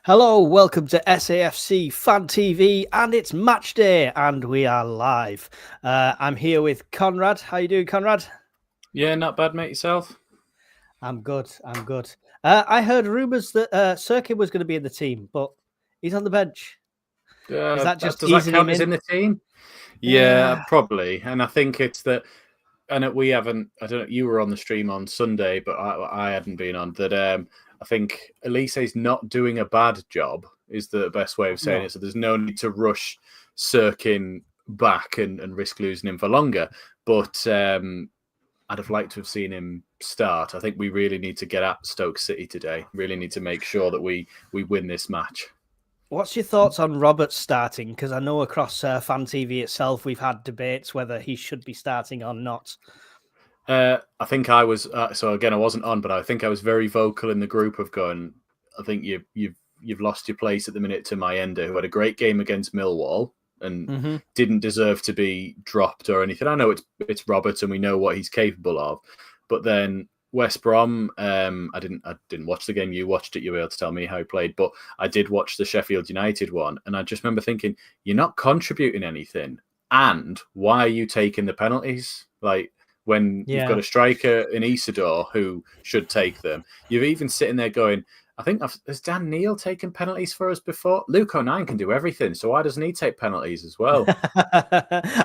Hello, welcome to SAFC Fan TV, and it's match day, and we are live. I'm here with Conrad. How you doing, Conrad? Yeah, not bad, mate. Yourself? I'm good. I heard rumours that Sirkin was going to be in the team, but he's on the bench. Is that just does that count him as in the team? Yeah, probably. And I think it's that. And we haven't. I don't know. You were on the stream on Sunday, but I hadn't been on. That I think Elise's not doing a bad job is the best way of saying it. So there's no need to rush Sirkin back and risk losing him for longer. But I'd have liked to have seen him start. I think we really need to get at Stoke City today. Really need to make sure that we win this match. What's your thoughts on Roberts starting? Because I know across Fan TV itself, we've had debates whether he should be starting or not. I think I was. So again, I wasn't on, but I think I was very vocal in the group of going. I think you've lost your place at the minute to Mayenda, who had a great game against Millwall and didn't deserve to be dropped or anything. I know it's Roberts and we know what he's capable of, but then West Brom, I didn't watch the game. You watched it. You were able to tell me how he played, but I did watch the Sheffield United one, and I just remember thinking, you're not contributing anything, and why are you taking the penalties? Like when you've got a striker in Isidore who should take them, you're even sitting there going, I think has Dan Neil taken penalties for us before? Luke O'Nien can do everything, so why doesn't he take penalties as well?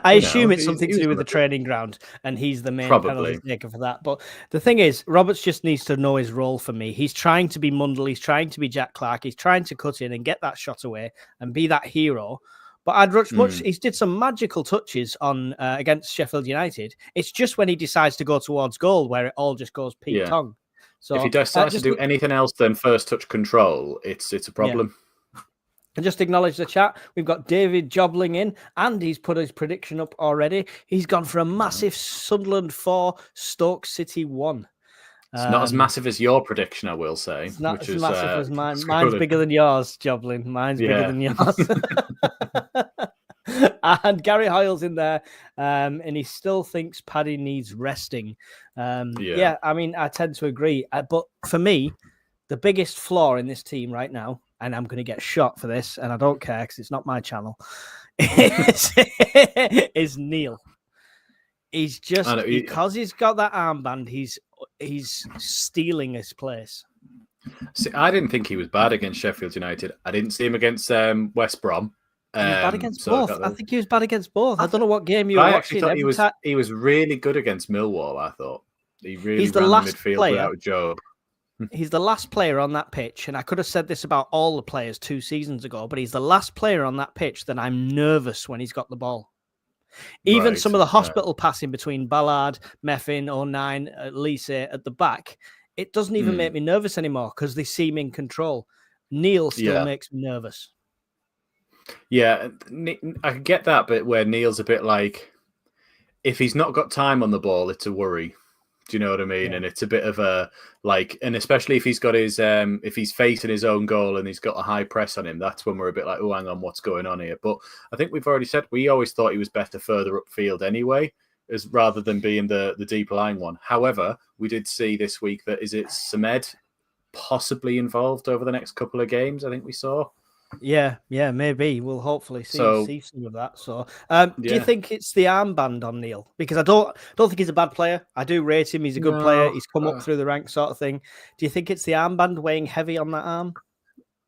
I assume it's something to do with the training ground, and he's the main penalty taker for that. But the thing is, Roberts just needs to know his role for me. He's trying to be Mundell, he's trying to be Jack Clark, he's trying to cut in and get that shot away and be that hero. But I'd much he did some magical touches on against Sheffield United. It's just when he decides to go towards goal where it all just goes Pete-tong. So if he decides to do anything else than first touch control, it's a problem. Yeah. And just acknowledge the chat. We've got David Jobling in, and he's put his prediction up already. He's gone for a massive Sunderland 4, Stoke City 1. It's not as massive as your prediction, I will say. It's not as massive as mine. Mine's bigger than yours, Joblin. Mine's bigger than yours. And Gary Hoyle's in there, and he still thinks Paddy needs resting. Yeah, I mean, I tend to agree. But for me, the biggest flaw in this team right now, and I'm going to get shot for this, and I don't care because it's not my channel, is Neil. He's just, because he's got that armband, he's stealing his place. See, I didn't think he was bad against Sheffield United. I didn't see him against West Brom. He was bad against both. I think he was bad against both. I don't know what game you were watching. I actually thought he was really good against Millwall, I thought. He really ran the midfield without Job. He's the last player on that pitch, and I could have said this about all the players 2 seasons ago, but he's the last player on that pitch that I'm nervous when he's got the ball. Even some of the hospital passing between Ballard, Meffin, O'Nien, Lise at the back, it doesn't even make me nervous anymore because they seem in control. Neil still makes me nervous. Yeah, I get that bit where Neil's a bit like, if he's not got time on the ball, it's a worry. Do you know what I mean? Yeah. And it's a bit of a and especially if he's got his if he's facing his own goal and he's got a high press on him, that's when we're a bit like, oh, hang on, what's going on here? But I think we've already said we always thought he was better further upfield anyway, rather than being the deep lying one. However, we did see this week that Samed possibly involved over the next couple of games. I think we saw. Yeah, maybe we'll hopefully see some of that. So, do you think it's the armband on Neil? Because I don't think he's a bad player. I do rate him. He's a good player. He's come up through the ranks, sort of thing. Do you think it's the armband weighing heavy on that arm?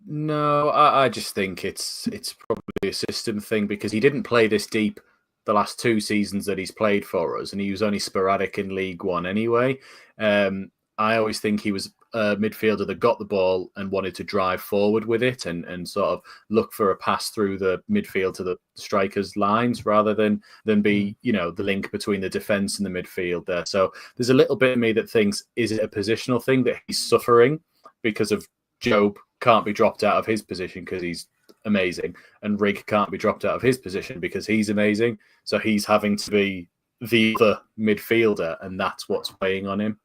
No, I just think it's probably a system thing because he didn't play this deep the last 2 seasons that he's played for us, and he was only sporadic in League One anyway. I always think he was a midfielder that got the ball and wanted to drive forward with it and sort of look for a pass through the midfield to the strikers' lines rather than be, the link between the defence and the midfield there. So there's a little bit of me that thinks, is it a positional thing that he's suffering because of Job can't be dropped out of his position because he's amazing, and Rigg can't be dropped out of his position because he's amazing. So he's having to be the other midfielder, and that's what's weighing on him.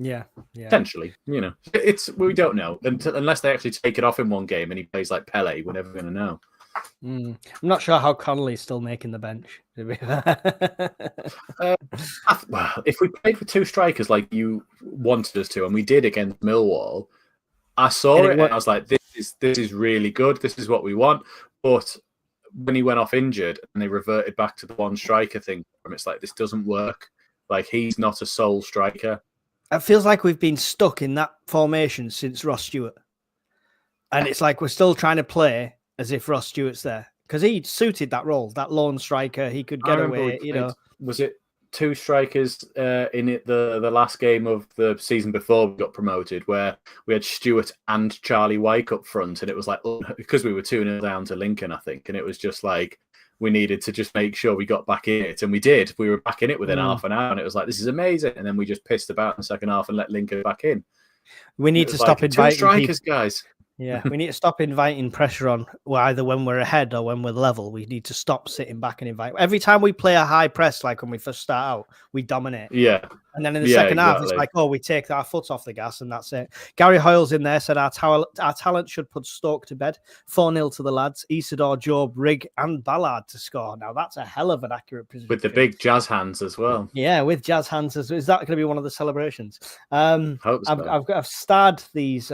Yeah. Potentially, we don't know unless they actually take it off in one game and he plays like Pele. We're never going to know. I'm not sure how Connolly's still making the bench. Well, if we played with 2 strikers like you wanted us to, and we did against Millwall, I saw it and I was like, this this is really good. This is what we want. But when he went off injured and they reverted back to the one striker thing, it's like, this doesn't work. Like, he's not a sole striker. It feels like we've been stuck in that formation since Ross Stewart. And it's like we're still trying to play as if Ross Stewart's there. Because he suited that role, that lone striker. He could get away, Was it 2 strikers in it the last game of the season before we got promoted, where we had Stewart and Charlie Wyke up front, and it was like, because we were 2-0 down to Lincoln, I think, and it was just like we needed to just make sure we got back in it, and we did. We were back in it within half an hour, and it was like, this is amazing. And then we just pissed about in the second half and let Lincoln back in. We need to stop inviting 2 strikers, guys. Yeah, we need to stop inviting pressure on either when we're ahead or when we're level. We need to stop sitting back and invite. Every time we play a high press, like when we first start out, we dominate. Yeah. And then in the second half, it's like, we take our foot off the gas and that's it. Gary Hoyle's in there, said our talent should put Stoke to bed. 4-0 to the lads. Isidore, Job, Rigg and Ballard to score. Now, that's a hell of an accurate position. With the big jazz hands as well. Yeah, with jazz hands. Is that going to be one of the celebrations? Hope so. I've starred these...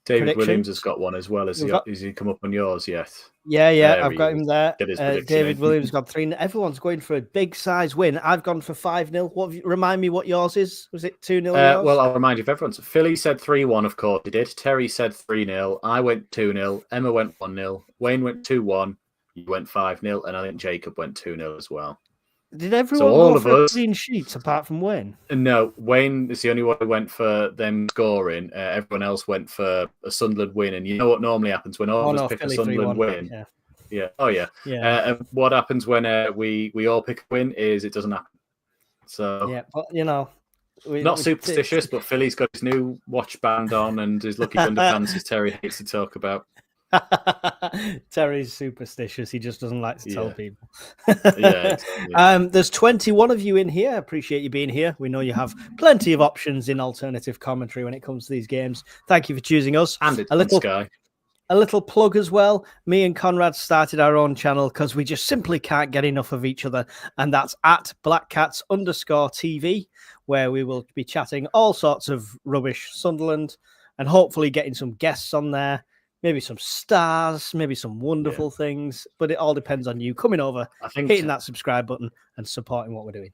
David Williams has got one as well. Has he come up on yours yet? Yeah, I've got him there. David Williams got 3. Everyone's going for a big size win. I've gone for 5-0. Remind me what yours is. Was it 2-0? Well, I'll remind you of everyone's. Philly said 3-1, of course he did. Terry said 3-0. I went 2-0. Emma went 1-0. Wayne went 2-1. You went 5-0. And I think Jacob went 2-0 as well. Did everyone go for clean sheets apart from Wayne? No, Wayne is the only one who went for them scoring. Everyone else went for a Sunderland win. And you know what normally happens when all of us pick a Sunderland win? Yeah. Oh, yeah. What happens when we all pick a win is it doesn't happen. So yeah, but not superstitious, but Philly's got his new watch band on and his lucky underpants, as Terry hates to talk about. Terry's superstitious. He just doesn't like to tell people. Yeah, exactly. There's 21 of you in here. Appreciate you being here. We know you have plenty of options in alternative commentary when it comes to these games. Thank you for choosing us. And it's a little plug as well. Me and Conrad started our own channel because we just simply can't get enough of each other. And that's at blackcats_TV, where we will be chatting all sorts of rubbish Sunderland and hopefully getting some guests on there. Maybe some stars, maybe some wonderful things, but it all depends on you coming over, hitting that subscribe button and supporting what we're doing.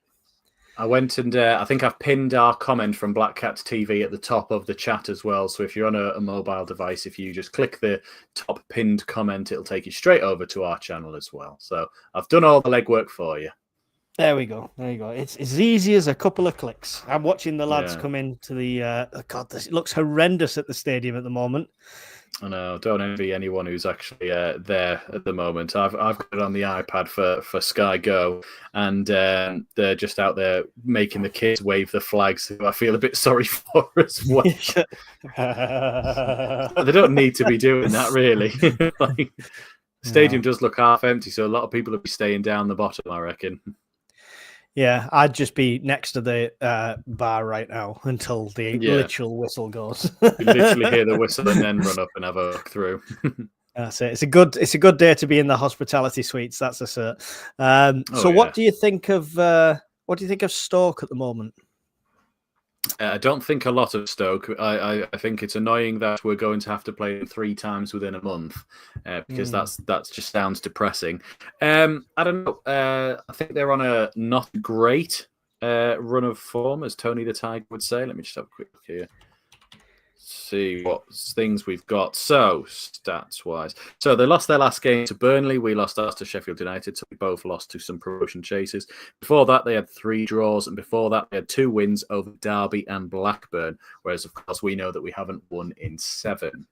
I went and I think I've pinned our comment from Black Cats TV at the top of the chat as well. So if you're on a mobile device, if you just click the top pinned comment, it'll take you straight over to our channel as well. So I've done all the legwork for you. There we go. It's as easy as a couple of clicks. I'm watching the lads come into the... it looks horrendous at the stadium at the moment. I know, don't envy anyone who's actually there at the moment. I've got it on the iPad for Sky Go, and they're just out there making the kids wave the flags, who I feel a bit sorry for as well. They don't need to be doing that, really. The stadium does look half empty, so a lot of people will be staying down the bottom, I reckon. Yeah, I'd just be next to the bar right now until the literal whistle goes. You literally hear the whistle and then run up and have a look through. That's it. It's a good day to be in the hospitality suites. That's a cert. What do you think of Stoke at the moment? I don't think a lot of Stoke. I think it's annoying that we're going to have to play them 3 times within a month because that's just sounds depressing. I don't know. I think they're on a not great run of form, as Tony the Tiger would say. Let me just have a quick look here. See what things we've got. So, stats-wise. So, they lost their last game to Burnley. We lost ours to Sheffield United. So, we both lost to some promotion chasers. Before that, they had 3 draws. And before that, they had 2 wins over Derby and Blackburn. Whereas, of course, we know that we haven't won in 7.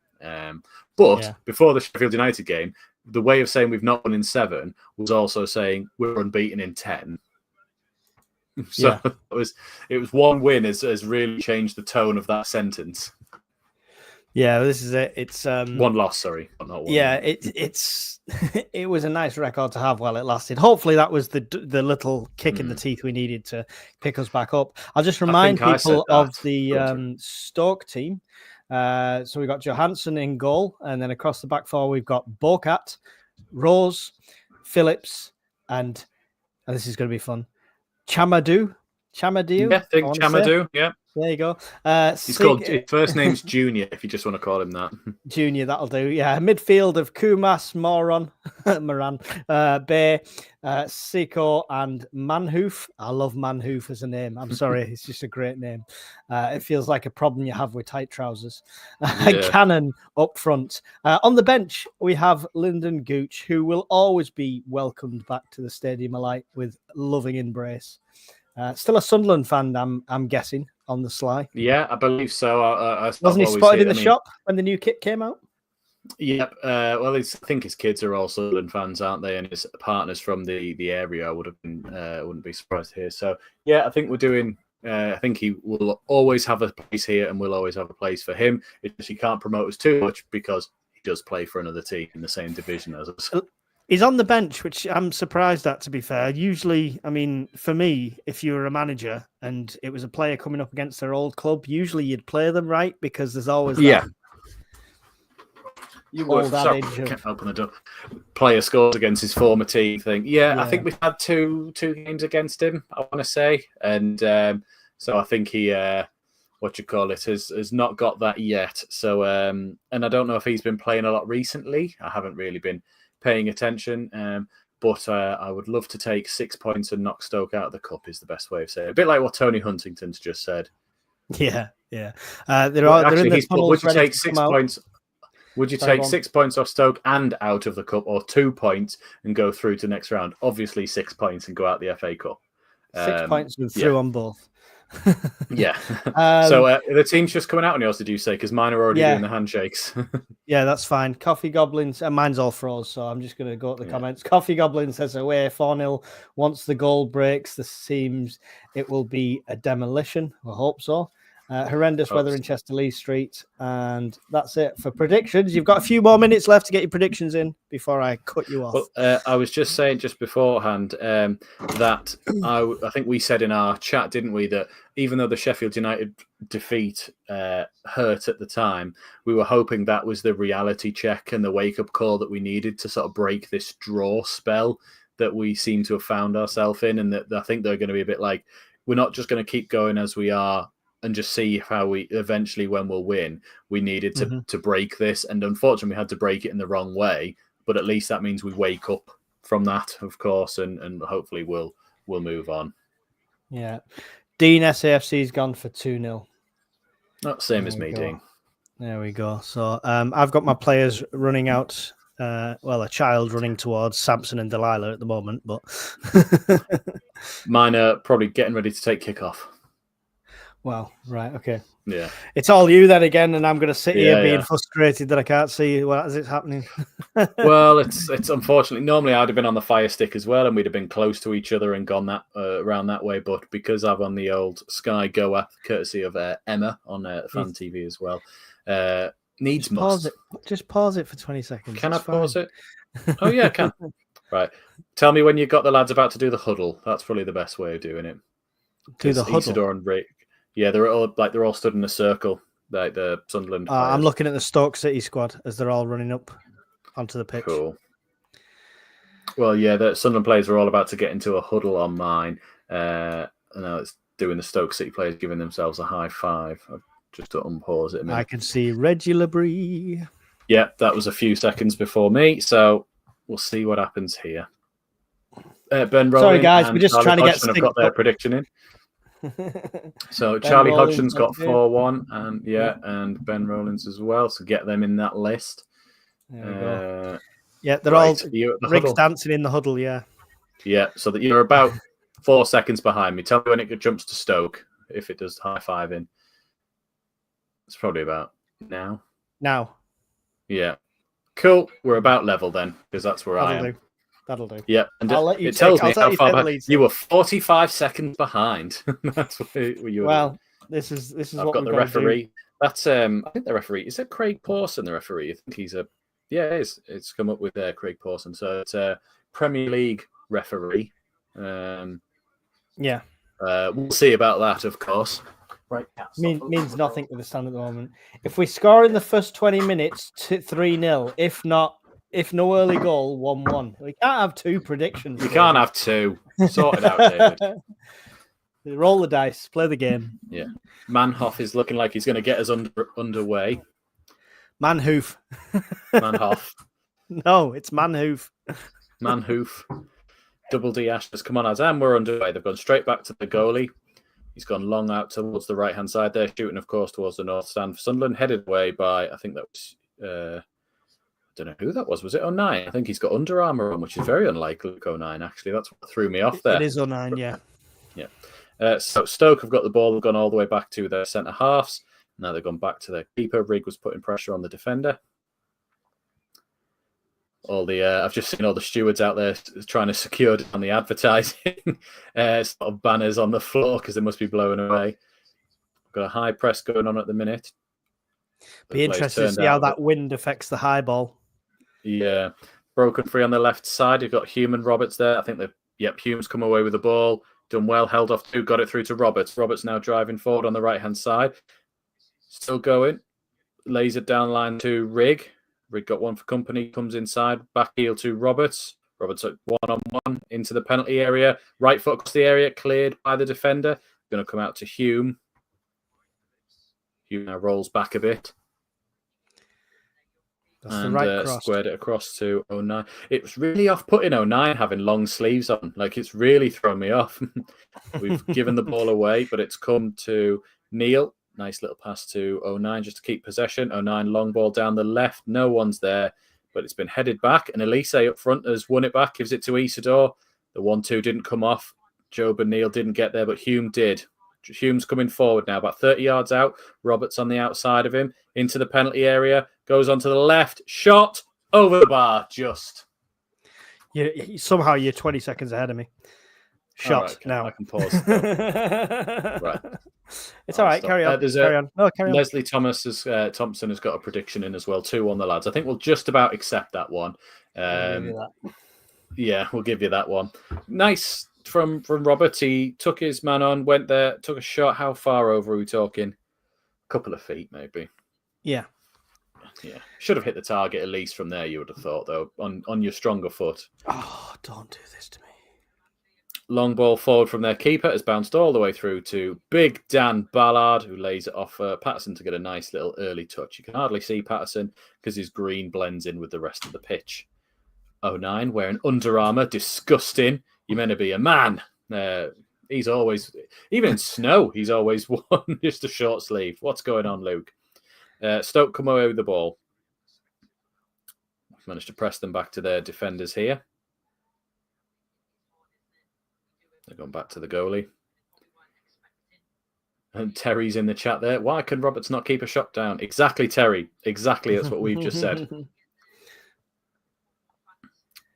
Before the Sheffield United game, the way of saying we've not won in 7 was also saying we're unbeaten in 10. So, it was one win has really changed the tone of that sentence. Yeah, this is it. It's one loss, sorry. Not one. Yeah, it was a nice record to have while it lasted. Hopefully that was the little kick in the teeth we needed to pick us back up. I'll just remind people of the Stoke team. So we've got Johansson in goal, and then across the back 4 we've got Bocat, Rose, Phillips, and this is going to be fun. Chamadou. Yeah, I think Chamadou, yeah. There you go. He's called, his first name's Junior, if you just want to call him that. Junior, that'll do. Yeah, midfield of Kumas, Moran, Bay, Siko, and Manhoof. I love Manhoof as a name. I'm sorry, it's just a great name. It feels like a problem you have with tight trousers. Cannon up front. On the bench, we have Lyndon Gooch, who will always be welcomed back to the Stadium of Light with loving embrace. Still a Sunderland fan, I'm guessing, on the sly. Yeah, I believe so. Wasn't he spotted in the shop when the new kit came out? Yep. Well, I think his kids are all Sunderland fans, aren't they? And his partners from the area. I wouldn't be surprised to hear. So yeah, I think we're doing. I think he will always have a place here, and we'll always have a place for him. It's just he can't promote us too much because he does play for another team in the same division as us. He's on the bench, which I'm surprised at, to be fair. Usually, I mean, for me, if you were a manager and it was a player coming up against their old club, usually you'd play them, right? Because there's always that old adage of... Open the door. Player scores against his former team thing. Yeah, I think we've had two games against him, I want to say. And so I think he... has not got that yet. So, and I don't know if he's been playing a lot recently. I haven't really been paying attention, but I would love to take 6 points and knock Stoke out of the cup is the best way of saying it. A bit like what Tony Huntington's just said. Yeah. Would you take 6 points? Would you take 6 points off Stoke and out of the cup, or 2 points and go through to the next round? Obviously, 6 points and go out the FA Cup. 6 points and through on both. Yeah. So the team's just coming out on yours, did you say? Because mine are already doing the handshakes. Yeah, that's fine. Coffee Goblins, and mine's all froze, so I'm just going to go at the comments. Coffee Goblin says away 4-0. Once the goal breaks, the seams, it will be a demolition. I hope so. Horrendous weather in Chester-Lee Street. And that's it for predictions. You've got a few more minutes left to get your predictions in before I cut you off. Well, I was just saying just beforehand that I think we said in our chat, didn't we, that even though the Sheffield United defeat hurt at the time, we were hoping that was the reality check and the wake-up call that we needed to sort of break this draw spell that we seem to have found ourselves in. And that I think they're going to be a bit like, we're not just going to keep going as we are and just see how we eventually, when we'll win, we needed to break this. And unfortunately, we had to break it in the wrong way. But at least that means we wake up from that, of course, and hopefully we'll move on. Yeah. Dean SAFC's gone for 2-0. Not same as me, Dean. There we go. So I've got my players running out. A child running towards Samson and Delilah at the moment, but mine are probably getting ready to take kickoff. Wow. Right. Okay. Yeah. It's all you then again, and I'm going to sit here being frustrated that I can't see what is happening. Well, it's unfortunately, normally I'd have been on the fire stick as well, and we'd have been close to each other and gone that around that way. But because I'm on the old Sky Go app, courtesy of Emma on Fan TV as well, needs must. Just pause it for 20 seconds. Can I pause it? Oh yeah, I can. Right. Tell me when you've got the lads about to do the huddle. That's probably the best way of doing it. Do the huddle. Isidore and Rick. Yeah, they're all stood in a circle, like the Sunderland. I'm looking at the Stoke City squad as they're all running up onto the pitch. Cool. Well, yeah, the Sunderland players are all about to get into a huddle on mine. And now it's doing the Stoke City players giving themselves a high five. I've just to unpause it a minute. I can see Reggie Labrie. Yeah, that was a few seconds before me, so we'll see what happens here. Ben Rowling. Sorry, guys, we're just trying to get. I've got their prediction in. So Charlie Hodgson's got 4-1, and Ben Rowlands as well. So get them in that list. There yeah, they're all Rick's dancing in the huddle. Yeah, so that you're about 4 seconds behind me. Tell me when it jumps to Stoke if it does high five in. It's probably about now. Yeah, cool. We're about level then, because that's where I am. That'll do. Yeah, and it tells me how far behind. You were 45 seconds behind. That's where you were. Well, this is I've what got the referee. That's I think the referee is it Craig Pawson. The referee. I think he's it is. It's come up with Craig Pawson. So it's a Premier League referee. We'll see about that, of course. Right. Means nothing to the stand at the moment. If we score in the first 20 minutes, 3-0. If no early goal, 1-1. We can't have two predictions. You can't have two. Sort it out, David. Roll the dice, play the game. Yeah. Manhoff is looking like he's going to get us underway. Manhoof. Manhoff. No, it's Manhoof. Manhoof. Double D Ashes. Come on, lads. And we're underway. They've gone straight back to the goalie. He's gone long out towards the right-hand side there, shooting, of course, towards the north stand for Sunderland, headed away by, I think that was, I don't know who that was. Was it 09? I think he's got Under Armour on, which is very unlike Luke 09, actually. That's what threw me off there. It is 09, yeah. Yeah. So Stoke have got the ball. They've gone all the way back to their centre-halves. Now they've gone back to their keeper. Rigg was putting pressure on the defender. I've just seen all the stewards out there trying to secure on the advertising sort of banners on the floor because they must be blowing away. Got a high press going on at the minute. Be interested to see how that wind affects the high ball. Yeah. Broken free on the left side. You've got Hume and Roberts there. I think Hume's come away with the ball. Done well, held off two, got it through to Roberts. Roberts now driving forward on the right-hand side. Still going. Lays it down the line to Rigg. Rigg got one for company, comes inside, back heel to Roberts. Roberts at one-on-one into the penalty area. Right foot across the area, cleared by the defender. Going to come out to Hume. Hume now rolls back a bit. That's the right cross. Squared it across to 09. It was really off-putting 09 having long sleeves on. Like, it's really thrown me off. We've given the ball away, but it's come to Neil. Nice little pass to 09 just to keep possession. 09 long ball down the left. No one's there, but it's been headed back. And Elise up front has won it back, gives it to Isidore. The 1-2 didn't come off. Job and Neil didn't get there, but Hume did. Hume's coming forward now, about 30 yards out. Roberts on the outside of him, into the penalty area. Goes on to the left. Shot over the bar, just. Somehow you're 20 seconds ahead of me. Shot right, now. I can pause. Right. It's all right. Stop. Carry on. Carry on. No, carry on. Leslie Thompson has got a prediction in as well, 2 on the lads. I think we'll just about accept that one. Yeah, we'll give you that one. Nice from Robert. He took his man on, went there, took a shot. How far over are we talking? A couple of feet, maybe. Yeah. Yeah. Should have hit the target at least from there, you would have thought, though, on your stronger foot. Oh, don't do this to me. Long ball forward from their keeper has bounced all the way through to Big Dan Ballard, who lays it off Patterson to get a nice little early touch. You can hardly see Patterson because his green blends in with the rest of the pitch. 09 wearing Under Armour, disgusting. You're meant to be a man. He's always, even in snow, he's always worn just a short sleeve. What's going on, Luke? Stoke come away with the ball. Managed to press them back to their defenders here. They're going back to the goalie. And Terry's in the chat there. Why can Roberts not keep a shot down? Exactly, Terry. Exactly, that's what we've just said.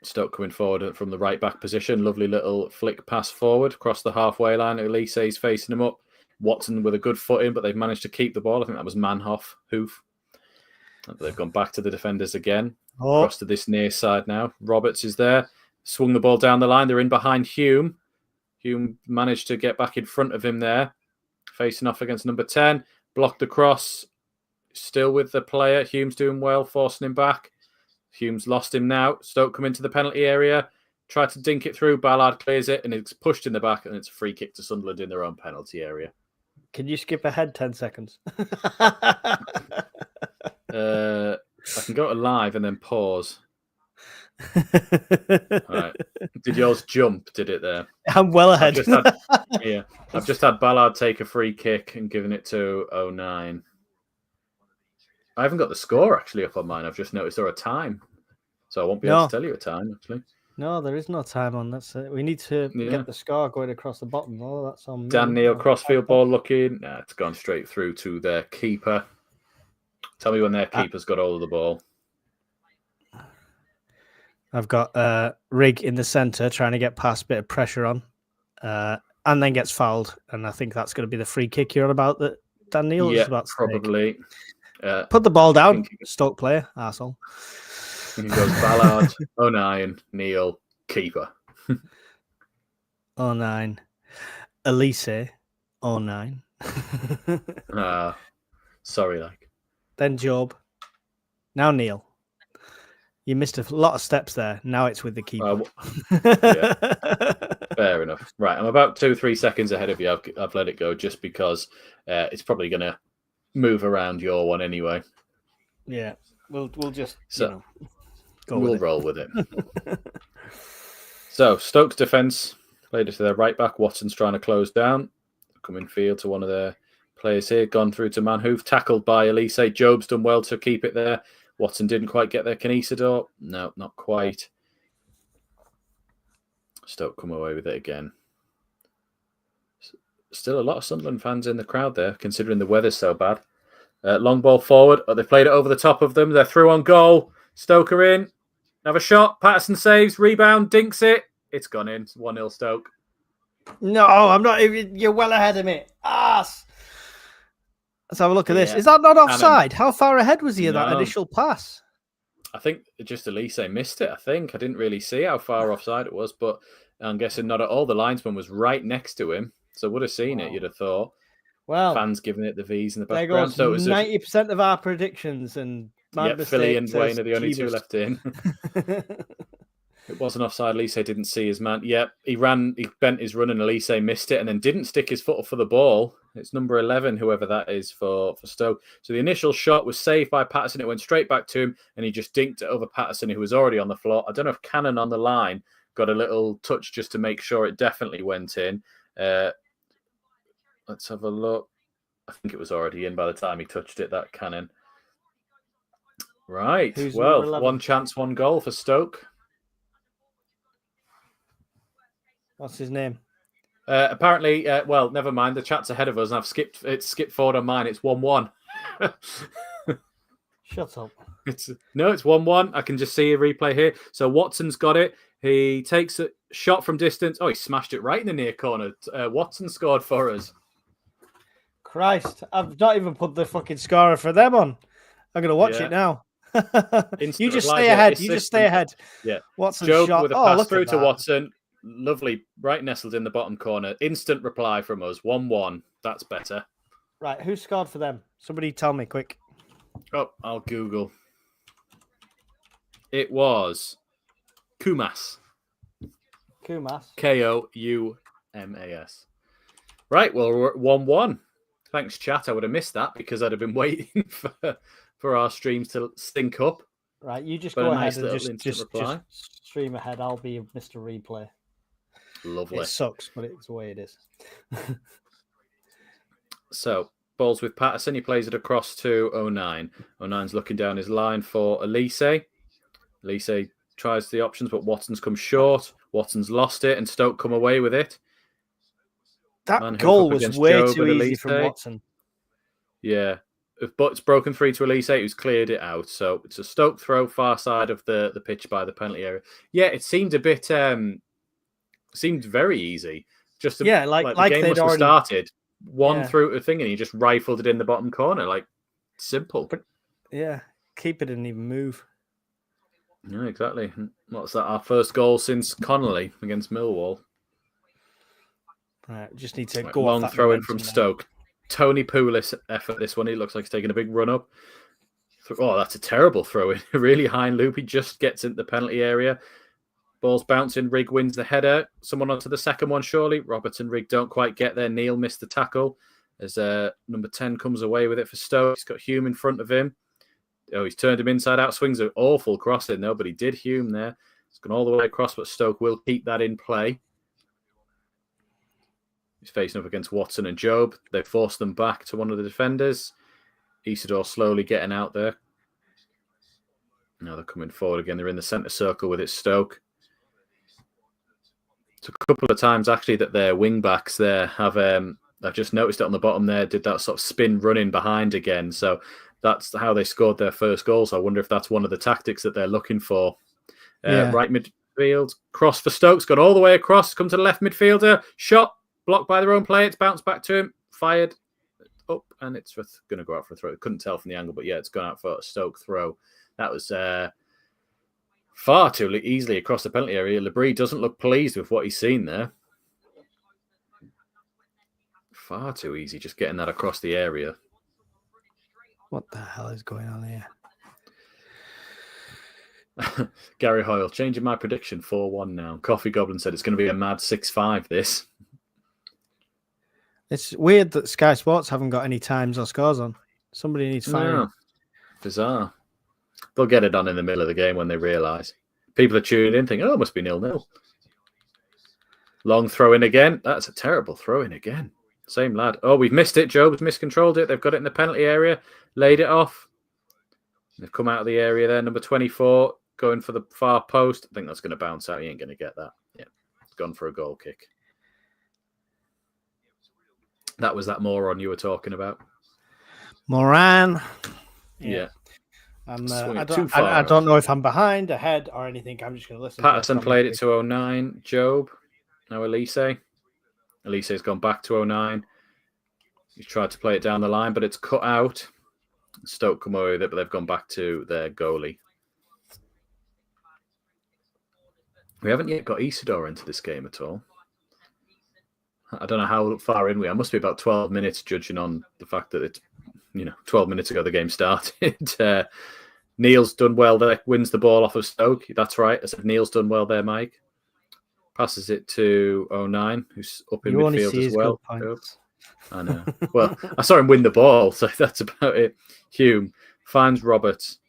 Stoke coming forward from the right back position. Lovely little flick pass forward across the halfway line. Elise's facing him up. Watson with a good foot in, but they've managed to keep the ball. I think that was Manhoff, Hoof. They've gone back to the defenders again. Across to this near side now. Roberts is there. Swung the ball down the line. They're in behind Hume. Hume managed to get back in front of him there. Facing off against number 10. Blocked the cross. Still with the player. Hume's doing well, forcing him back. Hume's lost him now. Stoke come into the penalty area. Tried to dink it through. Ballard clears it and it's pushed in the back and it's a free kick to Sunderland in their own penalty area. Can you skip ahead 10 seconds? I can go to live and then pause. All right. Did yours jump? Did it there? I'm well ahead. I've just had Ballard take a free kick and given it to 09. I haven't got the score actually up on mine. I've just noticed there a time, so I won't be able to tell you a time actually. No, there is no time on. That's it. We need to get the score going across the bottom. Oh, that's on me. Dan Neil crossfield ball looking. Nah, it's gone straight through to their keeper. Tell me when their keeper's got hold of the ball. I've got Rigg in the centre trying to get past, a bit of pressure on, and then gets fouled. And I think that's going to be the free kick you're on about that Dan Neil is about to probably. Put the ball down, Stoke player, arsehole. He goes Ballard, 09, Neil, keeper. 09. Elise, 09. Sorry, like. Then Job. Now Neil. You missed a lot of steps there. Now it's with the keeper. Fair enough. Right, I'm about 2-3 seconds ahead of you. I've let it go just because it's probably going to move around your one anyway. Yeah, we'll just we'll roll with it. So Stoke's defence played it to their right back. Watson's trying to close down. Come in field to one of their players here. Gone through to Manhoof. Tackled by Elise. Job's done well to keep it there. Watson didn't quite get there. Canisador. No, not quite. Stoke come away with it again. Still a lot of Sunderland fans in the crowd there, considering the weather's so bad. Long ball forward. Oh, they've played it over the top of them. They're through on goal. Stoke are in. Have a shot. Patterson saves. Rebound. Dinks it. It's gone in. It's 1-0 Stoke. No, I'm not even. You're well ahead of me. Let's have a look at this. Is that not offside? How far ahead was he of that initial pass? I think just Elise missed it. I didn't really see how far offside it was, but I'm guessing not at all. The linesman was right next to him, so would have seen it. You'd have thought. Well, fans giving it the V's in the background. There goes so 90% of our predictions, and Philly and Wayne are the only two left in. It wasn't offside. Elise didn't see his man. Yep, he bent his run, and Elise missed it, and then didn't stick his foot up for the ball. It's number 11, whoever that is for Stoke. So the initial shot was saved by Patterson. It went straight back to him, and he just dinked it over Patterson, who was already on the floor. I don't know if Cannon on the line got a little touch just to make sure it definitely went in. Let's have a look. I think it was already in by the time he touched it, that Cannon. Right. Well, one chance, one goal for Stoke. What's his name? Apparently, well, never mind. The chat's ahead of us, and It's skipped forward on mine. It's 1-1. Shut up. It's 1-1. I can just see a replay here. So Watson's got it. He takes a shot from distance. Oh, he smashed it right in the near corner. Watson scored for us. Christ, I've not even put the fucking scorer for them on. I'm going to watch it now. You just stay ahead. You just stay ahead. Yeah. Watson's Job shot. with a pass through to Watson. Lovely, right nestled in the bottom corner. Instant reply from us. 1-1. That's better. Right, who scored for them? Somebody tell me, quick. Oh, I'll Google. It was Koumas. Koumas. Koumas. Right, well, we're at 1-1. Thanks, chat. I would have missed that because I'd have been waiting for our streams to sync up. Right, you just go ahead and just stream ahead. I'll be Mr. Replay. Lovely. It sucks, but it's the way it is. So, balls with Patterson. He plays it across to 09. 09's looking down his line for Elise. Elise tries the options, but Watson's come short. Watson's lost it, and Stoke come away with it. That goal was way too easy from Watson. Yeah. But it's broken free to Elise, who's cleared it out. So it's a Stoke throw far side of the pitch by the penalty area. Yeah, it seemed a bit... seemed very easy. Just like the game must have started. Through a thing, and he just rifled it in the bottom corner. Like, simple. But yeah, keeper didn't even move. Yeah, exactly. What's that? Our first goal since Connolly against Millwall. Right, just need to go long throw in from Stoke. Tony Poulis effort. This one, he looks like he's taking a big run up. Oh, that's a terrible throw in. Really high and loopy. Just gets into the penalty area. Ball's bouncing. Rigg wins the header. Someone onto the second one, surely. Roberts and Rigg don't quite get there. Neil missed the tackle as number 10 comes away with it for Stoke. He's got Hume in front of him. Oh, he's turned him inside out. Swings an awful crossing, though, but he did Hume there. It's gone all the way across, but Stoke will keep that in play. He's facing up against Watson and Job. They force them back to one of the defenders. Isidore slowly getting out there. Now they're coming forward again. They're in the centre circle with it, Stoke. It's a couple of times, actually, that their wing-backs there have... I've just noticed it on the bottom there, did that sort of spin running behind again. So that's how they scored their first goal. So I wonder if that's one of the tactics that they're looking for. Right midfield. Cross for Stokes. Gone all the way across. Come to the left midfielder. Shot. Blocked by their own player. It's bounced back to him. Fired up. And it's going to go out for a throw. Couldn't tell from the angle. But yeah, it's gone out for a Stoke throw. That was far too easily across the penalty area. Labrie doesn't look pleased with what he's seen there. Far too easy just getting that across the area. What the hell is going on here? Gary Hoyle, changing my prediction, 4-1 now. Coffee Goblin said it's going to be a mad 6-5 this. It's weird that Sky Sports haven't got any times or scores on. Somebody needs firing. No. Bizarre. They'll get it on in the middle of the game when they realise. People are tuning in thinking, oh, it must be 0-0. Long throw in again. That's a terrible throw in again. Same lad. Oh, we've missed it. Job's miscontrolled it. They've got it in the penalty area. Laid it off. They've come out of the area there. Number 24 going for the far post. I think that's going to bounce out. He ain't going to get that. Yeah. It's gone for a goal kick. That was that moron you were talking about. Moran. Yeah. I don't know if I'm behind, ahead, or anything. I'm just going to listen. Patterson played it to 09. Job. Now Elise. Elise's gone back to 09. He's tried to play it down the line, but it's cut out. Stoke come away with it, but they've gone back to their goalie. We haven't yet got Isidore into this game at all. I don't know how far in we are. Must be about 12 minutes, judging on the fact that it's, 12 minutes ago the game started. Neil's done well there, wins the ball off of Stoke. That's right. I said Neil's done well there, Mike. Passes it to 09, who's up in midfield as well. I know. Well, I saw him win the ball, so that's about it. Hume finds Roberts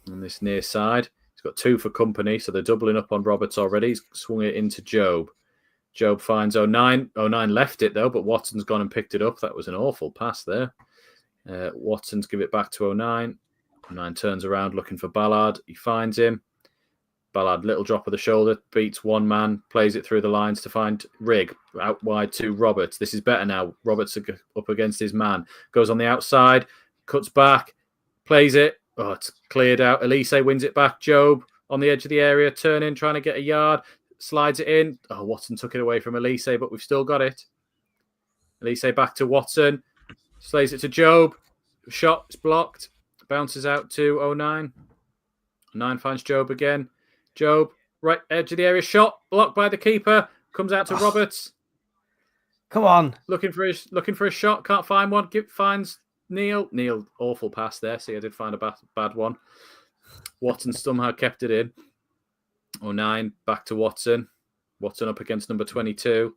on this near side. He's got 2 for company, so they're doubling up on Roberts already. He's swung it into Job. Job finds 09. 09 left it, though, but Watson's gone and picked it up. That was an awful pass there. Watson's give it back to 09. 09 turns around looking for Ballard. He finds him. Ballard, little drop of the shoulder, beats one man, plays it through the lines to find Rigg, out wide to Roberts. This is better now. Roberts up against his man. Goes on the outside, cuts back, plays it. Oh, it's cleared out. Elise wins it back. Job on the edge of the area, turning, trying to get a yard, slides it in. Oh, Watson took it away from Elise, but we've still got it. Elise back to Watson, slays it to Job. Shot is blocked, bounces out to 09. 09 finds Job again. Job, right edge of the area, shot, blocked by the keeper, comes out to Roberts. Come on. Looking for a shot, can't find one. Finds Neil. Neil, awful pass there. See, I did find a bad one. Watson somehow kept it in. 09, back to Watson. Watson up against number 22.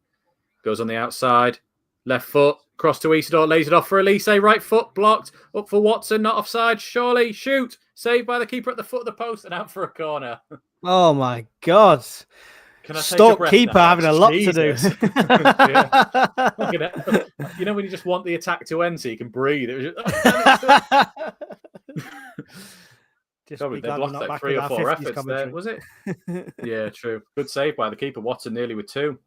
Goes on the outside. Left foot, cross to Isidore, lays it off for Elise. Right foot, blocked. Up for Watson, not offside. Surely, shoot. Saved by the keeper at the foot of the post and out for a corner. Oh, my God. Stoke keeper having a lot to do. When you just want the attack to end so you can breathe. It was just... Probably they blocked like 3 or 4 efforts there, was it? Yeah, true. Good save by the keeper. Watson nearly with 2.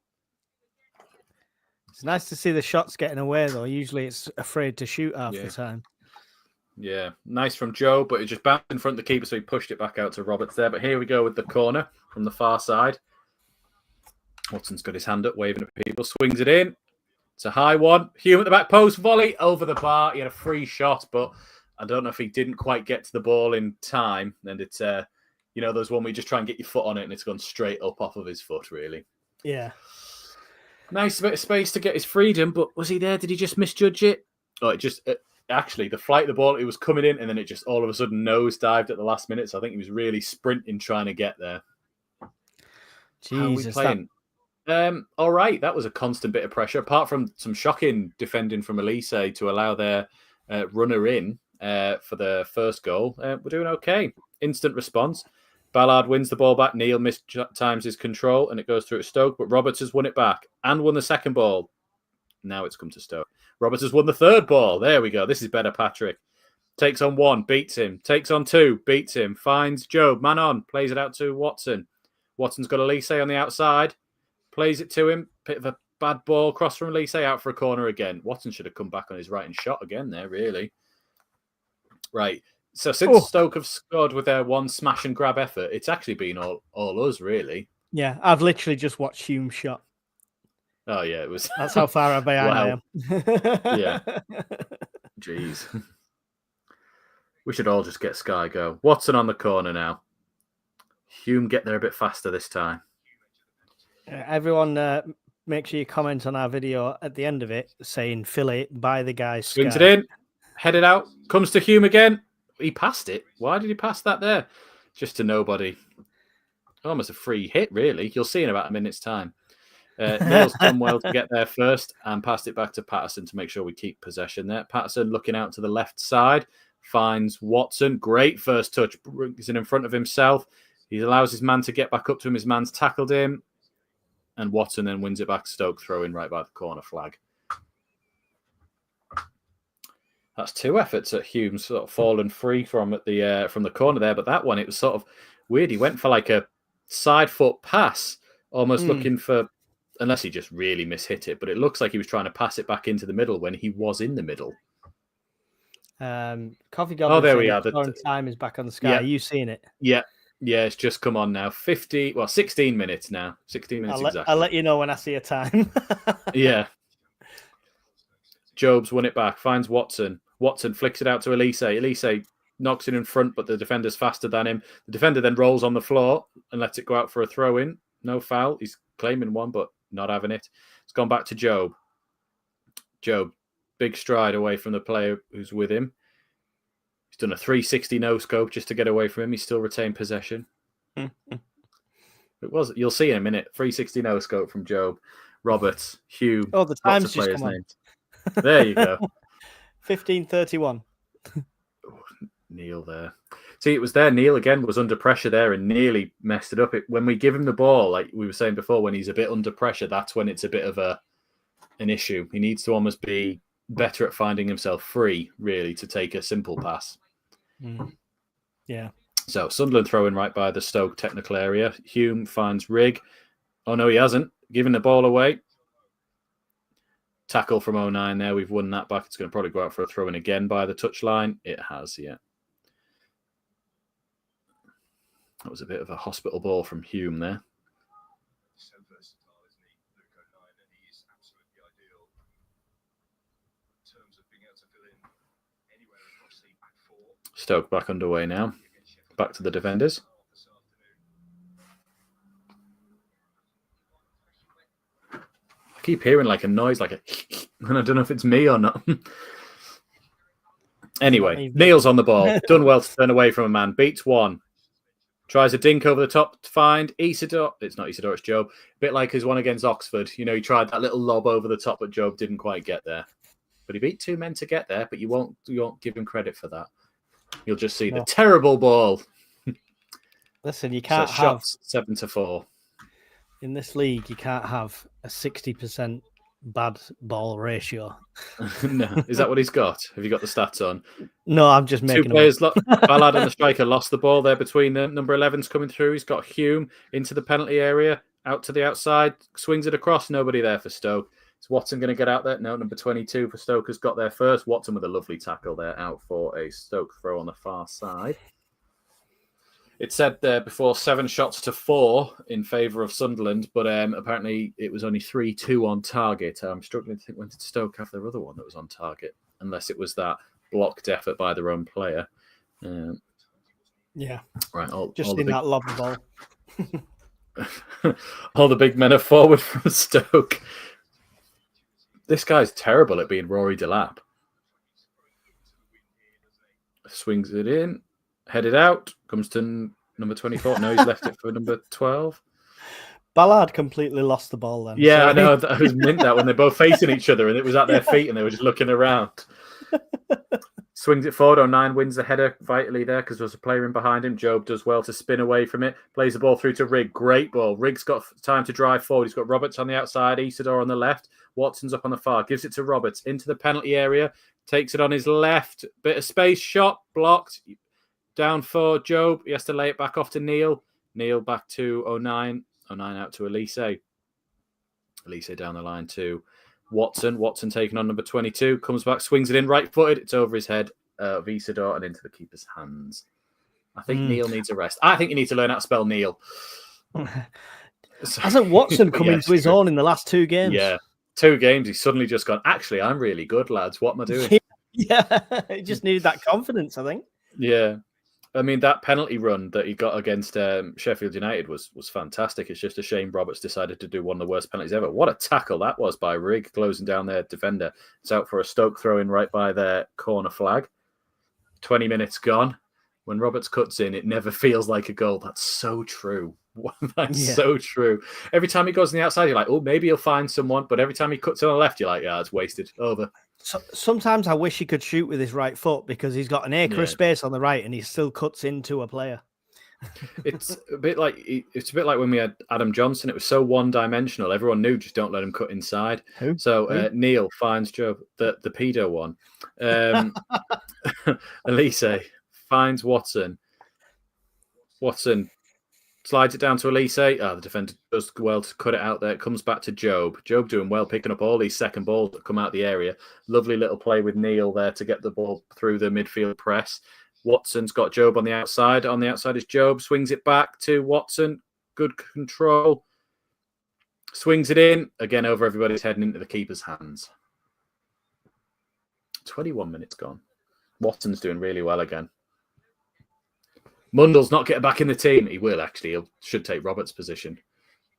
It's nice to see the shots getting away, though. Usually it's afraid to shoot half the time. Yeah, nice from Joe, but it just bounced in front of the keeper, so he pushed it back out to Roberts there. But here we go with the corner from the far side. Watson's got his hand up, waving at people, swings it in. It's a high one. Hume at the back post, volley over the bar. He had a free shot, but I don't know if he didn't quite get to the ball in time. And it's, there's one where you just try and get your foot on it, and it's gone straight up off of his foot, really. Yeah. Nice bit of space to get his freedom, but was he there? Did he just misjudge it? Oh, it just... Actually, the flight of the ball, it was coming in, and then it just all of a sudden nosedived at the last minute. So I think he was really sprinting trying to get there. Jesus, how are we playing? All right, that was a constant bit of pressure. Apart from some shocking defending from Elise to allow their runner in for the first goal, we're doing okay. Instant response. Ballard wins the ball back. Neil mistimes his control, and it goes through to Stoke. But Roberts has won it back and won the second ball. Now it's come to Stoke. Roberts has won the third ball. There we go. This is better, Patrick. Takes on 1, beats him. Takes on 2, beats him. Finds Job, man on. Plays it out to Watson. Watson's got Elise on the outside. Plays it to him. Bit of a bad ball. Cross from Elise out for a corner again. Watson should have come back on his right and shot again there, really. Right. So since Stoke have scored with their one smash and grab effort, it's actually been all us, really. Yeah, I've literally just watched Hume shot. Oh, yeah, it was. That's how far behind I am. Yeah. Jeez. We should all just get Sky Go. Watson on the corner now. Hume get there a bit faster this time. Everyone, make sure you comment on our video at the end of it saying, Philly, buy the guy Sky. Swings it in, headed out, comes to Hume again. He passed it. Why did he pass that there? Just to nobody. almost a free hit, really. You'll see in about a minute's time. Neil's done well to get there first and passed it back to Patterson to make sure we keep possession there. Patterson looking out to the left side, finds Watson. Great first touch, brings it in front of himself. He allows his man to get back up to him. His man's tackled him. And Watson then wins it back. Stoke throw in right by the corner flag. That's 2 efforts at Hume sort of fallen free from the corner there. But that one, it was sort of weird. He went for like a side foot pass, almost looking for, unless he just really mishit it. But it looks like he was trying to pass it back into the middle when he was in the middle. Coffee Goblin. Oh, there we are. The time is back on the sky. Yeah. Are you seeing it? Yeah. Yeah, it's just come on now. 16 minutes now. 16 minutes exactly. I'll let you know when I see a time. Yeah. Job's won it back. Finds Watson. Watson flicks it out to Elise. Elise knocks it in front, but the defender's faster than him. The defender then rolls on the floor and lets it go out for a throw-in. No foul. He's claiming one, but not having it. It's gone back to Job. Job, big stride away from the player who's with him. He's done a 360 no-scope just to get away from him. He's still retained possession. You'll see in a minute. 360 no-scope from Job. Roberts, Hugh. Oh, the time's just come on. There you go. 15:31. Neil there. See, it was there. Neil again was under pressure there and nearly messed it up. When we give him the ball, like we were saying before, when he's a bit under pressure, that's when it's a bit of an issue. He needs to almost be better at finding himself free, really, to take a simple pass. Yeah. So Sunderland throwing right by the Stoke technical area. Hume finds Rigg. Oh, no, he hasn't. Giving the ball away. Tackle from 09 there. We've won that back. It's going to probably go out for a throw-in again by the touchline. It has, yeah. That was a bit of a hospital ball from Hume there. So versatile, isn't he, Luke 09, and he is absolutely ideal in terms of being able to fill in anywhere across the back four. Stoke back underway now. Back to the defenders. I keep hearing like a noise, like a and I don't know if it's me or not. Anyway, Neil's on the ball. Done well to turn away from a man. Beats one. Tries a dink over the top to find Isidore. It's not Isidore, it's Job. A bit like his one against Oxford. You know, he tried that little lob over the top, but Job didn't quite get there. But he beat 2 men to get there, but you won't give him credit for that. You'll just see the terrible ball. Listen, you can't have shots 7-4. In this league, you can't have a 60% bad ball ratio. No, is that what he's got? Have you got the stats on? No, I'm just making 2 players. Ballard and the striker lost the ball there between them. Number 11's coming through. He's got Hume into the penalty area, out to the outside, swings it across. Nobody there for Stoke. Is Watson going to get out there? No, number 22 for Stoke has got there first. Watson with a lovely tackle there, out for a Stoke throw on the far side. It said there before 7 shots to 4 in favour of Sunderland, but apparently it was only 3-2 on target. I'm struggling to think, when did Stoke have their other one that was on target? Unless it was that blocked effort by their own player. Yeah. Right. Just in that lob ball. All the big men are forward from Stoke. This guy's terrible at being Rory Delap. Swings it in. Headed out, comes to number 24. No, he's left it for number 12. Ballard completely lost the ball then. Yeah, I know. I was mint that when they're both facing each other and it was at their feet and they were just looking around. Swings it forward. 09 wins the header vitally there because there's a player in behind him. Job does well to spin away from it. Plays the ball through to Rigg. Great ball. Rigg's got time to drive forward. He's got Roberts on the outside, Isidore on the left. Watson's up on the far. Gives it to Roberts into the penalty area. Takes it on his left. Bit of space. Shot. Blocked. Down for Job. He has to lay it back off to Neil. Neil back to 09. 09 out to Elise. Elise down the line to Watson. Watson taking on number 22. Comes back, swings it in right-footed. It's over his head of Isidore and into the keeper's hands. I think Neil needs a rest. I think you need to learn how to spell Neil. Hasn't Watson come into his own in the last 2 games? Yeah. 2 games. He's suddenly just gone, actually, I'm really good, lads. What am I doing? Yeah. He just needed that confidence, I think. Yeah. I mean, that penalty run that he got against Sheffield United was fantastic. It's just a shame Roberts decided to do one of the worst penalties ever. What a tackle that was by Rigg, closing down their defender. It's out for a Stoke throw-in right by their corner flag. 20 minutes gone. When Roberts cuts in, it never feels like a goal. That's so true. That's so true. Every time he goes on the outside, you're like, oh, maybe he'll find someone. But every time he cuts on the left, you're like, yeah, it's wasted. Over. So, sometimes I wish he could shoot with his right foot because he's got an acre of space on the right and he still cuts into a player. It's a bit like when we had Adam Johnson. It was so one-dimensional. Everyone knew just don't let him cut inside. Who? So Neil finds Job, the pedo one. Elise finds Watson. Watson slides it down to Elise. The defender does well to cut it out there. It comes back to Job. Job doing well, picking up all these second balls that come out of the area. Lovely little play with Neil there to get the ball through the midfield press. Watson's got Job on the outside. On the outside is Job. Swings it back to Watson. Good control. Swings it in. Again, over everybody's head and into the keeper's hands. 21 minutes gone. Watson's doing really well again. Mundell's not getting back in the team. He will, actually. He should take Robert's position.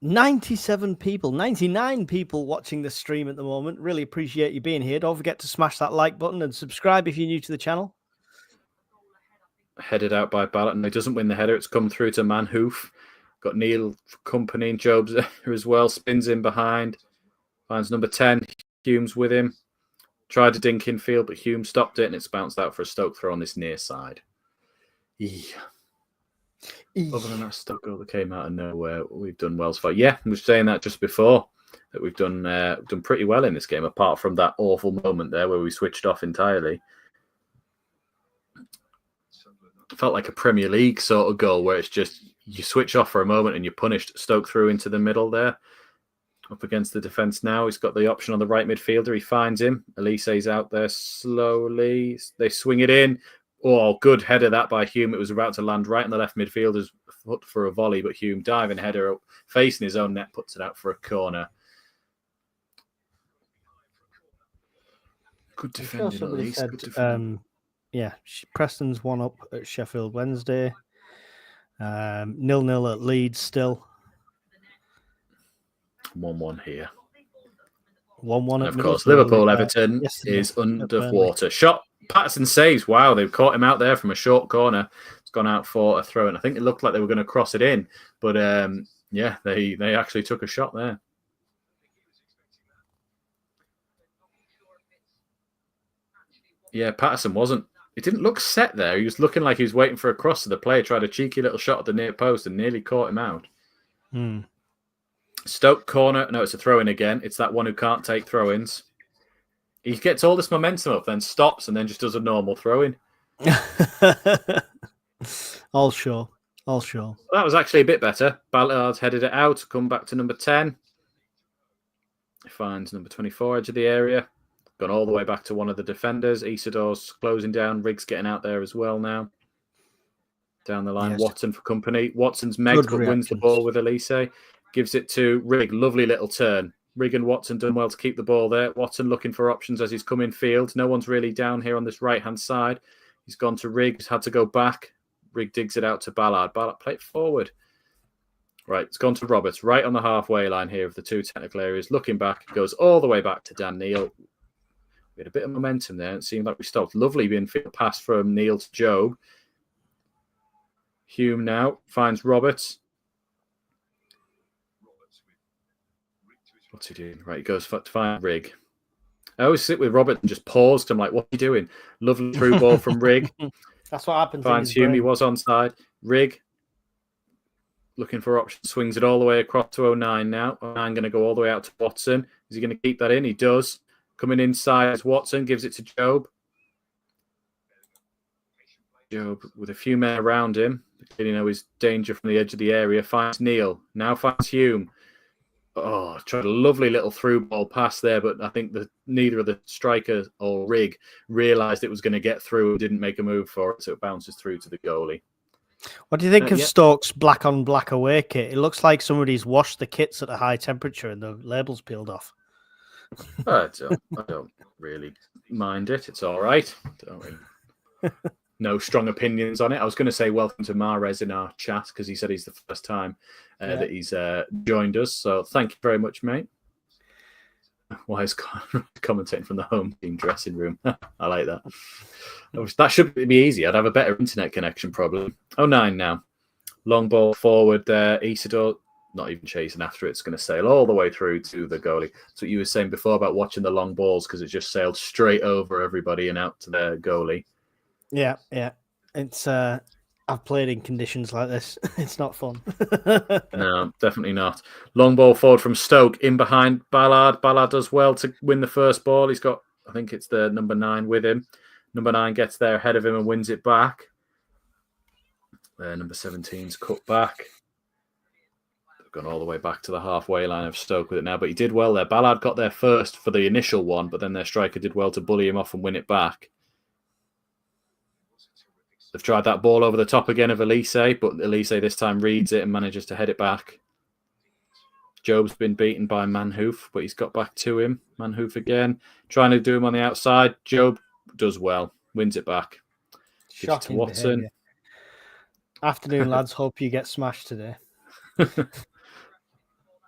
97 people, 99 people watching the stream at the moment. Really appreciate you being here. Don't forget to smash that like button and subscribe if you're new to the channel. Headed out by Ballot, and he doesn't win the header. It's come through to Manhoof. Got Neil for company, and Job's there as well. Spins in behind. Finds number 10. Hume's with him. Tried to dink in field, but Hume stopped it, and it's bounced out for a Stoke throw on this near side. Other than that Stoke goal that came out of nowhere, we've done well so far. Yeah, I was saying that just before, that we've done pretty well in this game, apart from that awful moment there where we switched off entirely. Felt like a Premier League sort of goal where it's just you switch off for a moment and you're punished. Stoke through into the middle there. Up against the defence now. He's got the option on the right midfielder. He finds him. Elise's out there slowly. They swing it in. Oh, good header that by Hume. It was about to land right in the left midfielder's foot for a volley, but Hume diving header facing his own net puts it out for a corner. Good defending, at least. Good defending. Yeah, Preston's 1-up at Sheffield Wednesday. 0-0 at Leeds still. 1-1 here. 1-1 at, of course, Liverpool-Everton is underwater. Shot, Patterson saves. Wow, they've caught him out there from a short corner. It's gone out for a throw, and I think it looked like they were going to cross it in. But, yeah, they actually took a shot there. Yeah, Patterson wasn't. He didn't look set there. He was looking like he was waiting for a cross to the player, tried a cheeky little shot at the near post and nearly caught him out. Stoke corner. No, it's a throw-in again. It's that one who can't take throw-ins. He gets all this momentum up, then stops, and then just does a normal throw-in. All sure. That was actually a bit better. Ballard's headed it out. Come back to number 10. He finds number 24, edge of the area. Gone all the way back to one of the defenders. Isidor's closing down. Riggs getting out there as well now. Down the line, yes. Watson for company. Watson's megged, but wins the ball with Elise. Gives it to Rigg. Lovely little turn. Rigg and Watson done well to keep the ball there. Watson looking for options as he's come in field. No one's really down here on this right-hand side. He's gone to Rigg. He's had to go back. Rigg digs it out to Ballard. Ballard, play it forward. Right, it's gone to Roberts. Right on the halfway line here of the two technical areas. Looking back, it goes all the way back to Dan Neil. We had a bit of momentum there. It seemed like we stopped. Lovely infield pass from Neil to Job. Hume now finds Roberts. What's he doing? Right, he goes to find Rigg. I always sit with Robert and just pause because I'm like, what are you doing? Lovely through ball from Rigg. That's what happened. Finds Hume. He was onside. Rigg looking for options. Swings it all the way across to 09 now. 09 going to go all the way out to Watson. Is he going to keep that in? He does. Coming inside as Watson gives it to Job. Job with a few men around him. You know, his danger from the edge of the area. Finds Neil. Now finds Hume. Oh, tried a lovely little through ball pass there, but I think that neither of the striker or Rigg realised it was going to get through and didn't make a move for it, so it bounces through to the goalie. What do you think of Stoke's black on black away kit? It looks like somebody's washed the kits at a high temperature and the labels peeled off. I don't really mind it. It's all right. No strong opinions on it. I was going to say welcome to Mahrez in our chat because he said he's the first time that he's joined us. So thank you very much, mate. Wise commentating from the home team dressing room. I like that. That should be easy. I'd have a better internet connection probably. 09 now. Long ball forward there. Isidore not even chasing after it. It's going to sail all the way through to the goalie. That's what you were saying before about watching the long balls, because it just sailed straight over everybody and out to the goalie. Yeah. It's I've played in conditions like this. It's not fun. No, definitely not. Long ball forward from Stoke, in behind Ballard. Ballard does well to win the first ball. He's got, I think it's the number 9 with him. Number 9 gets there ahead of him and wins it back. Number 17's cut back. They've gone all the way back to the halfway line of Stoke with it now, but he did well there. Ballard got there first for the initial one, but then their striker did well to bully him off and win it back. They've tried that ball over the top again of Elise, but Elise this time reads it and manages to head it back. Job's been beaten by Manhoof, but he's got back to him. Manhoof again, trying to do him on the outside. Job does well, wins it back. Shocking to Watson. Behavior. Afternoon, lads. Hope you get smashed today.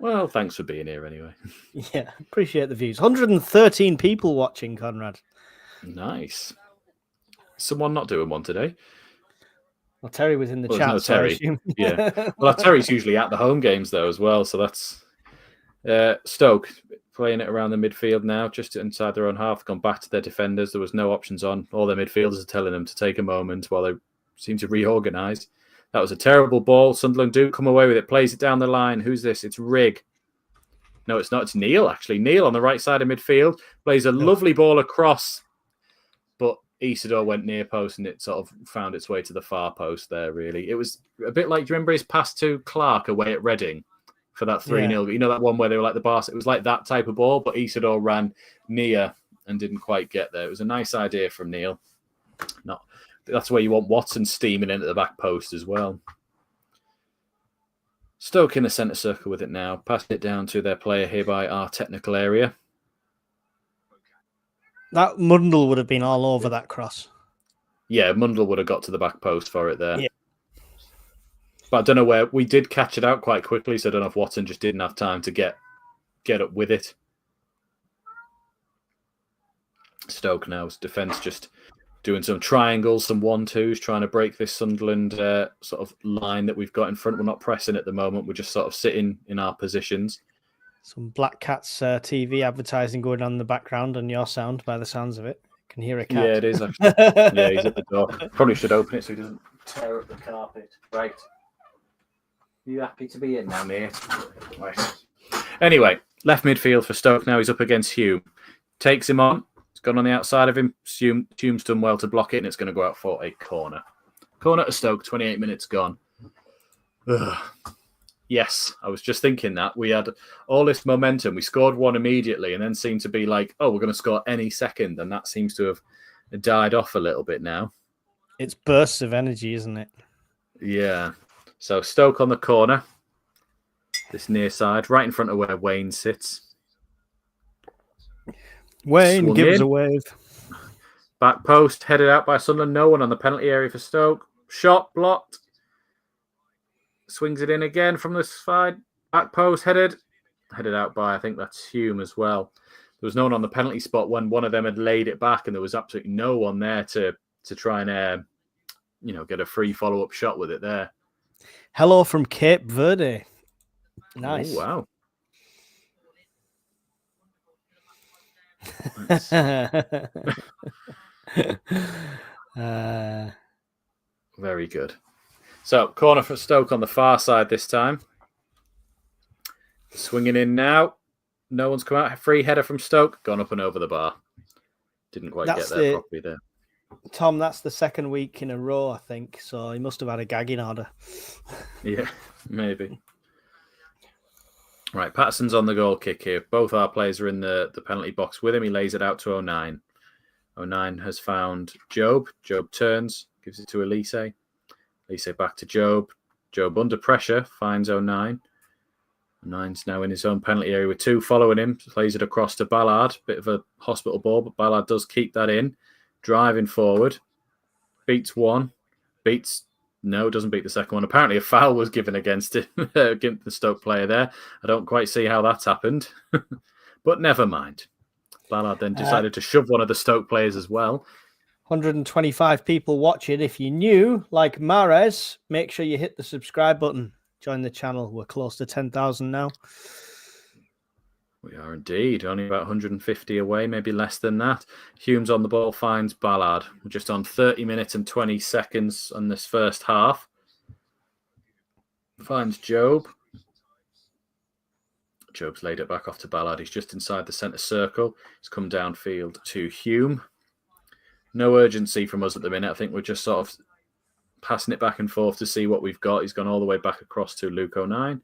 Well, thanks for being here anyway. Yeah, appreciate the views. 113 people watching, Conrad. Nice. Someone not doing one today? Well, Terry was in the chat. No Terry. Yeah. Well, Terry's usually at the home games though as well, so that's Stoke playing it around the midfield now, just inside their own half. Gone back to their defenders. There was no options on. All their midfielders are telling them to take a moment while they seem to reorganise. That was a terrible ball. Sunderland do come away with it. Plays it down the line. Who's this? It's Rigg. No, it's not. It's Neil, actually. Neil on the right side of midfield. Plays a lovely ball across. But Isidore went near post and it sort of found its way to the far post there, really. It was a bit like, do you remember his pass to Clark away at Reading for that 3-0? Yeah. You know that one where they were like the Barca? It was like that type of ball, but Isidore ran near and didn't quite get there. It was a nice idea from Neil. That's where you want Watson steaming into the back post as well. Stoke in the centre circle with it now. Passing it down to their player here by our technical area. That Mundle would have been all over that cross. Yeah, Mundle would have got to the back post for it there. Yeah. But I don't know where. We did catch it out quite quickly, so I don't know if Watson just didn't have time to get up with it. Stoke now's defence just doing some triangles, some 1-2s, trying to break this Sunderland sort of line that we've got in front. We're not pressing at the moment. We're just sort of sitting in our positions. Some Black Cat's TV advertising going on in the background and your sound, by the sounds of it. I can hear a cat. Yeah, it is actually. Yeah, he's at the door. Probably should open it so he doesn't tear up the carpet. Right. Are you happy to be in now, mate? Right. Anyway, left midfield for Stoke now. He's up against Hume. Takes him on. It's gone on the outside of him. Hume's done well to block it, and it's going to go out for a corner. Corner to Stoke, 28 minutes gone. Ugh. Yes, I was just thinking that. We had all this momentum. We scored one immediately and then seemed to be like, oh, we're going to score any second. And that seems to have died off a little bit now. It's bursts of energy, isn't it? Yeah. So Stoke on the corner. This near side, right in front of where Wayne sits. Wayne, give us a wave. Back post, headed out by Sunderland. No one on the penalty area for Stoke. Shot blocked. Swings it in again from the side. Back post, headed out by, I think that's Hume as well. There was no one on the penalty spot when one of them had laid it back, and there was absolutely no one there to try and get a free follow-up shot with it there. Hello from Cape Verde. Nice. Oh, wow. Very good. So, corner for Stoke on the far side this time. Swinging in now. No one's come out. Free header from Stoke. Gone up and over the bar. Didn't quite get there properly there. Tom, that's the second week in a row, I think. So he must have had a gagging order. Yeah, maybe. Right, Patterson's on the goal kick here. Both our players are in the penalty box with him. He lays it out to 09. 09 has found Job. Job turns, gives it to Elise. Elise back to Job. Job under pressure, finds 09. 09's now in his own penalty area with two following him. Plays it across to Ballard. Bit of a hospital ball, but Ballard does keep that in. Driving forward. Beats one. Doesn't beat the second one. Apparently a foul was given against him, against the Stoke player there. I don't quite see how that's happened. But never mind. Ballard then decided to shove one of the Stoke players as well. 125 people watching. If you're new, like Mares, make sure you hit the subscribe button. Join the channel. We're close to 10,000 now. We are indeed. Only about 150 away, maybe less than that. Humes on the ball finds Ballard. We're just on 30 minutes and 20 seconds on this first half. Finds Job. Job's laid it back off to Ballard. He's just inside the centre circle. He's come downfield to Hume. No urgency from us at the minute. I think we're just sort of passing it back and forth to see what we've got. He's gone all the way back across to Luke 09.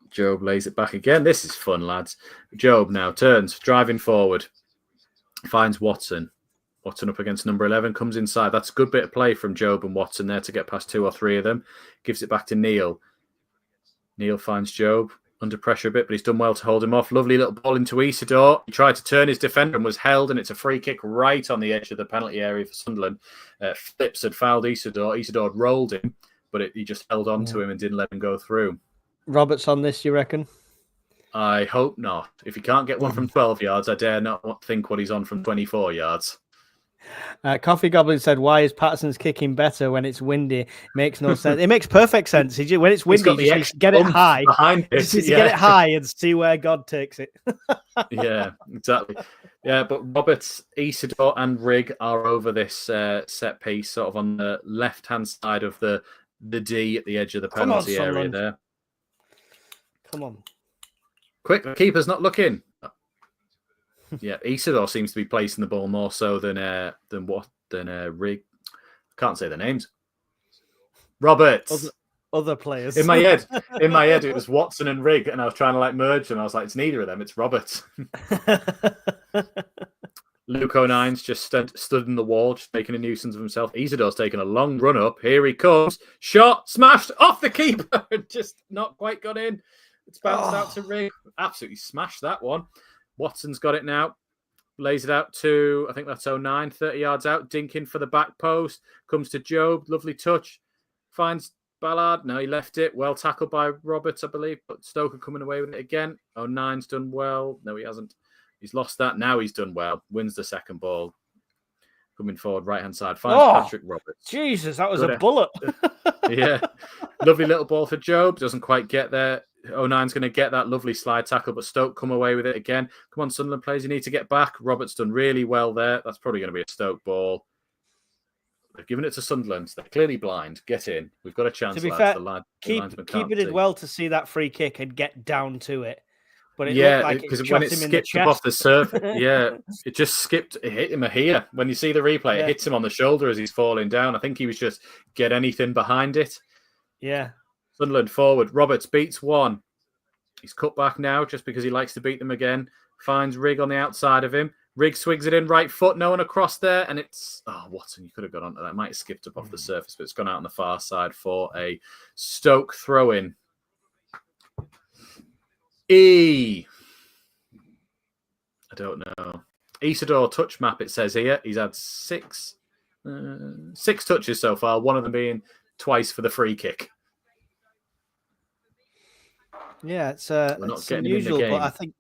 Job lays it back again. This is fun, lads. Job now turns, driving forward. Finds Watson. Watson up against number 11, comes inside. That's a good bit of play from Job and Watson there to get past 2 or 3 of them. Gives it back to Neil. Neil finds Job under pressure a bit, but he's done well to hold him off. Lovely little ball into Isidore. He tried to turn his defender and was held, and it's a free kick right on the edge of the penalty area for Sunderland. Phillips had fouled Isidore. Isidore had rolled him, but he just held on to him and didn't let him go through. Roberts on this, you reckon? I hope not. If he can't get one from 12 yards, I dare not think what he's on from 24 yards. Coffee Goblin said, why is Patterson's kicking better when it's windy? Makes no sense. It makes perfect sense. When it's windy, you just get it high. Just get it high and see where God takes it. Yeah, exactly. Yeah, but Roberts, Isidore and Rigg are over this set piece, sort of on the left-hand side of the D at the edge of the penalty area there. Come on. Quick, the keeper's not looking. Yeah, Isidore seems to be placing the ball more so than Rigg. I can't say the names. Roberts. Other players. In my head, it was Watson and Rigg, and I was trying to merge them. I was like, it's neither of them. It's Roberts. Luke 09's just stood in the wall, just making a nuisance of himself. Isidore's taking a long run up. Here he comes. Shot smashed off the keeper. Just not quite got in. It's bounced out to Rigg. Absolutely smashed that one. Watson's got it now. Lays it out to, I think that's 09, 30 yards out. Dinkin for the back post. Comes to Job. Lovely touch. Finds Ballard. No, he left it. Well tackled by Roberts, I believe. But Stoke are coming away with it again. 09's done well. No, he hasn't. He's lost that. Now he's done well. Wins the second ball. Coming forward, right-hand side. Finds Patrick Roberts. Jesus, that was a bullet. Yeah. Lovely little ball for Job. Doesn't quite get there. 09's going to get that lovely slide tackle, but Stoke come away with it again. Come on, Sunderland players, you need to get back. Roberts done really well there. That's probably going to be a Stoke ball. They've given it to Sunderland. They're clearly blind. Get in. We've got a chance, to be lads. fair, keeper did well to see that free kick and get down to it. But it looked like because when it skipped up off the surface, it just skipped. It hit him here. When you see the replay, it hits him on the shoulder as he's falling down. I think he was just get anything behind it. Yeah. Sunderland forward. Roberts beats one. He's cut back now just because he likes to beat them again. Finds Rigg on the outside of him. Rigg swings it in right foot. No one across there. And it's... Oh, Watson, you could have got onto that. Might have skipped up off the surface, but it's gone out on the far side for a Stoke throw-in. I don't know. Isidore touch map, it says here. He's had six touches so far, one of them being twice for the free kick. Yeah, it's unusual, but I think,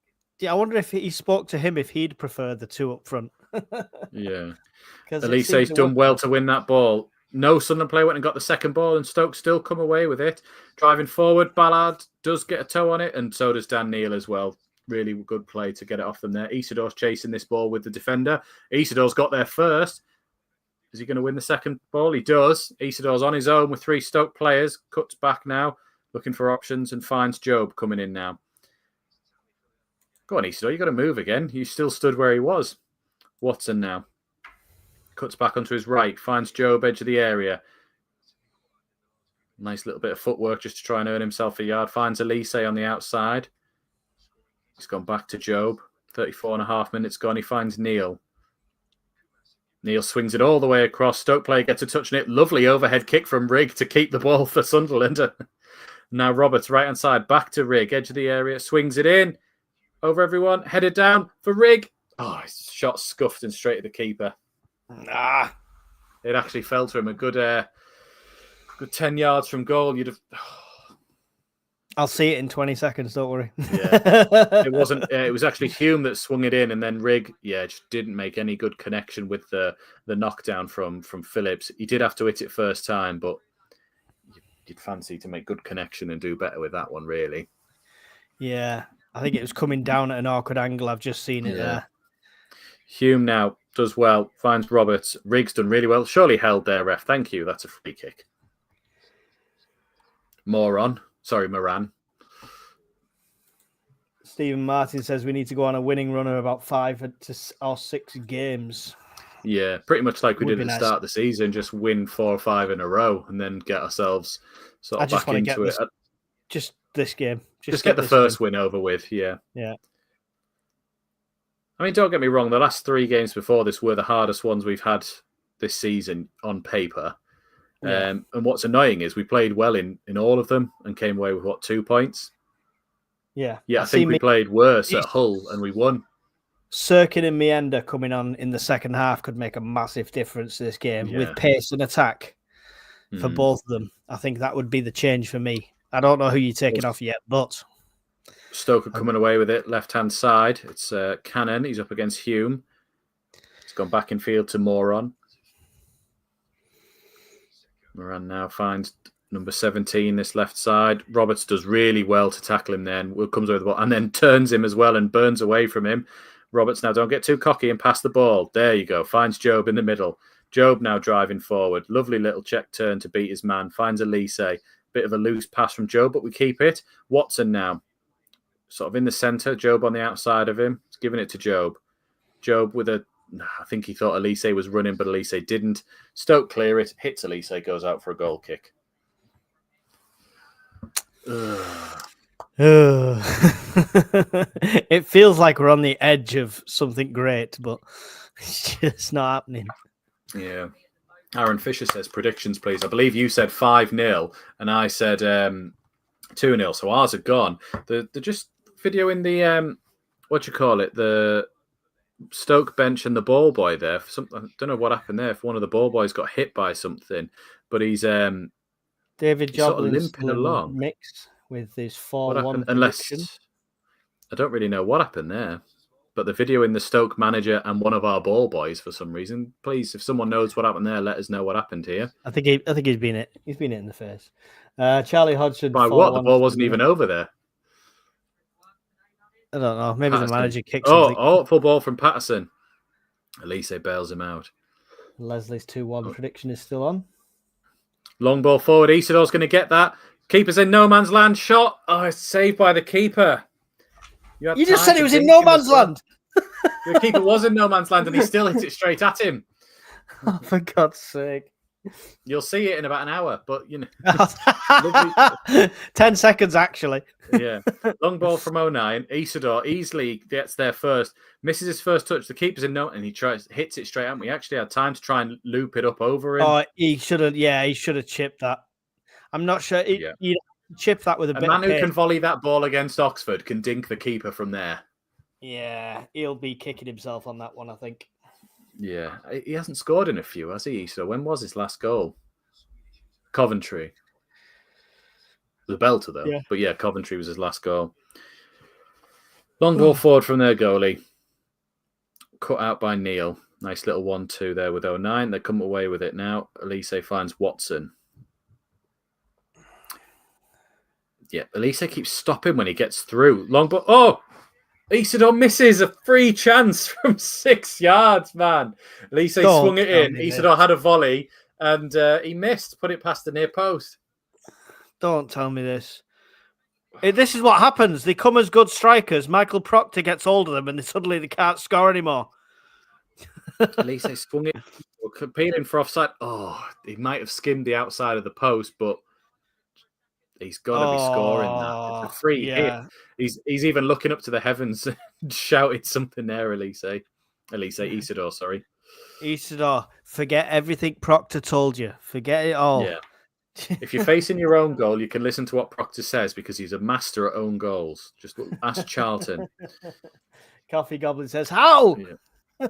I wonder if he spoke to him if he'd prefer the two up front. Yeah. Elise's done well to win that ball. No Sunderland player went and got the second ball, and Stoke still come away with it. Driving forward, Ballard does get a toe on it, and so does Dan Neil as well. Really good play to get it off them there. Isidore's chasing this ball with the defender. Isidore's got there first. Is he going to win the second ball? He does. Isidore's on his own with 3 Stoke players. Cuts back now, looking for options, and finds Job coming in now. Go on, Isidore. You've got to move again. You still stood where he was. Watson now. Cuts back onto his right. Finds Job, edge of the area. Nice little bit of footwork just to try and earn himself a yard. Finds Elise on the outside. He's gone back to Job. 34.5 minutes gone. He finds Neil. Neil swings it all the way across. Stoke player gets a touch on it. Lovely overhead kick from Rigg to keep the ball for Sunderland. Now Roberts, right-hand side. Back to Rigg. Edge of the area. Swings it in. Over everyone. Headed down for Rigg. Oh, his shot scuffed and straight at the keeper. It actually fell to him a good 10 yards from goal. You'd have... I'll see it in 20 seconds. Don't worry. Yeah, it wasn't. It was actually Hume that swung it in, and then Rigg, just didn't make any good connection with the knockdown from Phillips. He did have to hit it first time, but you'd fancy to make good connection and do better with that one, really. Yeah, I think it was coming down at an awkward angle. I've just seen it there. Hume now does well, finds Roberts. Rigg's done really well. Surely held there, ref. Thank you. That's a free kick. Moran. Stephen Martin says we need to go on a winning run of about 5 or 6 games. Yeah, pretty much like we did at the start of the season. Just win 4 or 5 in a row and then get ourselves sort of back into it. Just this game. Just get the first win over with, yeah. Yeah. I mean, don't get me wrong. The last 3 games before this were the hardest ones we've had this season on paper. Yeah. And what's annoying is we played well in all of them and came away with, 2 points? Yeah. Yeah, I think we played worse at Hull and we won. Sirkin and Meander coming on in the second half could make a massive difference to this game with pace and attack for both of them. I think that would be the change for me. I don't know who you're taking off yet, but... Stoke are coming away with it, left-hand side. It's Cannon. He's up against Hume. He's gone back in field to Moran. Moran now finds number 17, this left side. Roberts does really well to tackle him then. Will comes over the ball and then turns him as well and burns away from him. Roberts now don't get too cocky and pass the ball. There you go. Finds Job in the middle. Job now driving forward. Lovely little check turn to beat his man. Finds Elise. Bit of a loose pass from Job, but we keep it. Watson now. Sort of in the centre. Job on the outside of him. He's giving it to Job. Job with I think he thought Elise was running, but Elise didn't. Stoke clear it. Hits Elise. Goes out for a goal kick. It feels like we're on the edge of something great, but it's just not happening. Yeah. Aaron Fisher says predictions, please. I believe you said 5-0 and I said 2-0. So ours are gone. They're just videoing the the Stoke bench and the ball boy there. I don't know what happened there. If one of the ball boys got hit by something, but he's David Joblin's limping along mixed with his 4-1 unless I don't really know what happened there. But the video in the Stoke manager and one of our ball boys for some reason. Please, if someone knows what happened there, let us know what happened here. I think he's been hit. He's been hit in the face. Charlie Hodgson. By what? The ball wasn't even over there. I don't know. Maybe Patterson. The manager kicked something. Full ball from Patterson. Elise bails him out. Leslie's 2-1 prediction is still on. Long ball forward. Isidor's going to get that. Keeper's in no man's land. Shot. Oh, it's saved by the keeper. You just said it was in no man's land. The keeper was in no man's land and he still hits it straight at him. Oh, for God's sake. You'll see it in about an hour, but 10 seconds actually. Yeah. Long ball from 09. Isidore easily gets there first, misses his first touch. The keeper's in no, and he hits it straight at him. We actually had time to try and loop it up over him. Oh, he should have chipped that. I'm not sure. You'd chip that with a bit. A man who can volley that ball against Oxford can dink the keeper from there. Yeah, he'll be kicking himself on that one, I think. Yeah, he hasn't scored in a few, has he? So when was his last goal? Coventry. The belter, though. Yeah. But yeah, Coventry was his last goal. Long ball forward from their goalie. Cut out by Neil. Nice little 1-2 there with 09. They come away with it now. Elise finds Watson. Yeah, Elise keeps stopping when he gets through. Long ball. Oh! Isidore misses a free chance from 6 yards, man. Elise swung it in. Isidore had a volley and he missed. Put it past the near post. Don't tell me this. This is what happens. They come as good strikers. Michael Proctor gets hold of them and suddenly they can't score anymore. Elise swung it. Appealing for offside. Oh, he might have skimmed the outside of the post, but he's got to be scoring that. It's a free hit. He's even looking up to the heavens and shouted something there, Isidore, sorry. Isidore, forget everything Proctor told you. Forget it all. Yeah. If you're facing your own goal, you can listen to what Proctor says because he's a master at own goals. Just ask Charlton. Coffee Goblin says, how? Yeah.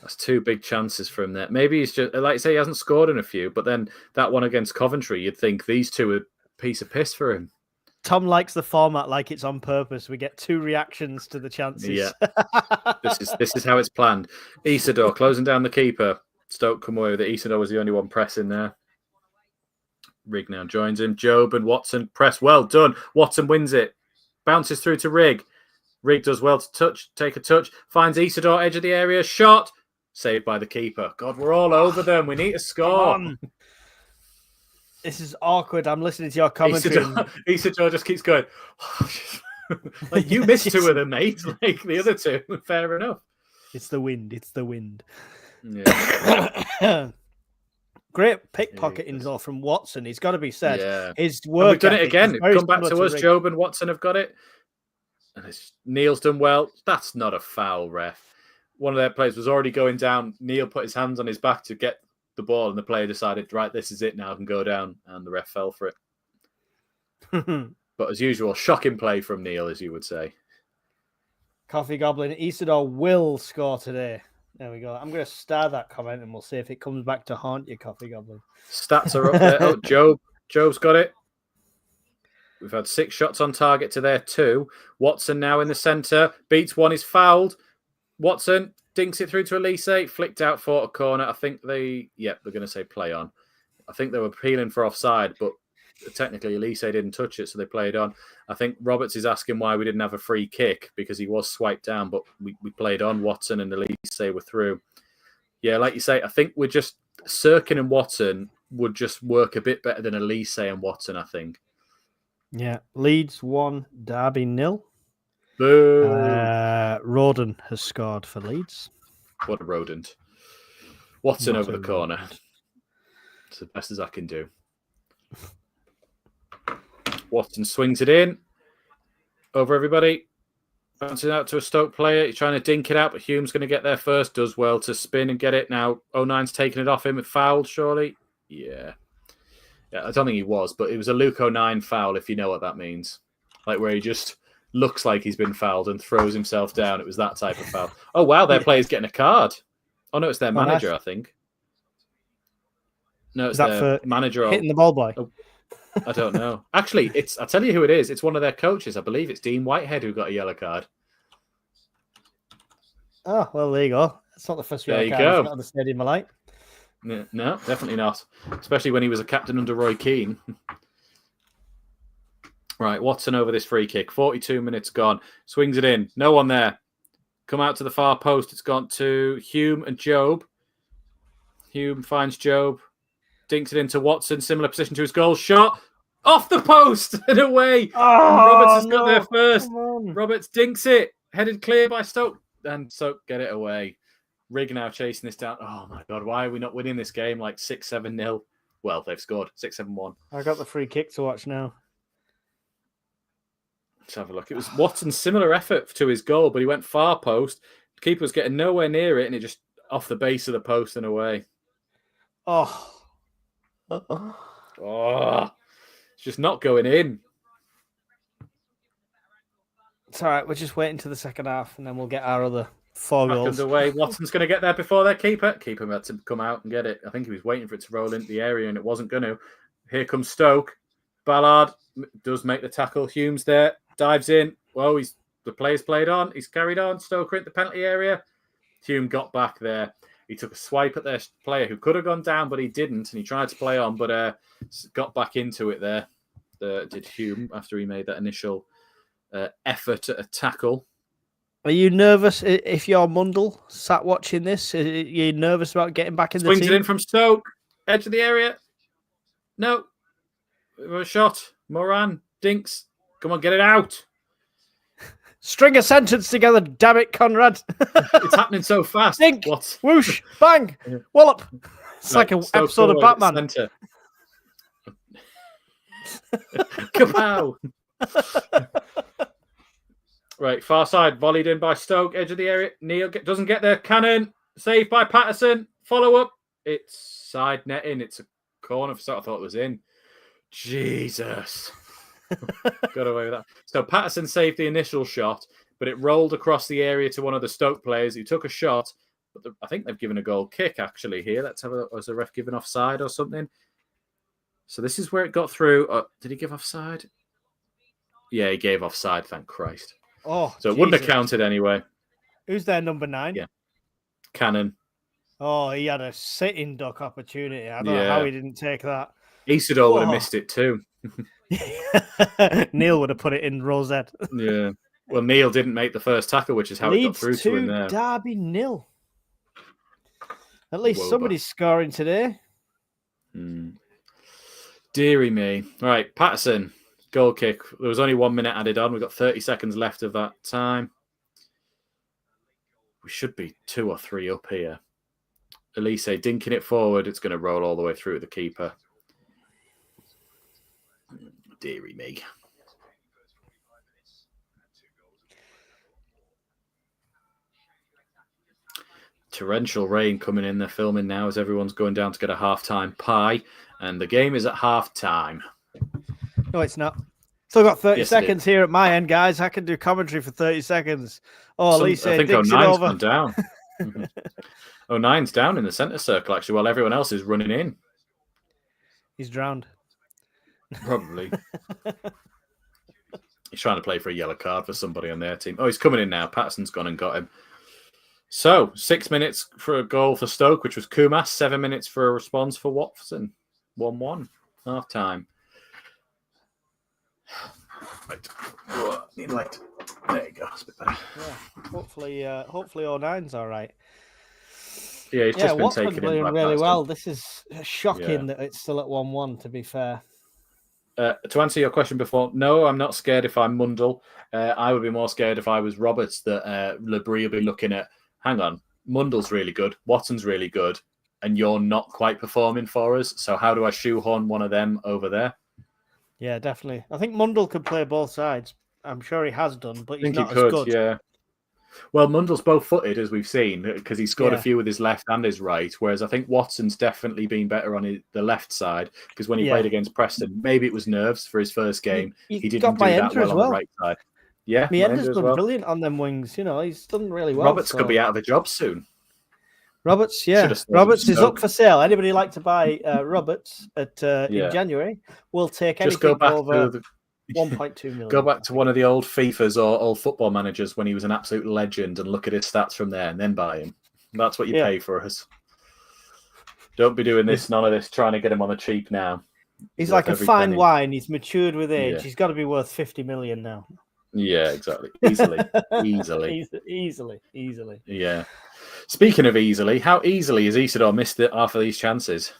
That's 2 big chances from there. Maybe he's just, like I say, he hasn't scored in a few, but then that one against Coventry, you'd think these 2 are a piece of piss for him. Tom likes the format like it's on purpose. We get 2 reactions to the chances. Yeah, this is how it's planned. Isidore closing down the keeper. Stoke come away with it. Isidore was the only one pressing there. Rigg now joins him. Job and Watson press. Well done. Watson wins it. Bounces through to Rigg. Rigg does well to take a touch. Finds Isidore, edge of the area. Shot. Saved by the keeper. God, we're all over them. We need to score. This is awkward. I'm listening to your commentary. Isidore just keeps going. Like, you missed 2 of them, mate. Like the other 2. Fair enough. It's the wind. It's the wind. Yeah. Great pickpocketing though from Watson. He's got to be said. Yeah. His work. We've done it again. Come back to us. Rigg. Job and Watson have got it. And Neil's done well. That's not a foul, ref. One of their players was already going down. Neil put his hands on his back to get the ball, and the player decided, right, this is it now, I can go down, and the ref fell for it. But as usual, shocking play from Neil, as you would say. Coffee Goblin, Isidore will score today. There we go. I'm going to star that comment, and we'll see if it comes back to haunt you, Coffee Goblin. Stats are up there. Oh, Job's got it. We've had 6 shots on target to their 2. Watson now in the centre. Beats one, is fouled. Watson dinks it through to Elise. Flicked out for a corner. I think they're going to say play on. I think they were appealing for offside, but technically Elise didn't touch it, so they played on. I think Roberts is asking why we didn't have a free kick because he was swiped down, but we played on. Watson and Elise were through. Yeah, like you say, I think we're just Sirkin and Watson would just work a bit better than Elise and Watson, I think. Yeah, Leeds 1, Derby 0. Boo! Roden has scored for Leeds. What a rodent. Watson over the corner. It's the best as I can do. Watson swings it in. Over everybody. Bouncing out to a Stoke player. He's trying to dink it out, but Hume's going to get there first. Does well to spin and get it. Now 09's taking it off him. Fouled, surely? Yeah, I don't think he was, but it was a Luke 09 foul, if you know what that means. Like where he just looks like he's been fouled and throws himself down. It was that type of foul. Oh, wow, their player's getting a card. Oh, no, it's their manager, I think. No, it's their manager. Hitting the ball boy? Oh, I don't know. Actually, I'll tell you who it is. It's one of their coaches. I believe it's Dean Whitehead who got a yellow card. Oh, well, there you go. That's not the first yellow card I've got on the stadium I like. No, definitely not. Especially when he was a captain under Roy Keane. Right, Watson over this free kick. 42 minutes gone. Swings it in. No one there. Come out to the far post. It's gone to Hume and Job. Hume finds Job. Dinks it into Watson. Similar position to his goal. Shot. Off the post and away. Roberts has got there first. Roberts dinks it. Headed clear by Stoke. And Stoke get it away. Rigg now chasing this down. Oh, my God. Why are we not winning this game like 6-7-0? Well, they've scored 6-7-1. I got the free kick to watch now. Let's have a look. It was Watson's similar effort to his goal, but he went far post. The keeper was getting nowhere near it, and it just off the base of the post and away. Oh. It's just not going in. It's all right. We're just waiting to the second half, and then we'll get our other 4 goals. Away. Watson's going to get there before their keeper. Keeper had to come out and get it. I think he was waiting for it to roll into the area, and it wasn't going to. Here comes Stoke. Ballard does make the tackle. Hume's there. Dives in. Well, the player's played on. He's carried on. Stoker in the penalty area. Hume got back there. He took a swipe at their player who could have gone down, but he didn't. And he tried to play on, but got back into it there. Did Hume after he made that initial effort at a tackle. Are you nervous if you're Mundle sat watching this? Are you nervous about getting back in the team? Swings it in from Stoke. Edge of the area. No. A shot. Moran. Dinks. Come on, get it out. String a sentence together, damn it, Conrad. It's happening so fast. Dink, what? Whoosh, bang, wallop. It's like an episode of Batman. Kapow. Right, far side, volleyed in by Stoke, edge of the area. Neil doesn't get there. Cannon, saved by Patterson. Follow up. It's side netting. It's a corner. I thought it was in. Jesus. Got away with that. So Patterson saved the initial shot, but it rolled across the area to one of the Stoke players who took a shot. But I think they've given a goal kick actually here. Let's have a look. Was the ref given offside or something? So this is where it got through. Did he give offside? Yeah, he gave offside, thank Christ. Oh, so it wouldn't have counted anyway. Who's their number 9? Yeah, Cannon. Oh, he had a sitting duck opportunity. I don't know how he didn't take that. Isidore would have missed it too. Neil would have put it in Rosette. Yeah. Well, Neil didn't make the first tackle, which is how it got through to him there. Derby 0. At least somebody's scoring today. Deary me. All right, Patterson, goal kick. There was only 1 minute added on. We've got 30 seconds left of that time. We should be 2 or 3 up here. Elise dinking it forward. It's going to roll all the way through the keeper. Deary me. Torrential rain coming in. They're filming now as everyone's going down to get a half-time pie. And the game is at half-time. No, it's not. Still got 30 seconds here at my end, guys. I can do commentary for 30 seconds. Oh, Lisa, I think digs 09's it over. gone down. 09's down in the centre circle, actually, while everyone else is running in. He's drowned. Probably. He's trying to play for a yellow card for somebody on their team. Oh, he's coming in now. Patterson's gone and got him. So, 6 minutes for a goal for Stoke, which was Kumas. 7 minutes for a response for Watson. 1-1. Half time. Right. Need light. There you go. That's a bit better. Yeah. Hopefully 09's all right. Yeah, he's just been taken in playing really well. This is shocking that it's still at 1-1, to be fair. To answer your question before, no, I'm not scared if I'm Mundle. I would be more scared if I was Roberts that Labrie will be looking at, hang on, Mundle's really good, Watson's really good, and you're not quite performing for us. So how do I shoehorn one of them over there? Yeah, definitely. I think Mundle could play both sides. I'm sure he has done, but he's not as good. Yeah. Well, Mundle's both-footed, as we've seen, because he scored a few with his left and his right, whereas I think Watson's definitely been better on the left side, because when he played against Preston, maybe it was nerves for his first game. He didn't do that well on the right side. Yeah, Mienda's done brilliant on them wings. You know, he's done really well. Roberts could be out of a job soon. Roberts is up for sale. Anybody like to buy Roberts in January? We'll take anything over 1.2 million. Go back to one of the old FIFAs or old football managers when he was an absolute legend and look at his stats from there and then buy him. That's what you pay for us. Don't be doing this, none of this, trying to get him on the cheap now. He's like a fine wine. He's matured with age. Yeah. He's got to be worth 50 million now. Yeah, exactly. Easily. Easily. Yeah. Speaking of easily, how easily has Isidore missed half of these chances?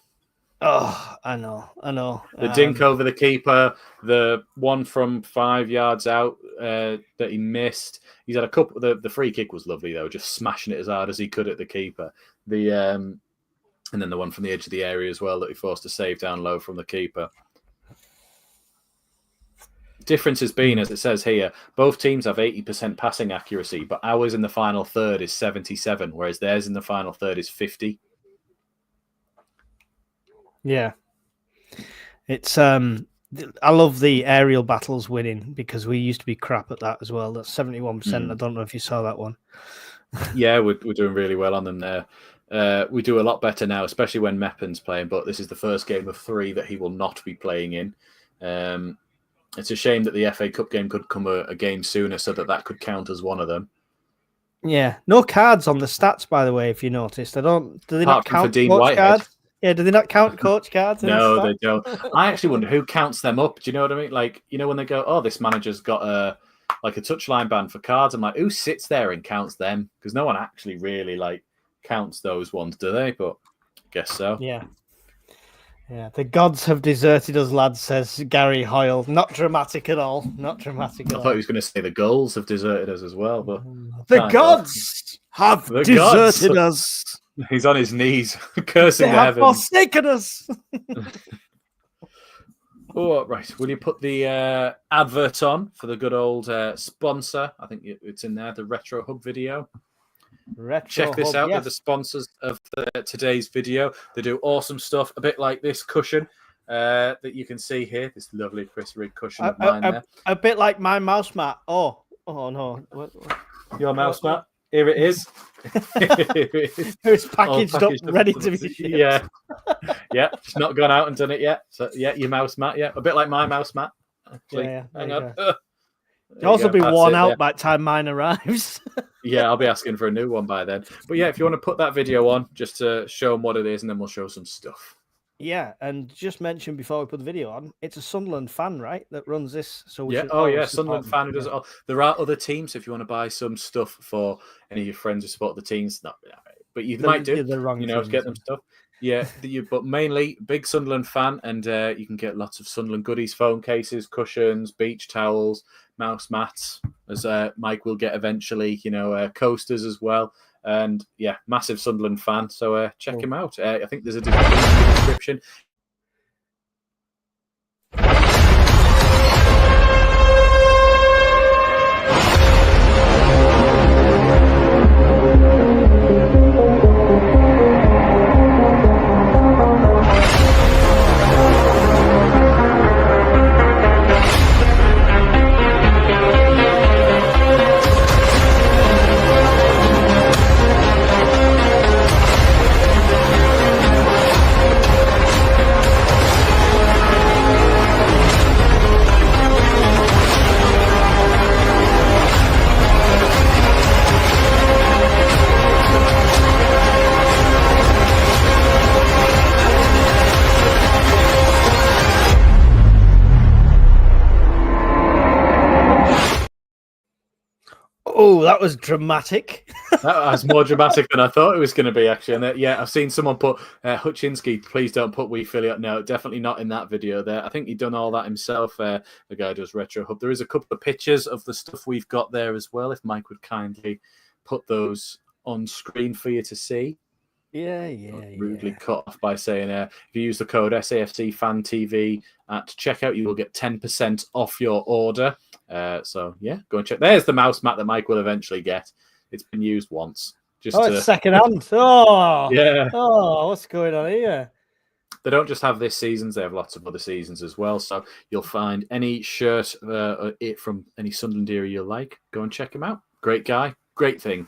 Oh, I know. The dink over the keeper, the one from 5 yards out that he missed. He's had a couple. The free kick was lovely though, just smashing it as hard as he could at the keeper. And then the one from the edge of the area as well that he forced to save down low from the keeper. Difference has been, as it says here, both teams have 80% passing accuracy, but ours in the final third is 77, whereas theirs in the final third is 50. Yeah. It's I love the aerial battles winning because we used to be crap at that as well. That's 71%. I don't know if you saw that one. Yeah, we're doing really well on them there. We do a lot better now, especially when Meppen's playing, but this is the first game of 3 that he will not be playing in. It's a shame that the FA Cup game could come a game sooner so that could count as one of them. Yeah. No cards on the stats, by the way, if you noticed. Do they not count Dean coach Whitehead. cards? Yeah, do they not count coach cards? No, they don't. I actually wonder who counts them up. Do you know what I mean? Like, you know, when they go, oh, this manager's got a touchline ban for cards. I'm like, who sits there and counts them? Because no one actually really counts those ones, do they? But I guess so. Yeah. Yeah, the gods have deserted us, lads, says Gary Hoyle. Not dramatic at all. I thought he was going to say the goals have deserted us as well. But the gods have deserted us. He's on his knees, cursing the heavens. They have forsaken us. Oh, right. Will you put the advert on for the good old sponsor? I think it's in there, the Retro Hub video. Check this out. They're the sponsors of today's video. They do awesome stuff, a bit like this cushion that you can see here. This lovely Chris Rigg cushion of mine there. A bit like my mouse mat. Oh no. What? Your mouse mat? Here it is. It's packaged up, ready to be shipped. Yeah. It's not gone out and done it yet. So, yeah, your mouse mat. Yeah, a bit like my mouse mat. Actually. Yeah, hang on. It'll also be worn out by the time mine arrives. Yeah, I'll be asking for a new one by then. But yeah, if you want to put that video on, just to show them what it is, and then we'll show some stuff. Yeah, and just mention before we put the video on, it's a Sunderland fan, right, that runs this. So we should Sunderland fan who does it all. There are other teams if you want to buy some stuff for any of your friends who support the teams. Not, but you might do, get them stuff. Yeah, but mainly big Sunderland fan, and you can get lots of Sunderland goodies: phone cases, cushions, beach towels, mouse mats. As Mike will get eventually, coasters as well. And yeah, massive Sunderland fan. So check him out. I think there's a description. Oh, that was dramatic. That was more dramatic than I thought it was going to be, actually. And I've seen someone put, Hutchinski, please don't put Wee Philly up. No, definitely not in that video there. I think he'd done all that himself. The guy does Retro Hub. There is a couple of pictures of the stuff we've got there as well, if Mike would kindly put those on screen for you to see. Yeah. Rudely cut off by saying, if you use the code SAFC Fan TV at checkout, you will get 10% off your order. So yeah, go and check. There's the mouse mat that Mike will eventually get. It's been used once. It's second hand. Oh, yeah. Oh, what's going on here? They don't just have this seasons; they have lots of other seasons as well. So you'll find any shirt from any Sunderland era you like. Go and check him out. Great guy, great thing.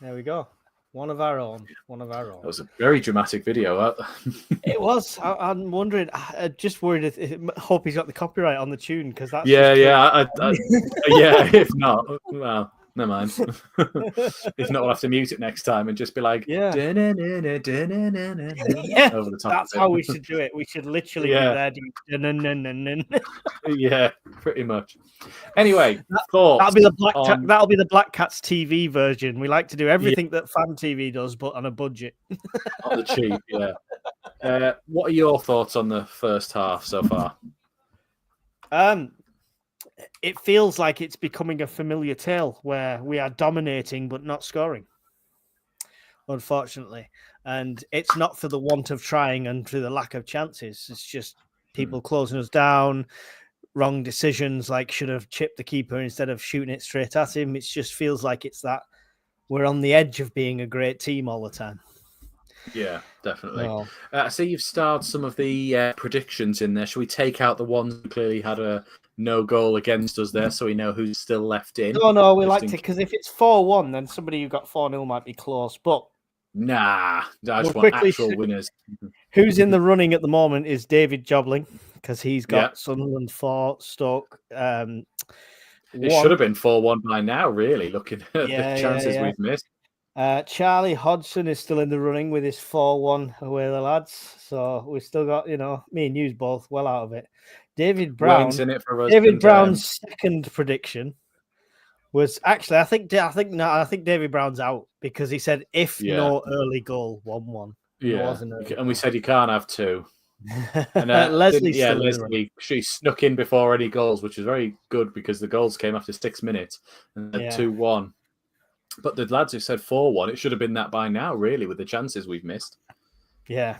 There we go. One of our own. That was a very dramatic video. It was. I'm wondering. I just worried. Hope he's got the copyright on the tune because that's. Yeah. If not, well, never mind. If not, we'll have to mute it next time and just be like, yeah. Over the top. That's how we should do it. We should literally be there doing. Yeah, pretty much. Anyway, that'll be the Black Cats TV version. We like to do everything that Fan TV does, but on a budget. On the cheap, yeah. What are your thoughts on the first half so far? It feels like it's becoming a familiar tale where we are dominating but not scoring, unfortunately. And it's not for the want of trying and through the lack of chances. It's just people closing us down, wrong decisions, like should have chipped the keeper instead of shooting it straight at him. It just feels like it's that we're on the edge of being a great team all the time. Yeah, definitely. Well, I see you've starred some of the predictions in there. Should we take out the ones who clearly had a no goal against us there so we know who's still left in? No, we like to, because if it's 4-1, then somebody who got 4-0 might be close. But nah, I just want actual winners. Who's in the running at the moment is David Jobling, because he's got Sunderland 4, Stoke. It should have been 4-1 by now, really, looking at the chances we've missed. Charlie Hodgson is still in the running with his 4-1 away the lads. So we've still got, me and you both well out of it. David Brown. In it for us. David Brown's second prediction was actually, I think David Brown's out because he said if no early goal, 1-1. Yeah, and we said you can't have two. And Leslie, she snuck in before any goals, which is very good because the goals came after 6 minutes and 2-1. But the lads who said 4-1, it should have been that by now, really, with the chances we've missed. Yeah.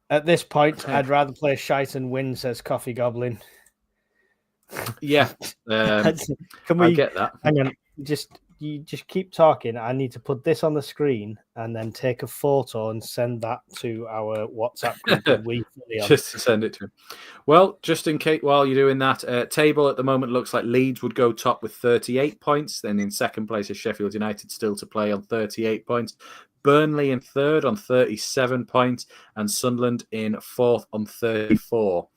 At this point, I'd rather play shite and win, says Coffee Goblin. Yeah. Can we I get that. Hang on. You just keep talking. I need to put this on the screen and then take a photo and send that to our WhatsApp group. Just to send it to him. Well, just in case while you're doing that, table at the moment looks like Leeds would go top with 38 points. Then in second place is Sheffield United still to play on 38 points. Burnley in third on 37 points and Sunderland in fourth on 34.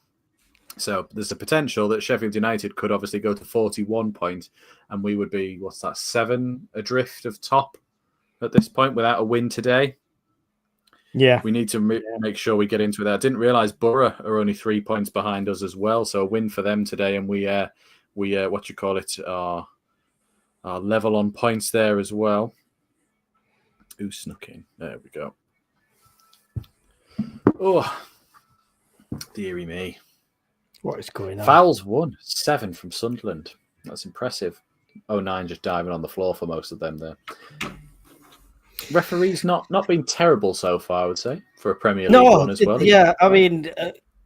So there's a potential that Sheffield United could obviously go to 41 points, and we would be, 7 adrift of top at this point without a win today. Yeah. We need to make sure we get into that. I didn't realise Borough are only 3 points behind us as well. So a win for them today, and we are level on points there as well. Who snuck in? There we go. Oh, dearie me. What is going on? Fouls 1, 7 from Sunderland. That's impressive. 09 just diving on the floor for most of them there. Referees not been terrible so far, I would say, for a Premier League one as well. Yeah, I mean,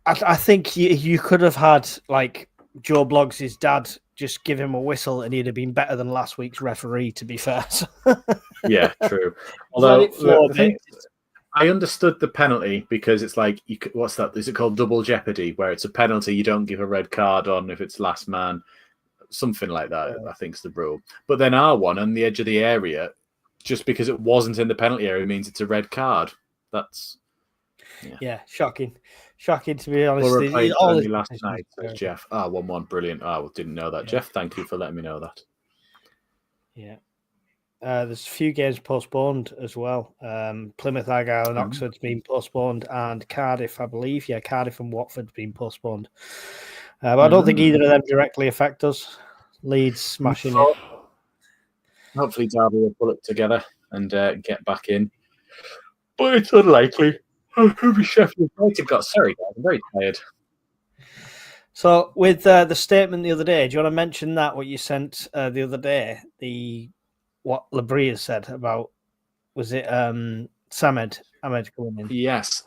I think you could have had, like, Joe Bloggs' dad just give him a whistle and he'd have been better than last week's referee, to be fair. Yeah, true. Although, I understood the penalty because it's like, what's that? Is it called double jeopardy, where it's a penalty you don't give a red card on if it's last man? Something like that, I think is the rule. But then our one on the edge of the area, just because it wasn't in the penalty area means it's a red card. That's... Yeah, shocking. Shocking, to be honest. Borough played only last night, says Jeff. 1-1, brilliant. Didn't know that. Yeah. Jeff, thank you for letting me know that. Yeah. There's a few games postponed as well. Plymouth, Argyle and Oxford's been postponed, and Cardiff, I believe. Yeah, Cardiff and Watford's been postponed. But I don't think either of them directly affect us. Leeds smashing it. Hopefully Derby will pull it together and get back in. But it's unlikely. Sheffield United got sorry, guys. I'm very tired. So with the statement the other day, do you want to mention that, what you sent the other day, what Labria said about, was it Ahmed going in? Yes.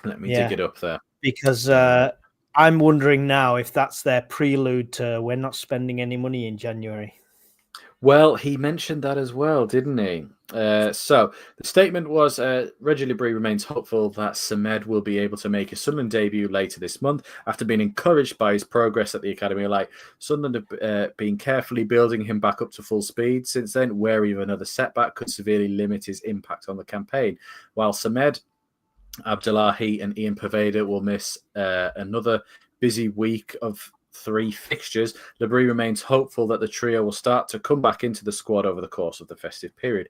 Let me dig it up there. Because I'm wondering now if that's their prelude to we're not spending any money in January. Well, he mentioned that as well, didn't he? So the statement was, Reggie Labrie remains hopeful that Samed will be able to make a Sunderland debut later this month after being encouraged by his progress at the academy. Like, Sunderland have been carefully building him back up to full speed since then, wary of another setback could severely limit his impact on the campaign. While Samed, Abdullahi and Ian Poveda will miss another busy week of 3 fixtures, Labrie remains hopeful that the trio will start to come back into the squad over the course of the festive period.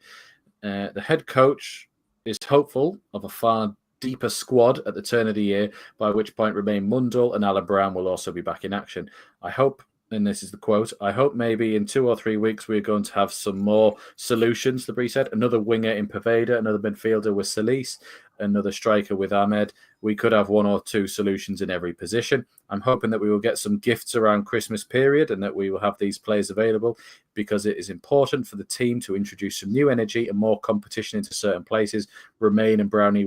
The head coach is hopeful of a far deeper squad at the turn of the year, by which point Romain Mundell and Alan Brown will also be back in action. I hope, and this is the quote, I hope maybe in 2 or 3 weeks we're going to have some more solutions, Labrie said. Another winger in Poveda, another midfielder with Salis, another striker with Ahmed. We could have 1 or 2 solutions in every position. I'm hoping that we will get some gifts around Christmas period and that we will have these players available, because it is important for the team to introduce some new energy and more competition into certain places. Romain and Brownie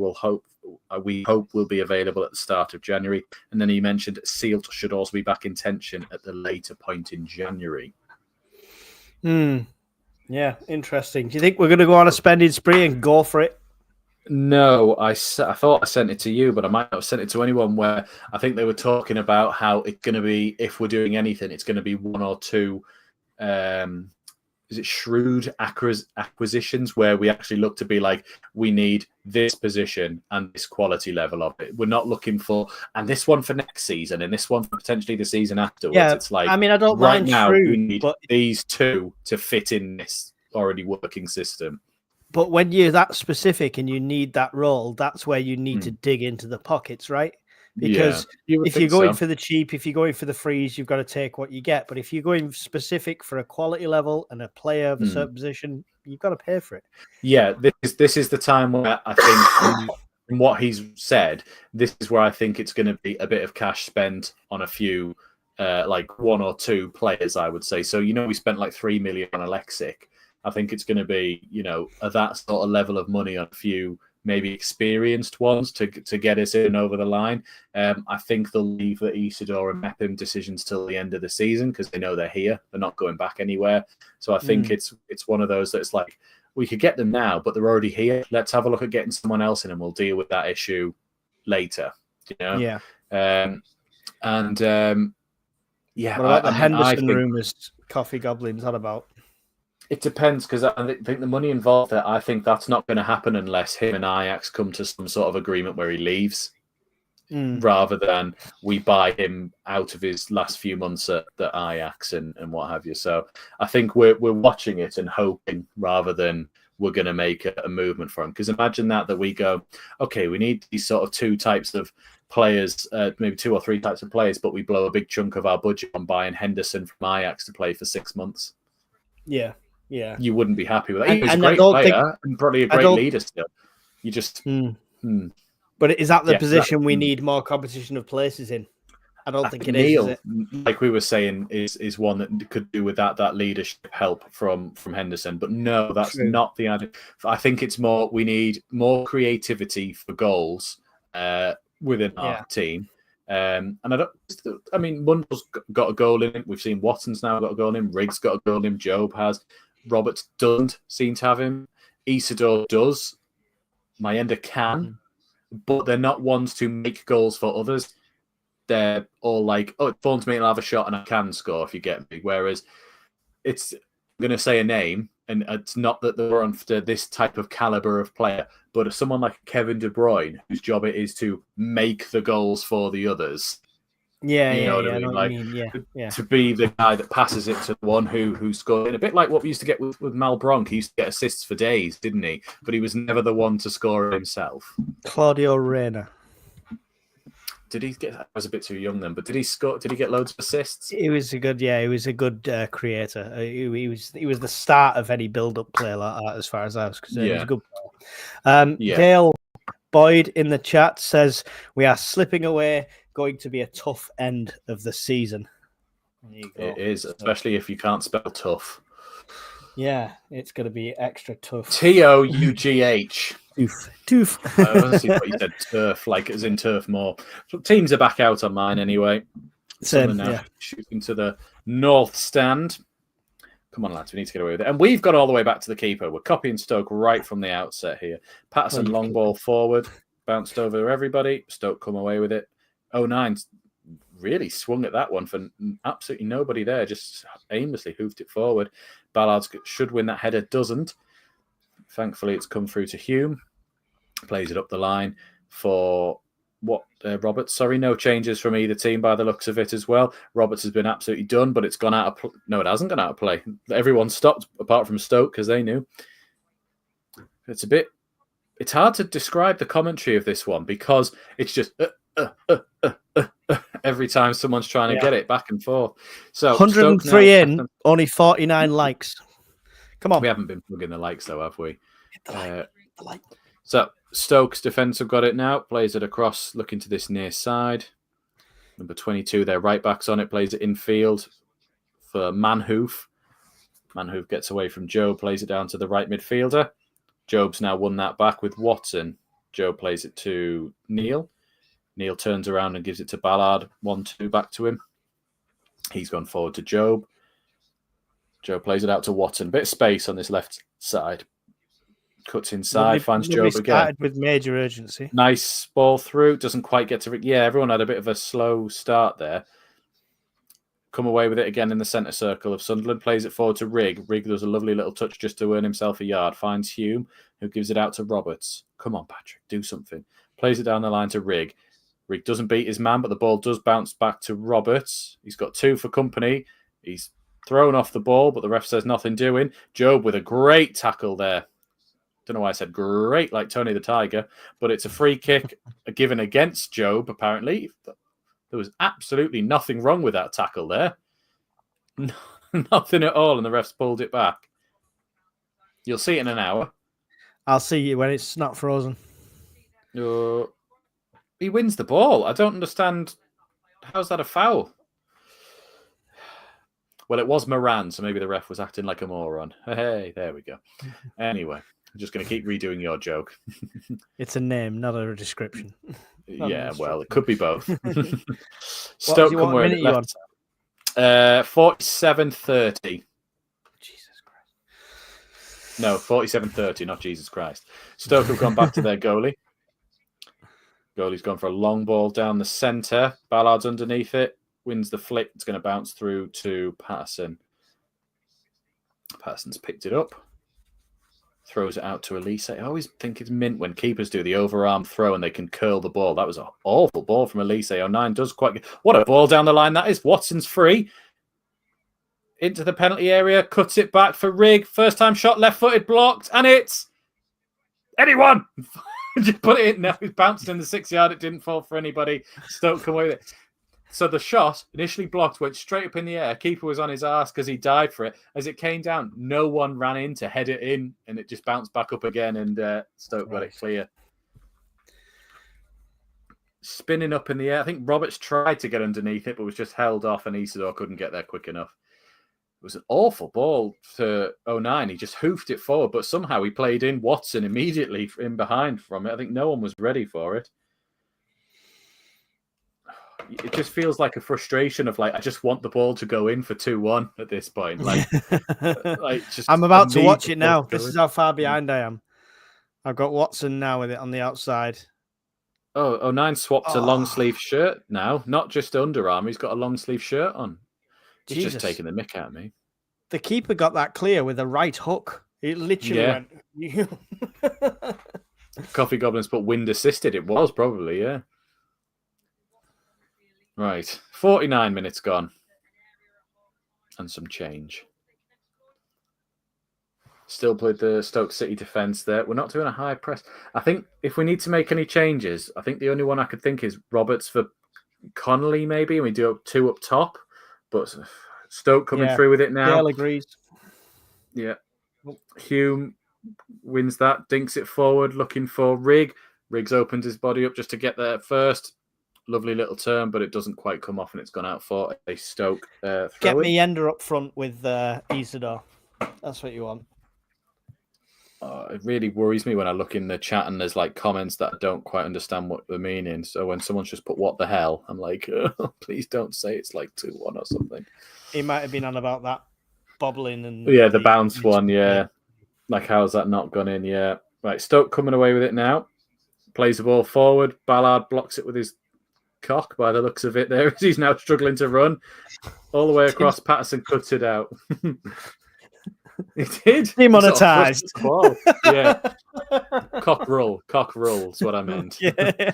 we hope will be available at the start of January. And then he mentioned Sealt should also be back in tension at the later point in January. Yeah, interesting. Do you think we're going to go on a spending spree and go for it? No, I thought I sent it to you, but I might not have sent it to anyone, where I think they were talking about how it's going to be, if we're doing anything, it's going to be 1 or 2 is it shrewd acquisitions, where we actually look to be like, we need this position and this quality level of it. We're not looking for, and this one for next season and this one for potentially the season afterwards. Yeah, it's like, I mean, I don't right mind now shrewd, we need but these 2 to fit in this already working system. But when you're that specific and you need that role, that's where you need to dig into the pockets, right? Because if you're going for the cheap, if you're going for the freeze, you've got to take what you get. But if you're going specific for a quality level and a player of a certain position, you've got to pay for it. Yeah, this is the time where I think, from what he's said, this is where I think it's going to be a bit of cash spent on a few, like 1 or 2 players, I would say. So, we spent like 3 million on Alexic. I think it's going to be, that sort of level of money on a few maybe experienced ones to get us in over the line. I think they'll leave the Isidore and Mepham decisions till the end of the season because they know they're here. They're not going back anywhere. So I think it's one of those that's like, we could get them now, but they're already here. Let's have a look at getting someone else in and we'll deal with that issue later. Yeah. Yeah. What about the Henderson rumours Coffee Goblin's had about? It depends, because I think the money involved there, I think that's not going to happen unless him and Ajax come to some sort of agreement where he leaves. rather than we buy him out of his last few months at the Ajax and what have you. So I think we're watching it and hoping rather than we're going to make a movement for him. Because imagine that we go, okay, we need these sort of two types of players, maybe 2 or 3 types of players, but we blow a big chunk of our budget on buying Henderson from Ajax to play for 6 months. Yeah. You wouldn't be happy with that. He's a great player and probably a great leader still. You just... But is that the position we need more competition of places in? I don't think it is it? Like we were saying, is one that could do with that leadership help from Henderson. But no, that's not the idea. I think it's more we need more creativity for goals within our team. And I mean, Mundell's got a goal in him. We've seen Watson's now got a goal in him. Riggs got a goal in him. Job has. Roberts doesn't seem to have him. Isidore does. Mayenda can. But they're not ones to make goals for others. They're all like, oh, it's fun to me, I'll have a shot and I can score if you get me. Whereas I'm going to say a name, and it's not that they're after this type of caliber of player, but someone like Kevin De Bruyne, whose job it is to make the goals for the others. I mean? To be the guy that passes it to the one who scored. And a bit like what we used to get with Mal Bronk. He used to get assists for days, didn't he? But he was never the one to score himself. Claudio Reyna. Did he get? I was a bit too young then, but did he score? Did he get loads of assists? He was a good creator. He was the start of any build-up play like that, as far as I was concerned. He was a good player. Dale Boyd in the chat says we are slipping away. Going to be a tough end of the season. It is, especially if you can't spell tough. Yeah, it's going to be extra tough. TOUGH. Toof. I honestly thought you said turf, like as in turf more. Teams are back out on mine anyway. Same, shooting to the north stand. Come on, lads, we need to get away with it. And we've got all the way back to the keeper. We're copying Stoke right from the outset here. Patterson, long ball forward, bounced over everybody. Stoke come away with it. 09 really swung at that one for absolutely nobody there, just aimlessly hoofed it forward. Ballard should win that header, doesn't. Thankfully, it's come through to Hume. Plays it up the line for Roberts. Sorry, no changes from either team by the looks of it as well. Roberts has been absolutely done, but it's gone out of no, it hasn't gone out of play. Everyone stopped apart from Stoke because they knew. It's hard to describe the commentary of this one because it's just every time someone's trying to get it back and forth. So 103 in, only 49 likes. Come on. We haven't been plugging the likes though, have we? So Stoke's defence have got it now. Plays it across, looking to this near side. Number 22, their right back's on it. Plays it infield for Manhoof. Manhoof gets away from Joe. Plays it down to the right midfielder. Job's now won that back with Watson. Joe plays it to Neil. Neil turns around and gives it to Ballard. 1-2 back to him. He's gone forward to Job. Joe plays it out to Watson. Bit of space on this left side. Cuts inside, finds Job again. Started with major urgency. Nice ball through. Doesn't quite get to... Yeah, everyone had a bit of a slow start there. Come away with it again in the centre circle of Sunderland. Plays it forward to Rigg. Rigg does a lovely little touch just to earn himself a yard. Finds Hume, who gives it out to Roberts. Come on, Patrick, do something. Plays it down the line to Rigg. Rigg doesn't beat his man, but the ball does bounce back to Roberts. He's got 2 for company. He's thrown off the ball, but the ref says nothing doing. Job with a great tackle there. Don't know why I said great like Tony the Tiger, but it's a free kick given against Job, apparently. There was absolutely nothing wrong with that tackle there. Nothing at all, and the refs pulled it back. You'll see it in an hour. I'll see you when it's not frozen. He wins the ball. I don't understand. How's that a foul? Well, it was Moran, so maybe the ref was acting like a moron. Hey, there we go. Anyway, I'm just going to keep redoing your joke. It's a name, not a description. Yeah, well, it could be both. Stoke come where it left. 47-30. Jesus Christ. No, 47-30, not Jesus Christ. Stoke have gone back to their goalie. Goalie's gone for a long ball down the centre. Ballard's underneath it. Wins the flick. It's going to bounce through to Patterson. Patterson's picked it up. Throws it out to Elise. I always think it's mint when keepers do the overarm throw and they can curl the ball. That was an awful ball from Elise. 09 does quite good. What a ball down the line that is. Watson's free. Into the penalty area. Cuts it back for Rig. First time shot, left-footed, blocked. And it's... anyone! Just put it in. Now he's bounced in the 6 yard. It didn't fall for anybody. Stoke come away with it. So the shot, initially blocked, went straight up in the air. Keeper was on his arse because he dived for it. As it came down, no one ran in to head it in, and it just bounced back up again, and Stoke got it clear. Spinning up in the air. I think Roberts tried to get underneath it, but was just held off, and Isidore couldn't get there quick enough. It was an awful ball to 09. He just hoofed it forward, but somehow he played in Watson immediately in behind from it. I think no one was ready for it. It just feels like a frustration of I just want the ball to go in for 2-1 at this point. Just I'm about to watch it now. This is how far behind I am. I've got Watson now with it on the outside. Oh, 09 swapped a long sleeve shirt now, not just underarm. He's got a long sleeve shirt on. He's just taking the mick out of me. The keeper got that clear with a right hook. It literally went. Coffee Goblins put wind assisted. It was probably, yeah. Right, 49 minutes gone. And some change. Still played the Stoke City defence there. We're not doing a high press. I think if we need to make any changes, I think the only one I could think is Roberts for Connolly, maybe, and we do 2 up top. But Stoke coming through with it now. Dale agrees. Yeah. Hume wins that, dinks it forward, looking for Rig. Riggs opened his body up just to get there first. Lovely little turn, but it doesn't quite come off, and it's gone out for a Stoke throw. Get me Ender up front with Isidore. That's what you want. It really worries me when I look in the chat and there's comments that I don't quite understand what they're meaning. So when someone's just put "what the hell," I'm like, oh, please don't say it's 2-1 or something. He might have been on about that bobbling and the bounce one. Yeah, how's that not gone in? Yeah, right. Stoke coming away with it now. Plays the ball forward. Ballard blocks it with his cock by the looks of it there. He's now struggling to run all the way across. Patterson cuts it out. He did. Demonetized. Yeah. Cock roll is what I meant. Yeah.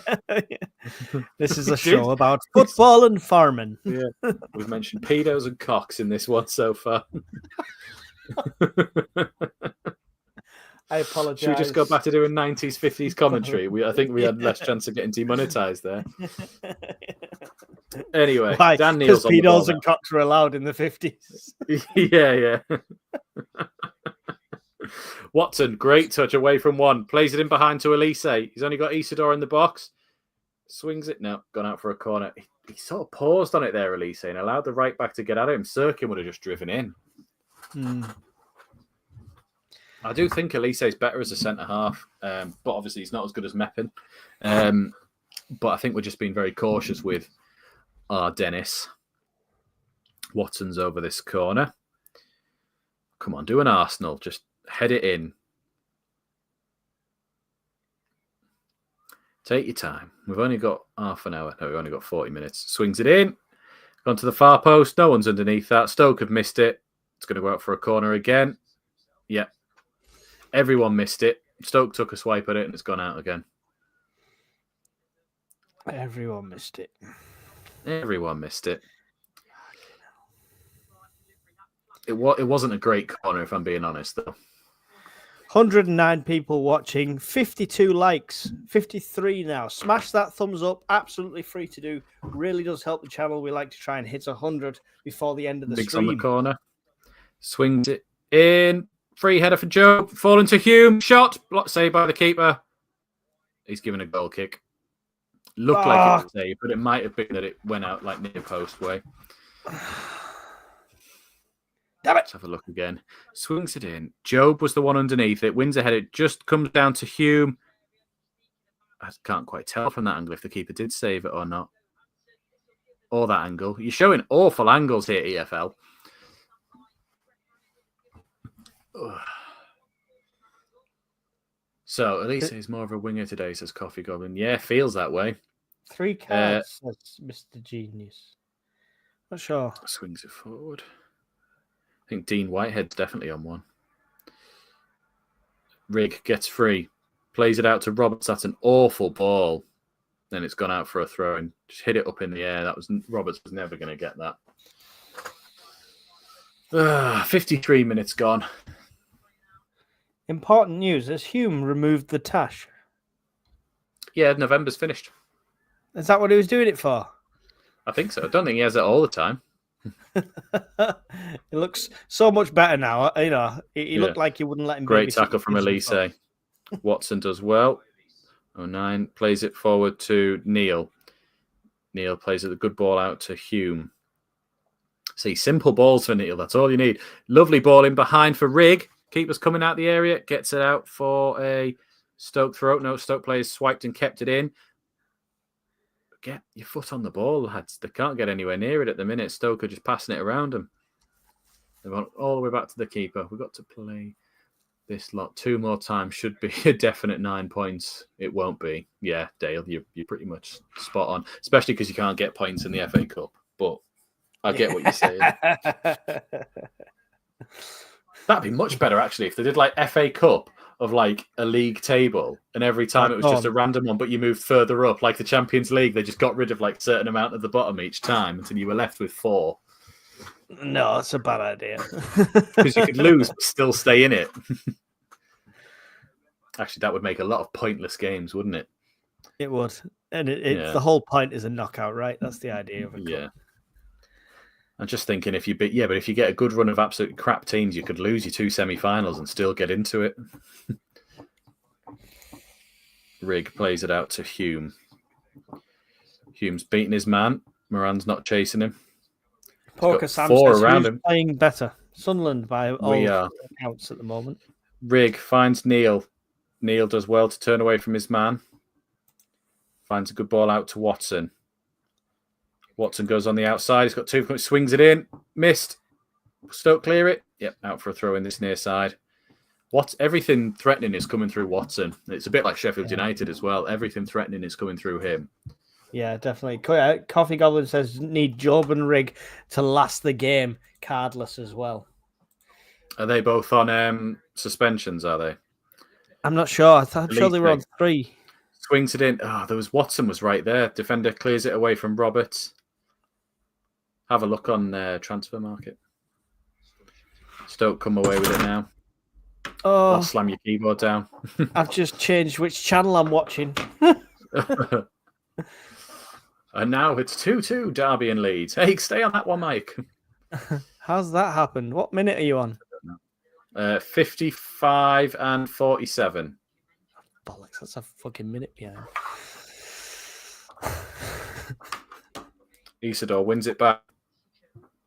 This is a show about football and farming. Yeah. We've mentioned pedos and cocks in this one so far. I apologize. Should we just go back to doing 90s, 50s commentary? I think we had less chance of getting demonetized there. Anyway, why? Dan Neal's on the pedos ball and cocks were allowed in the 50s. Yeah. Watson, great touch away from one. Plays it in behind to Elise. He's only got Isidore in the box. Swings it. No, gone out for a corner. He sort of paused on it there, Elise, and allowed the right back to get at him. Sirkin would have just driven in. I do think Elise is better as a centre-half, but obviously he's not as good as Meppin. But I think we're just being very cautious with our Dennis. Watson's over this corner. Come on, do an Arsenal. Just head it in. Take your time. We've only got half an hour. No, we've only got 40 minutes. Swings it in. Gone to the far post. No one's underneath that. Stoke have missed it. It's going to go out for a corner again. Yeah. Everyone missed it. Stoke took a swipe at it and it's gone out again. Everyone missed it. Everyone missed it. It wasn't a great corner, if I'm being honest, though. 109 people watching, 52 likes, 53 now. Smash that thumbs up. Absolutely free to do. Really does help the channel. We like to try and hit 100 before the end of the Biggs stream. on the corner. Swings it in. Free header for Joe. Falling to Hume. Shot. Block saved by the keeper. He's given a goal kick. Looked like it was saved, but it might have been that it went out near post way. Damn it. Let's have a look again. Swings it in. Job was the one underneath it. Wins ahead. It just comes down to Hume. I can't quite tell from that angle if the keeper did save it or not. Or that angle. You're showing awful angles here, EFL. So, Elise is more of a winger today, says Coffee Goblin. Yeah, feels that way. 3 cards, says Mr. Genius. Not sure. Swings it forward. I think Dean Whitehead's definitely on one. Rig gets free, plays it out to Roberts. That's an awful ball. Then it's gone out for a throw and just hit it up in the air. Roberts was never going to get that. 53 minutes gone. Important news: has Hume removed the tash? Yeah, November's finished. Is that what he was doing it for? I think so. I don't think he has it all the time. It looks so much better now. You know, he looked like he wouldn't let him. Great tackle from Elise. Watson does well. 09 plays it forward to Neil. Neil plays it a good ball out to Hume. See, simple balls for Neil. That's all you need. Lovely ball in behind for Rig. Keeper's coming out the area. Gets it out for a Stoke throw. No, Stoke players swiped and kept it in. Get your foot on the ball, lads. They can't get anywhere near it at the minute. Stoke are just passing it around them. They want all the way back to the keeper. We've got to play this lot 2 more times. Should be a definite 9 points. It won't be. Yeah, Dale, you're pretty much spot on. Especially because you can't get points in the FA Cup. But I get what you're saying. That'd be much better, actually, if they did like FA Cup of like a league table, and every time it was just a random one, but you moved further up, like the Champions League. They just got rid of like a certain amount at the bottom each time until you were left with 4. No, that's a bad idea. Because you could lose but still stay in it. Actually, that would make a lot of pointless games, wouldn't it? It would. And the whole point is a knockout, right? That's the idea of a cup. I'm just thinking but if you get a good run of absolute crap teams, you could lose your 2 semi-finals and still get into it. Rig plays it out to Hume. Hume's beating his man. Moran's not chasing him. Porker Sam says around him. Playing better. Sunderland by all accounts at the moment. Rig finds Neil. Neil does well to turn away from his man. Finds a good ball out to Watson. Watson goes on the outside. He's got 2, swings it in. Missed. Stoke clear it. Yep, out for a throw in this near side. Everything threatening is coming through Watson. It's a bit like Sheffield United as well. Everything threatening is coming through him. Yeah, definitely. Coffee Goblin says need Job and Rig to last the game cardless as well. Are they both on suspensions, are they? I'm not sure. I'm sure they were on 3. Swings it in. Watson was right there. Defender clears it away from Roberts. Have a look on transfer market. Stoke come away with it now. I'll slam your keyboard down. I've just changed which channel I'm watching. And now it's 2-2 Derby and Leeds. Hey, stay on that one, Mike. How's that happened? What minute are you on? 55 and 47. Bollocks, that's a fucking minute behind. Isidore wins it back.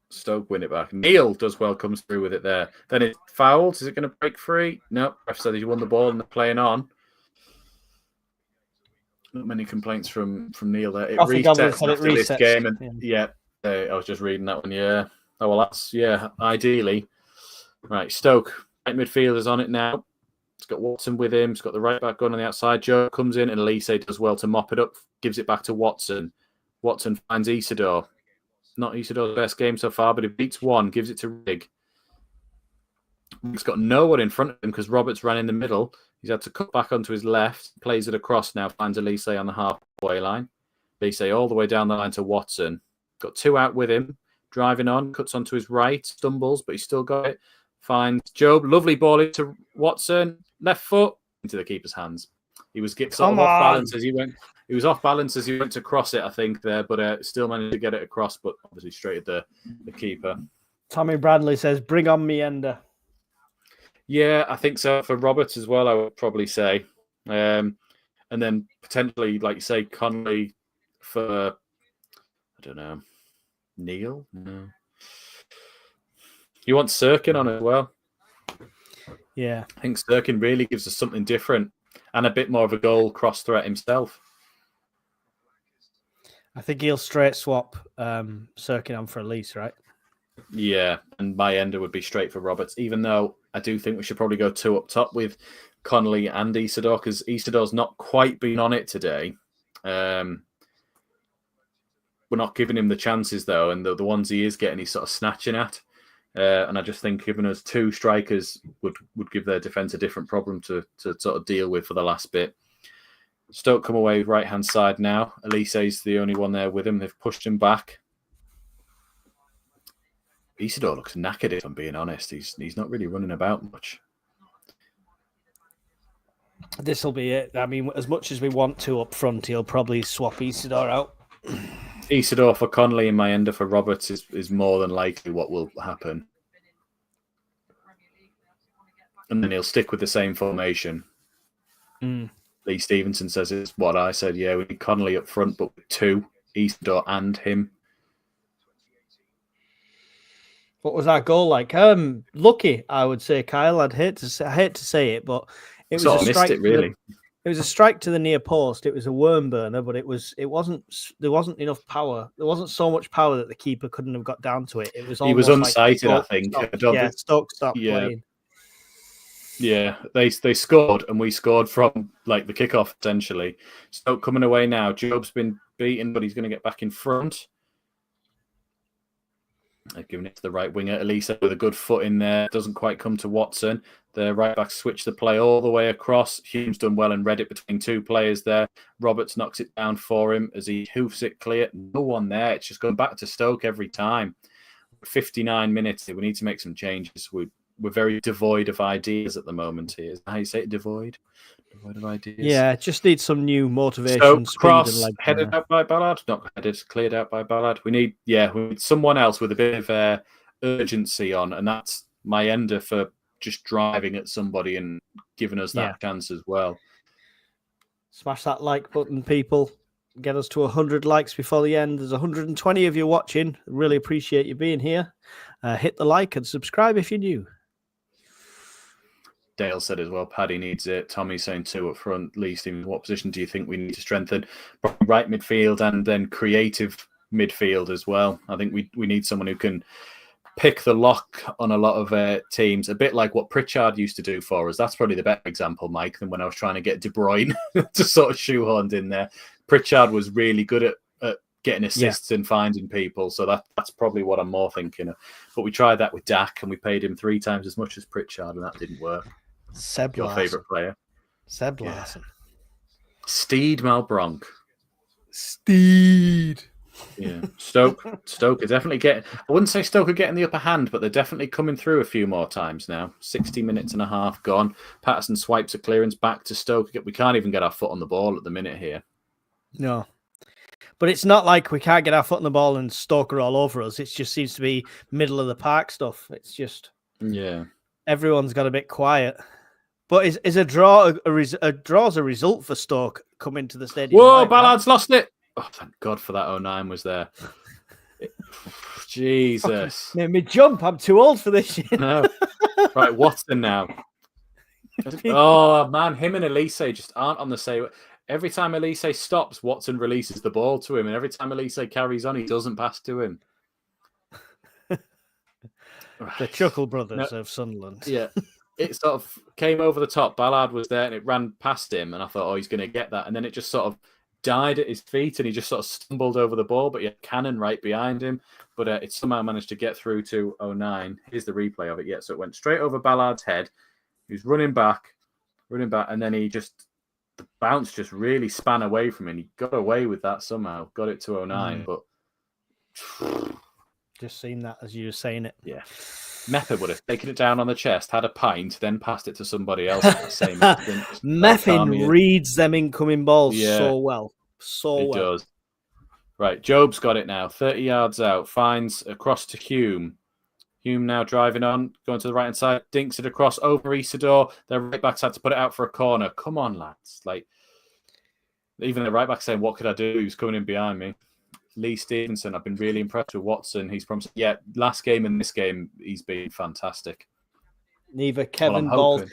Stoke win it back. Neil does well, comes through with it there. Then it's fouled. Is it going to break free? No. Ref said he won the ball and they're playing on. Not many complaints from Neil there. It resets after this game. And I was just reading that one. Yeah. Oh, well, that's, ideally. Right, Stoke. Right midfield is on it now. It's got Watson with him. It's got the right back going on the outside. Joe comes in and Elise does well to mop it up. Gives it back to Watson. Watson finds Isidore. Not Isidore's best game so far, but he beats one. Gives it to Rig. Rig's got no one in front of him because Roberts ran in the middle. He's had to cut back onto his left. Plays it across now. Finds Elise on the halfway line. Elise all the way down the line to Watson. Got 2 out with him. Driving on. Cuts onto his right. Stumbles, but he's still got it. Finds Job. Lovely ball into Watson. Left foot into the keeper's hands. He was off balance as he went. He was off balance as he went to cross it, I think, there, but still managed to get it across, but obviously straight at the keeper. Tommy Bradley says, bring on Meander. Yeah, I think so. For Roberts as well, I would probably say. And then potentially, like you say, Connolly for, I don't know, Neil? No. You want Sirkin on as well. Yeah. I think Sirkin really gives us something different and a bit more of a goal cross threat himself. I think he'll straight swap Sirkin on for Elise, right? Yeah, and my ender would be straight for Roberts, even though I do think we should probably go 2 up top with Connolly and Isidore, because Isidore's not quite been on it today. We're not giving him the chances, though, and the ones he is getting, he's sort of snatching at. And I just think giving us 2 strikers would give their defence a different problem to sort of deal with for the last bit. Stoke come away right-hand side now. Elise's the only one there with him. They've pushed him back. Isidore looks knackered, if I'm being honest. He's not really running about much. This will be it. I mean, as much as we want to up front, he'll probably swap Isidore out. Isidore for Connolly and Mayenda for Roberts is more than likely what will happen. And then he'll stick with the same formation. Lee Stevenson says it's what I said. Yeah, we need Connolly up front, but with 2, Isidore and him. What was our goal like? Lucky, I would say, Kyle. I hate to say it, but it was a strike. It was a strike to the near post. It was a worm burner, but there wasn't enough power. There wasn't so much power that the keeper couldn't have got down to it. It was he was unsighted, I think. Stoke stopped playing. Yeah, they scored, and we scored from like the kickoff essentially. Stoke coming away now. Job's been beaten, but he's going to get back in front. They've given it to the right winger, Elisa, with a good foot in there. Doesn't quite come to Watson. The right back switched the play all the way across. Hume's done well and read it between 2 players there. Roberts knocks it down for him as he hoofs it clear. No one there. It's just going back to Stoke every time. 59 minutes. We need to make some changes. We're very devoid of ideas at the moment here. Is that how you say it? Devoid of ideas. Yeah, just need some new motivation. So cross headed out by Ballard, not headed, cleared out by Ballard. We need someone else with a bit of urgency on, and that's Mayenda for just driving at somebody and giving us that chance as well. Smash that like button, people. Get us to 100 likes before the end. There's 120 of you watching. Really appreciate you being here. Hit the like and subscribe if you're new. Dale said as well, Paddy needs it. Tommy saying 2 up front. Lee Stevens, what position do you think we need to strengthen? Probably right midfield and then creative midfield as well. I think we need someone who can pick the lock on a lot of teams, a bit like what Pritchard used to do for us. That's probably the better example, Mike, than when I was trying to get De Bruyne to sort of shoehorned in there. Pritchard was really good at getting assists and finding people, so that's probably what I'm more thinking of. But we tried that with Dak, and we paid him 3 times as much as Pritchard, and that didn't work. Seb Your favourite player? Seb Larson. Steed Malbronk. Steed. Yeah. Stoke are definitely getting... I wouldn't say Stoke are getting the upper hand, but they're definitely coming through a few more times now. 60 minutes and a half gone. Patterson swipes a clearance back to Stoke. We can't even get our foot on the ball at the minute here. No. But it's not like we can't get our foot on the ball and Stoke are all over us. It just seems to be middle of the park stuff. It's just... Yeah. Everyone's got a bit quiet. But is a draw a draw's a result for Stoke coming to the stadium? Whoa, Ballard's lost it. Oh, thank God for that 09 was there. Jesus. Made me jump. I'm too old for this shit. No. Right, Watson now. Oh, man, him and Elise just aren't on the same... Every time Elise stops, Watson releases the ball to him. And every time Elise carries on, he doesn't pass to him. The Chuckle Brothers of Sunderland. Yeah. It sort of came over the top. Ballard was there and it ran past him. And I thought, he's going to get that. And then it just sort of died at his feet and he just sort of stumbled over the ball. But he had Cannon right behind him. But it somehow managed to get through to 09. Here's the replay of it. Yeah, so it went straight over Ballard's head. He was running back. And then the bounce just really span away from him. He got away with that somehow. Got it to 09. But just seen that as you were saying it. Yeah. Mepper would have taken it down on the chest, had a pint, then passed it to somebody else at the same instant. Meffin reads them incoming balls so well. He does. Right, Job's got it now. 30 yards out. Finds across to Hume. Hume now driving on, going to the right-hand side. Dinks it across over Isidore. Their right-backs had to put it out for a corner. Come on, lads. Even the right-back saying, what could I do? He was coming in behind me. Lee Stevenson, I've been really impressed with Watson. He's promised, last game and this game, he's been fantastic. Neither Kevin Ball.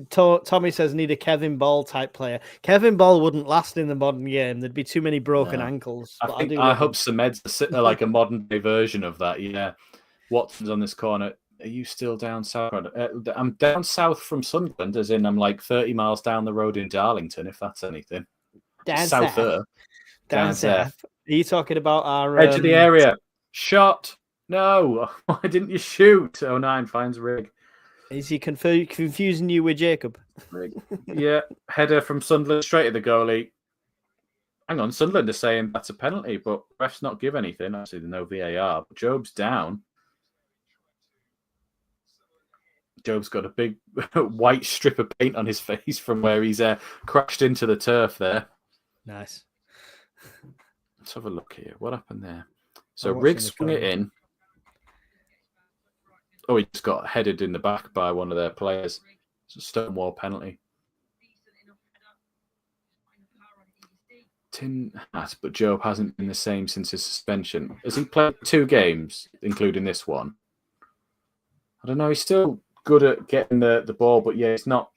Tommy says need a Kevin Ball type player. Kevin Ball wouldn't last in the modern game. There'd be too many broken ankles. I hope Samed's like a modern day version of that. Yeah. Watson's on this corner. Are you still down south? I'm down south from Sunderland, as in I'm like 30 miles down the road in Darlington, if that's anything. Down south. Down south. Are you talking about our edge of the area? Shot. No, why didn't you shoot? 09 finds Rig. Is he confusing you with Jacob? Rig. Yeah, header from Sunderland straight at the goalie. Hang on, Sunderland are saying that's a penalty, but refs not give anything. Obviously, there's no VAR. But Job's down. Job's got a big white strip of paint on his face from where he's crashed into the turf there. Nice. Let's have a look here. What happened there? So Rig swung it in. Oh, he just got headed in the back by one of their players. It's a Stonewall penalty. Tin hat, but Job hasn't been the same since his suspension. Has he played 2 games, including this one? I don't know. He's still good at getting the ball, but yeah, it's not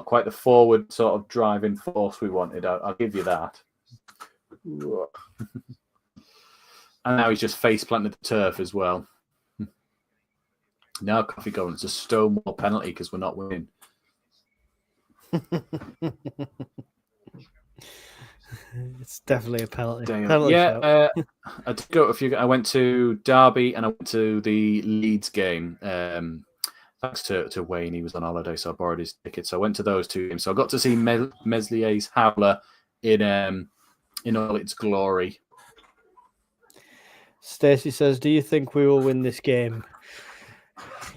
quite the forward sort of driving force we wanted. I'll give you that. And now he's just face planted the turf as well. Now Coffee going, it's a Stonewall penalty because we're not winning. It's definitely a penalty. Yeah, I did go I went to Derby and I went to the Leeds game. Thanks to Wayne, he was on holiday, so I borrowed his ticket. So I went to those 2 games. So I got to see Meslier's Howler in all its glory. Stacey says, "Do you think we will win this game?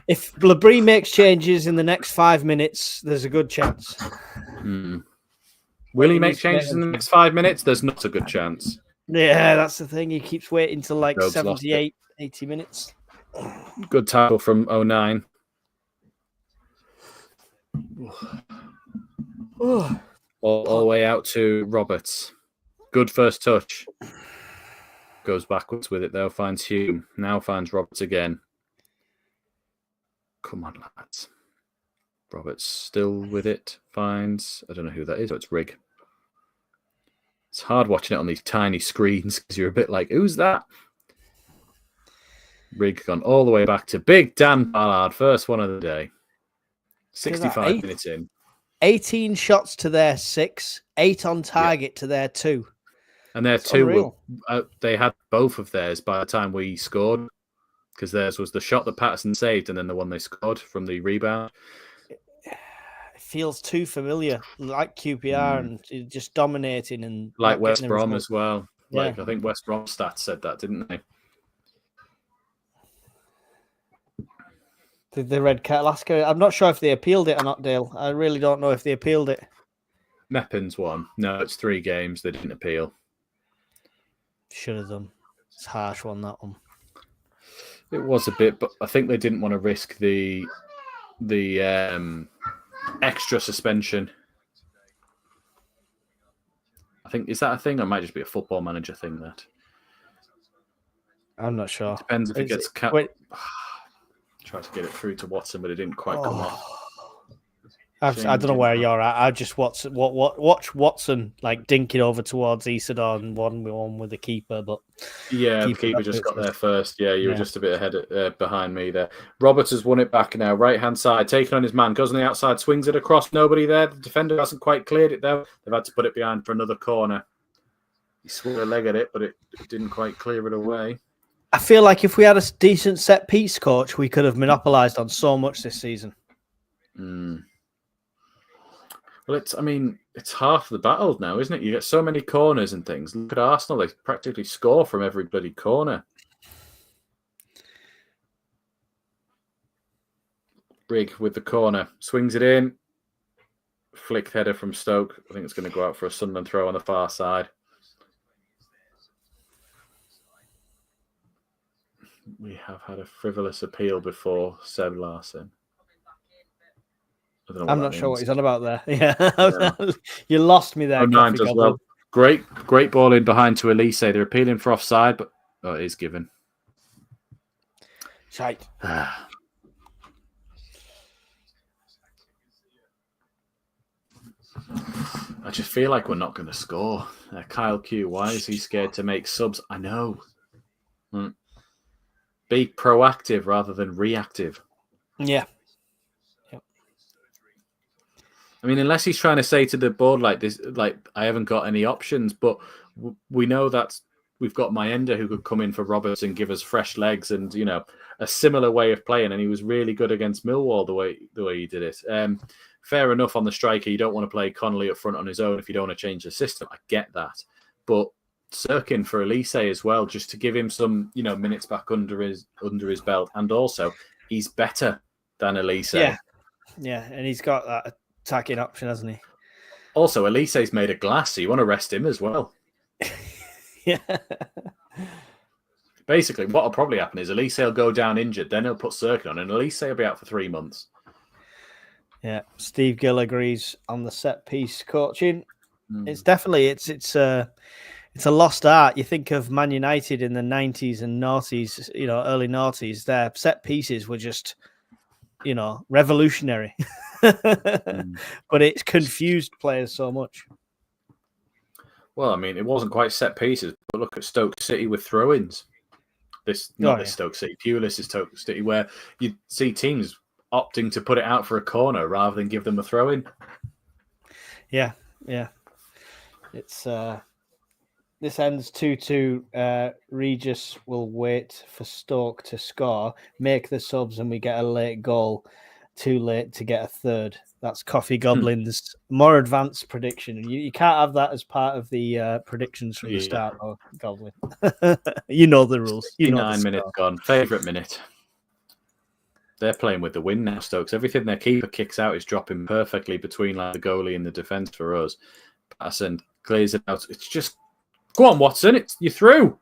If Labrie makes changes in the next 5 minutes, there's a good chance." Will he make changes in the next 5 minutes? There's not a good chance. Yeah, that's the thing. He keeps waiting till like 78, 80 minutes. Good tackle from 09. All the way out to Roberts. Good first touch. Goes backwards with it, though. Finds Hume. Now finds Roberts again. Come on, lads. Roberts still with it. Finds... I don't know who that is. Oh, it's Rig. It's hard watching it on these tiny screens because you're a bit like, who's that? Rig gone all the way back to Big Dan Ballard. First one of the day. 65 minutes in. 18 shots to their 6. 8 on target to their 2. And their 2, they had both of theirs by the time we scored. Because theirs was the shot that Patterson saved and then the one they scored from the rebound. It feels too familiar, like QPR and just dominating. And like West Brom as well. Yeah. Like I think West Brom stats said that, didn't they? The red card last game. I'm not sure if they appealed it or not, Dale. I really don't know if they appealed it. Meppin's one. No, it's 3 games. They didn't appeal. Should have done. It's a harsh one, that one. It was a bit, but I think they didn't want to risk the extra suspension. I think, is that a thing? Or it might just be a Football Manager thing, that. I'm not sure. It depends if it gets... Tried to get it through to Watson, but it didn't quite come off. I don't know where you're at. I just watch Watson like dinking over towards Isidore and 1-1 with the keeper, but the keeper just got there first. Yeah, you were just a bit ahead behind me there. Roberts has won it back now, right hand side, taking on his man, goes on the outside, swings it across. Nobody there. The defender hasn't quite cleared it though. They've had to put it behind for another corner. He swung a leg at it, but it didn't quite clear it away. I feel like if we had a decent set piece coach, we could have monopolised on so much this season. Well, it's half the battle now, isn't it? You get so many corners and things. Look at Arsenal; they practically score from every bloody corner. Rig with the corner, swings it in. Flick header from Stoke. I think it's going to go out for a Sunderland throw on the far side. We have had a frivolous appeal before, Seb Larson. I'm not sure what he's on about there. Yeah. You lost me there. 09 does well. Great ball in behind to Elise. They're appealing for offside, but it is given. Shite. I just feel like we're not going to score. Kyle Q, why is he scared to make subs? I know. Be proactive rather than reactive. Yeah. I mean, unless he's trying to say to the board like this, like, I haven't got any options, but we know that's we've got Mayenda who could come in for Roberts and give us fresh legs and, you know, a similar way of playing. And he was really good against Millwall the way he did it. Fair enough on the striker. You don't want to play Connolly up front on his own if you don't want to change the system. I get that. But Sirkin for Elise as well, just to give him some, you know, minutes back under his belt. And also, he's better than Elise. Yeah, and he's got that attacking option, hasn't he? Also, Elise's made of glass, so you want to rest him as well. Yeah. Basically, what will probably happen is Elise will go down injured, then he'll put Sirkin on, and Elise will be out for 3 months. Yeah, Steve Gill agrees on the set piece coaching. It's definitely it's a lost art. You think of Man United in the 90s and noughties, you know, early noughties. Their set pieces were just, you know, revolutionary, but it's confused players so much. Well, I mean, it wasn't quite set pieces, but look at Stoke City with throw-ins. This Stoke City, Pulis is Stoke City, where you see teams opting to put it out for a corner rather than give them a throw-in. Yeah. It's this ends 2-2. Regis will wait for Stoke to score, make the subs, and we get a late goal. Too late to get a third. That's Coffee Goblin's more advanced prediction. You can't have that as part of the predictions from the start, though, Goblin. You know the rules. 9 minutes gone. Favourite minute. They're playing with the wind now, Stokes. Everything their keeper kicks out is dropping perfectly between like the goalie and the defence for us. Patterson clears it out. It's just, go on, Watson. You're through.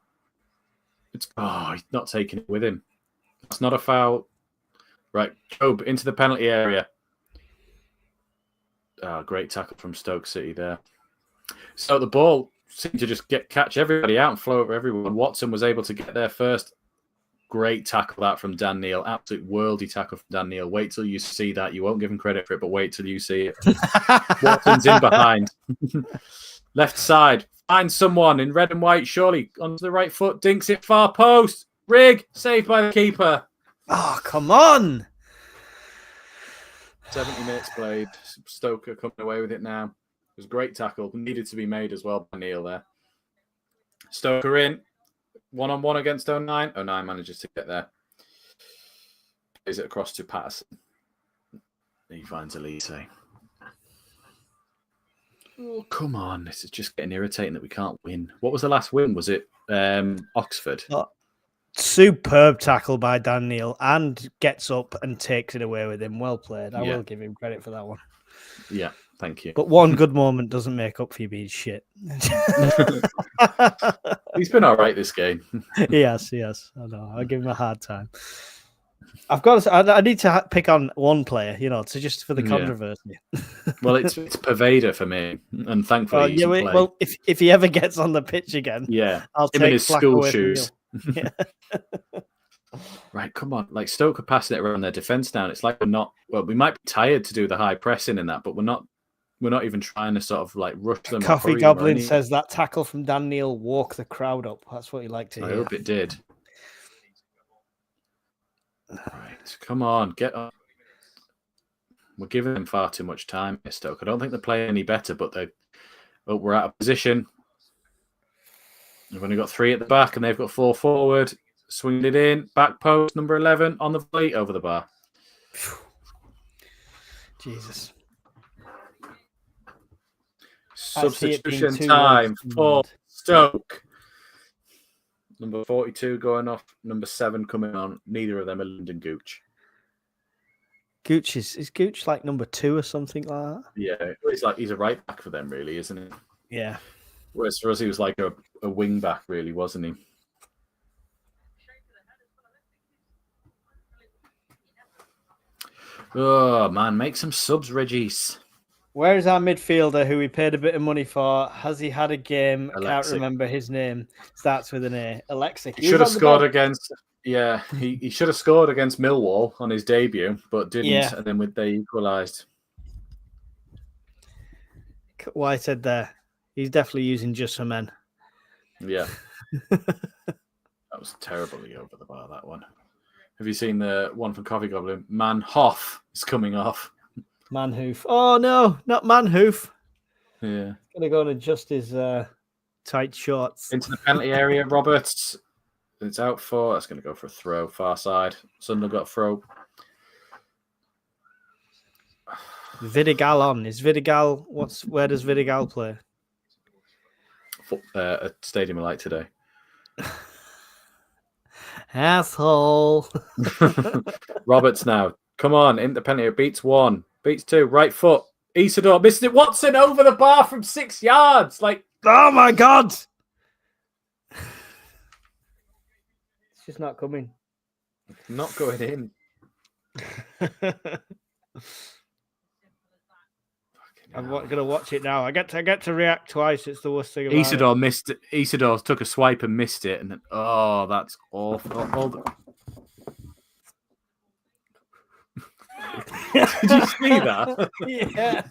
He's not taking it with him. That's not a foul. Right, Job into the penalty area. Great tackle from Stoke City there. So the ball seemed to just catch everybody out and flow over everyone. Watson was able to get there first. Great tackle that from Dan Neil. Absolute worldy tackle from Dan Neil. Wait till you see that. You won't give him credit for it, but wait till you see it. Watson's in behind. Left side. Finds someone in red and white, surely. Onto the right foot. Dinks it far post. Rig. Saved by the keeper. Oh, come on. 70 minutes played. Stoker coming away with it now. It was a great tackle. Needed to be made as well by Neil there. Stoker in. 1-on-1 against 09. 09 manages to get there. Plays it across to Patterson. He finds Elise. Oh, come on. This is just getting irritating that we can't win. What was the last win? Was it Oxford? Superb tackle by Dan Neil and gets up and takes it away with him. Well played. I will give him credit for that one. Yeah, thank you. But one good moment doesn't make up for you being shit. He's been all right this game. Yes. I know. I'll give him a hard time. I've got to, I need to pick on one player, you know, to just for the controversy. Well, it's Pervader for me, and thankfully, well, if he ever gets on the pitch again, I'll take him in his school shoes. Yeah. Right, come on. Like Stoke are passing it around their defence now. It's like we might be tired to do the high pressing and that, but we're not even trying to sort of like rush them. Coffee Goblin says that tackle from Dan Neil woke the crowd up. That's what he liked to hear. I hope it did. Right, come on, get up. We're giving them far too much time here, Stoke. I don't think they're playing any better, but we're out of position. We've only got 3 at the back, and they've got 4 forward. Swinged it in, back post, number 11 on the volley, over the bar. Jesus. Substitution time for Stoke. Number 42 going off, number 7 coming on. Neither of them are Lyndon Gooch. Gooch is Gooch like number 2 or something like that? Yeah, he's a right back for them, really, isn't he? Yeah. Whereas for us, he was like a wing back, really, wasn't he? Oh, man, make some subs, Regis. Where is our midfielder who we paid a bit of money for? Has he had a game? I can't Alexic. remember his name. Starts with an A. Alexic. He should have scored against... Yeah, he should have scored against Millwall on his debut, but didn't. Yeah. And then they equalised. White said there. He's definitely using just for men. Yeah. That was terribly over the bar, that one. Have you seen the one from Coffee Goblin? Manhoff is coming off. Manhoof. Oh, no, not Manhoof. Yeah. Going to go and adjust his tight shorts. Into the penalty area, Roberts. It's out for. That's going to go for a throw. Far side. Sunderland got a throw. Vidigal on. Is Vidigal? Where does Vidigal play? A Stadium of Light today. Asshole. Roberts now. Come on. Into the penalty. Beats 1. Beats 2. Right foot. Isidore missed it. Watson over the bar from 6 yards. Like, oh my God. It's just not coming. Not going in. I'm going to watch it now. I get to react twice. It's the worst thing about Isidore it. missed it. Isidore took a swipe and missed it. And then, oh, that's awful. Did you see that? Yeah.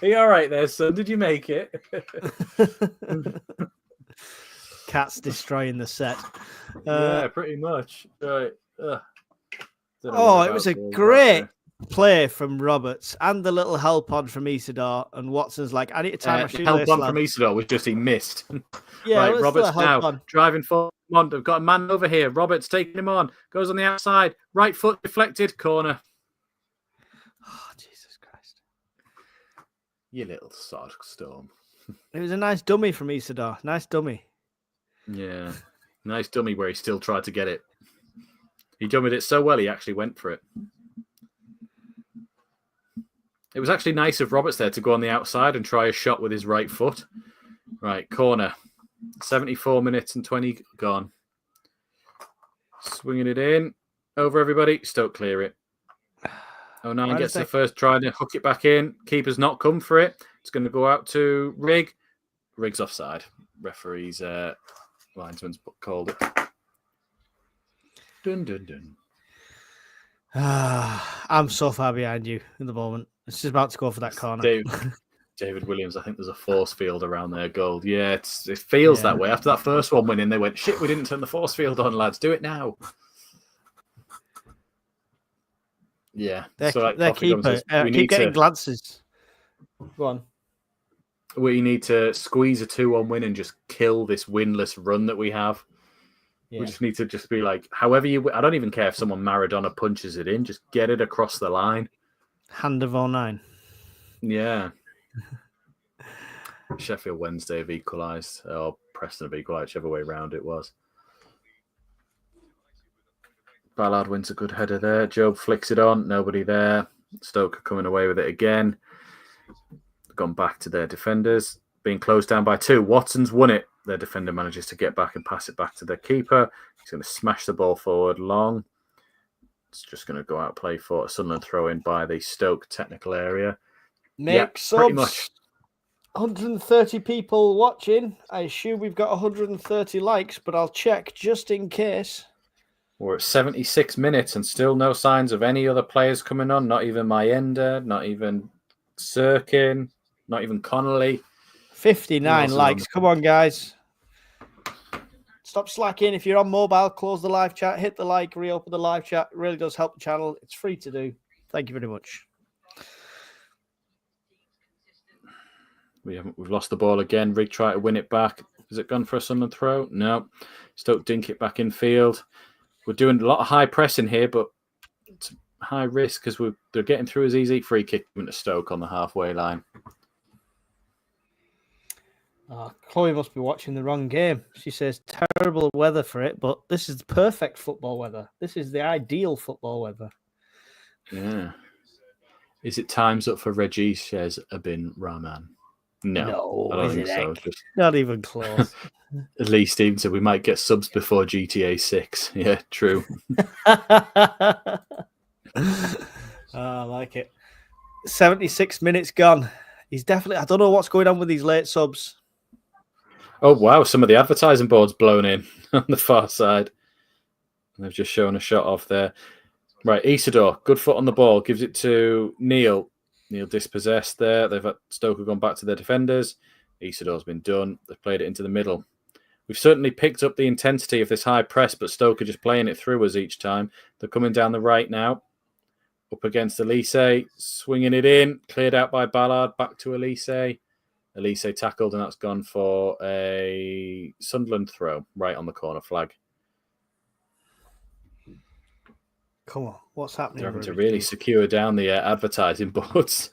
Are you all right there, son? Did you make it? Cat's destroying the set. Yeah, pretty much. Right. Oh, it was a great play from Roberts and the little help on from Isidore. And Watson's like, I need to time my shoelace. Help on from Isidore was just he missed. Yeah, right, Roberts now on. driving forward. Come on, they've got a man over here. Roberts taking him on. Goes on the outside. Right foot deflected. Corner. Oh, Jesus Christ. You little sod storm. It was a nice dummy from Isidore. Nice dummy. Yeah. Nice dummy where he still tried to get it. He dummied it so well he actually went for it. It was actually nice of Roberts there to go on the outside and try a shot with his right foot. Right, corner. 74 minutes and 20 gone. Swinging it in. Over everybody. Stoke clear it. 09 gets the first try to hook it back in. Keeper's not come for it. It's going to go out to Rigg. Rigg's offside. Referee's linesman's called it. Dun, dun, dun. I'm so far behind you in the moment. It's just about to go for that corner. David Williams, I think there's a force field around their goal. Yeah, it feels that way. After that first one went in, they went, shit, we didn't turn the force field on, lads. Do it now. Yeah. Their keeper. Keep getting glances. Go on. We need to squeeze a 2-1 win and just kill this winless run that we have. Yeah. We just need to just be like, however I don't even care if someone Maradona punches it in, just get it across the line. Hand of 09. Yeah. Sheffield Wednesday have equalised, or Preston have equalised, whichever way round it was. Ballard wins a good header there. Job flicks it on. Nobody there. Stoke are coming away with it again. Gone back to their defenders. Being closed down by 2. Watson's won it. Their defender manages to get back and pass it back to their keeper. He's going to smash the ball forward long. It's just going to go out play for a Sunderland throw in by the Stoke technical area. Pretty much. 130 people watching. I assume we've got 130 likes, but I'll check just in case. We're at 76 minutes and still no signs of any other players coming on. Not even Mayenda, not even Sirkin, not even Connolly. 59 likes. Come on, guys. Stop slacking. If you're on mobile, close the live chat, hit the like, reopen the live chat. It really does help the channel. It's free to do. Thank you very much. We've lost the ball again. Rigg tried to win it back. Has it gone for a Sunderland throw? No. Stoke dink it back in field. We're doing a lot of high pressing here, but it's high risk because they're getting through as easy. Free kick into Stoke on the halfway line. Oh, Chloe must be watching the wrong game. She says terrible weather for it, but this is perfect football weather. This is the ideal football weather. Yeah. Is it time's up for Reggie shares a bin Rahman? No, I don't think so. Not even close. At least Stephen said we might get subs before GTA 6. Yeah, true. I like it. 76 minutes gone. He's definitely... I don't know what's going on with these late subs. Oh, wow. Some of the advertising boards blown in on the far side. And they've just shown a shot off there. Right, Isidore, good foot on the ball. Gives it to Neil. Neil dispossessed there. They've had Stoke gone back to their defenders. Isidore's been done. They've played it into the middle. We've certainly picked up the intensity of this high press, but Stoke are just playing it through us each time. They're coming down the right now. Up against Elise. Swinging it in. Cleared out by Ballard. Back to Elise. Elise tackled, and that's gone for a Sunderland throw right on the corner flag. Come on, what's happening? They're having to really secure down the advertising boards.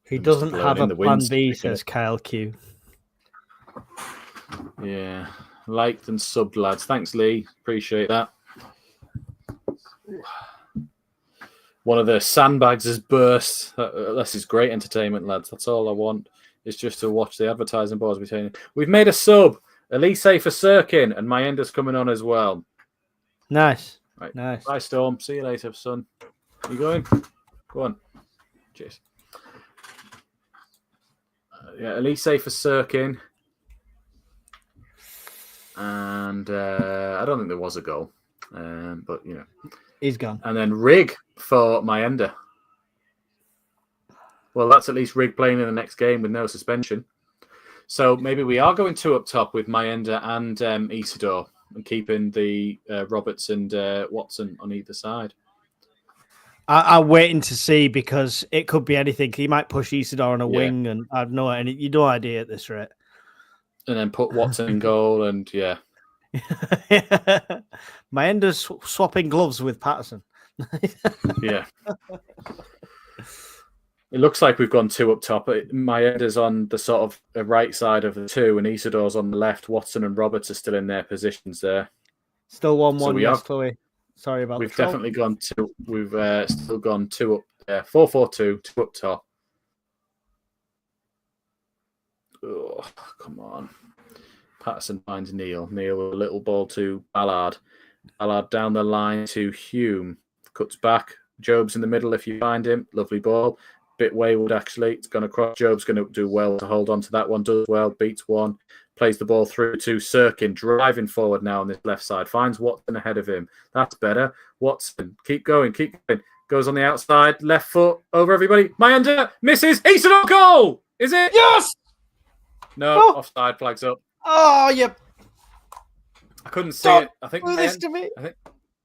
He doesn't have a plan B, says Kyle Q. Yeah, liked and subbed, lads. Thanks, Lee. Appreciate that. One of the sandbags has burst. This is great entertainment, lads. That's all I want, is just to watch the advertising boards be saying, we've made a sub. Elise for Sirkin, and Mayenda's coming on as well. Nice. Right. Nice. Bye, Storm. See you later, son. You going? Go on. Cheers. Yeah, Elise for Sirkin. And I don't think there was a goal. But, you know. He's gone. And then Rig for Mayenda. Well, that's at least Rig playing in the next game with no suspension. So maybe we are going 2 up top with Mayenda and Isidore and keeping the Roberts and Watson on either side. I'm waiting to see, because it could be anything. He might push Isidore on a wing, and I've no idea at this rate. And then put Watson in goal, and yeah. Mayenda's swapping gloves with Patterson. Yeah. It looks like we've gone 2 up top. Mayenda's on the sort of right side of the 2, and Isidore's on the left. Watson and Roberts are still in their positions there. Still 1-1, yes, Chloe. Sorry about that. We've definitely gone 2. We've still gone 2 up there. 4-4-2, 2 up top. Oh, come on. Patterson finds Neil. Neil with a little ball to Ballard. Ballard down the line to Hume. Cuts back. Job's in the middle if you find him. Lovely ball. Bit wayward, actually. It's gone across. Job's going to do well to hold on to that one. Does well. Beats one. Plays the ball through to Sirkin. Driving forward now on this left side. Finds Watson ahead of him. That's better. Watson. Keep going. Keep going. Goes on the outside. Left foot. Over everybody. Mayenda misses. Isidore goal! Is it? Yes! No. Oh. Offside. Flags up. Oh, yep. I couldn't see it. I think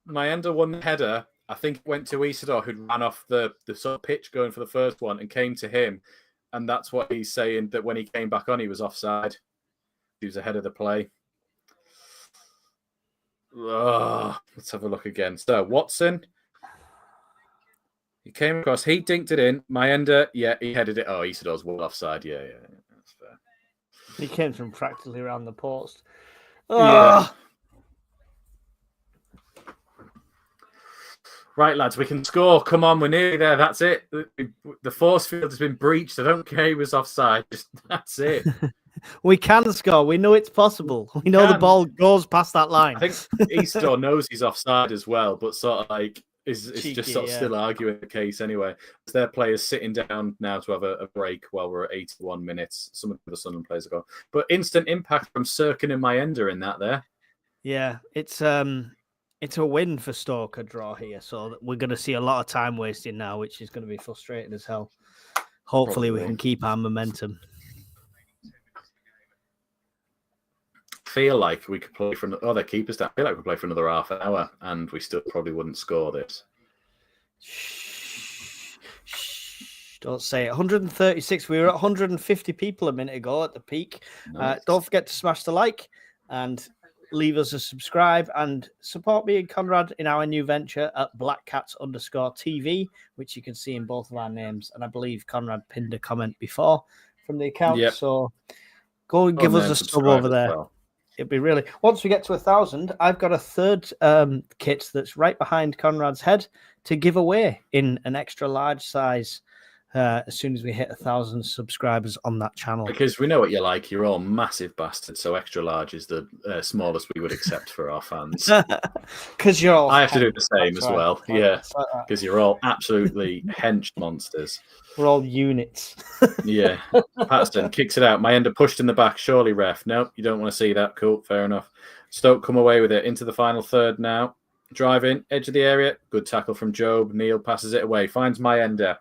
Mayenda won the header. I think it went to Isidore, who ran off the sort of pitch going for the first one and came to him. And that's what he's saying, that when he came back on, he was offside. He was ahead of the play. Let's have a look again. So, Watson. He came across. He dinked it in. Mayenda, yeah, he headed it. Oh, Isidore's well offside. Yeah, that's fair. He came from practically around the post. Yeah. Right, lads, we can score. Come on, we're nearly there. That's it. The force field has been breached. I don't care he was offside. That's it. We can score. We know it's possible. We know the ball goes past that line. I think Isidore knows he's offside as well, but sort of like is just sort of still arguing the case anyway. Their players sitting down now to have a break while we're at 81 minutes. Some of the Sunderland players are gone. But instant impact from Sirkin and Mayenda in that there. Yeah, it's a win for Stoke, a draw here. So we're going to see a lot of time wasting now, which is going to be frustrating as hell. Hopefully we can keep our momentum. Feel like we could play for their keepers down. I feel like we could play for another half an hour and we still probably wouldn't score this. Don't say it. 136. We were at 150 people a minute ago at the peak. Nice. Don't forget to smash the like and leave us a subscribe and support me and Conrad in our new venture at blackcats_TV, which you can see in both of our names. And I believe Conrad pinned a comment before from the account. Yep. So go and give us a sub over there. Well. It'd be really, once we get to 1,000, I've got a third kit that's right behind Conrad's head to give away in an extra large size as soon as we hit 1,000 subscribers on that channel. Because we know what you're like. You're all massive bastards. So extra large is the smallest we would accept for our fans. Because you're all... I have to do the same as well. Yeah. Because you're all absolutely hench monsters. We're all units. Yeah. Patterson kicks it out. Mayenda pushed in the back. Surely, ref. Nope, you don't want to see that. Cool. Fair enough. Stoke come away with it into the final third now. Driving. Edge of the area. Good tackle from Job. Neil passes it away. Finds Mayenda.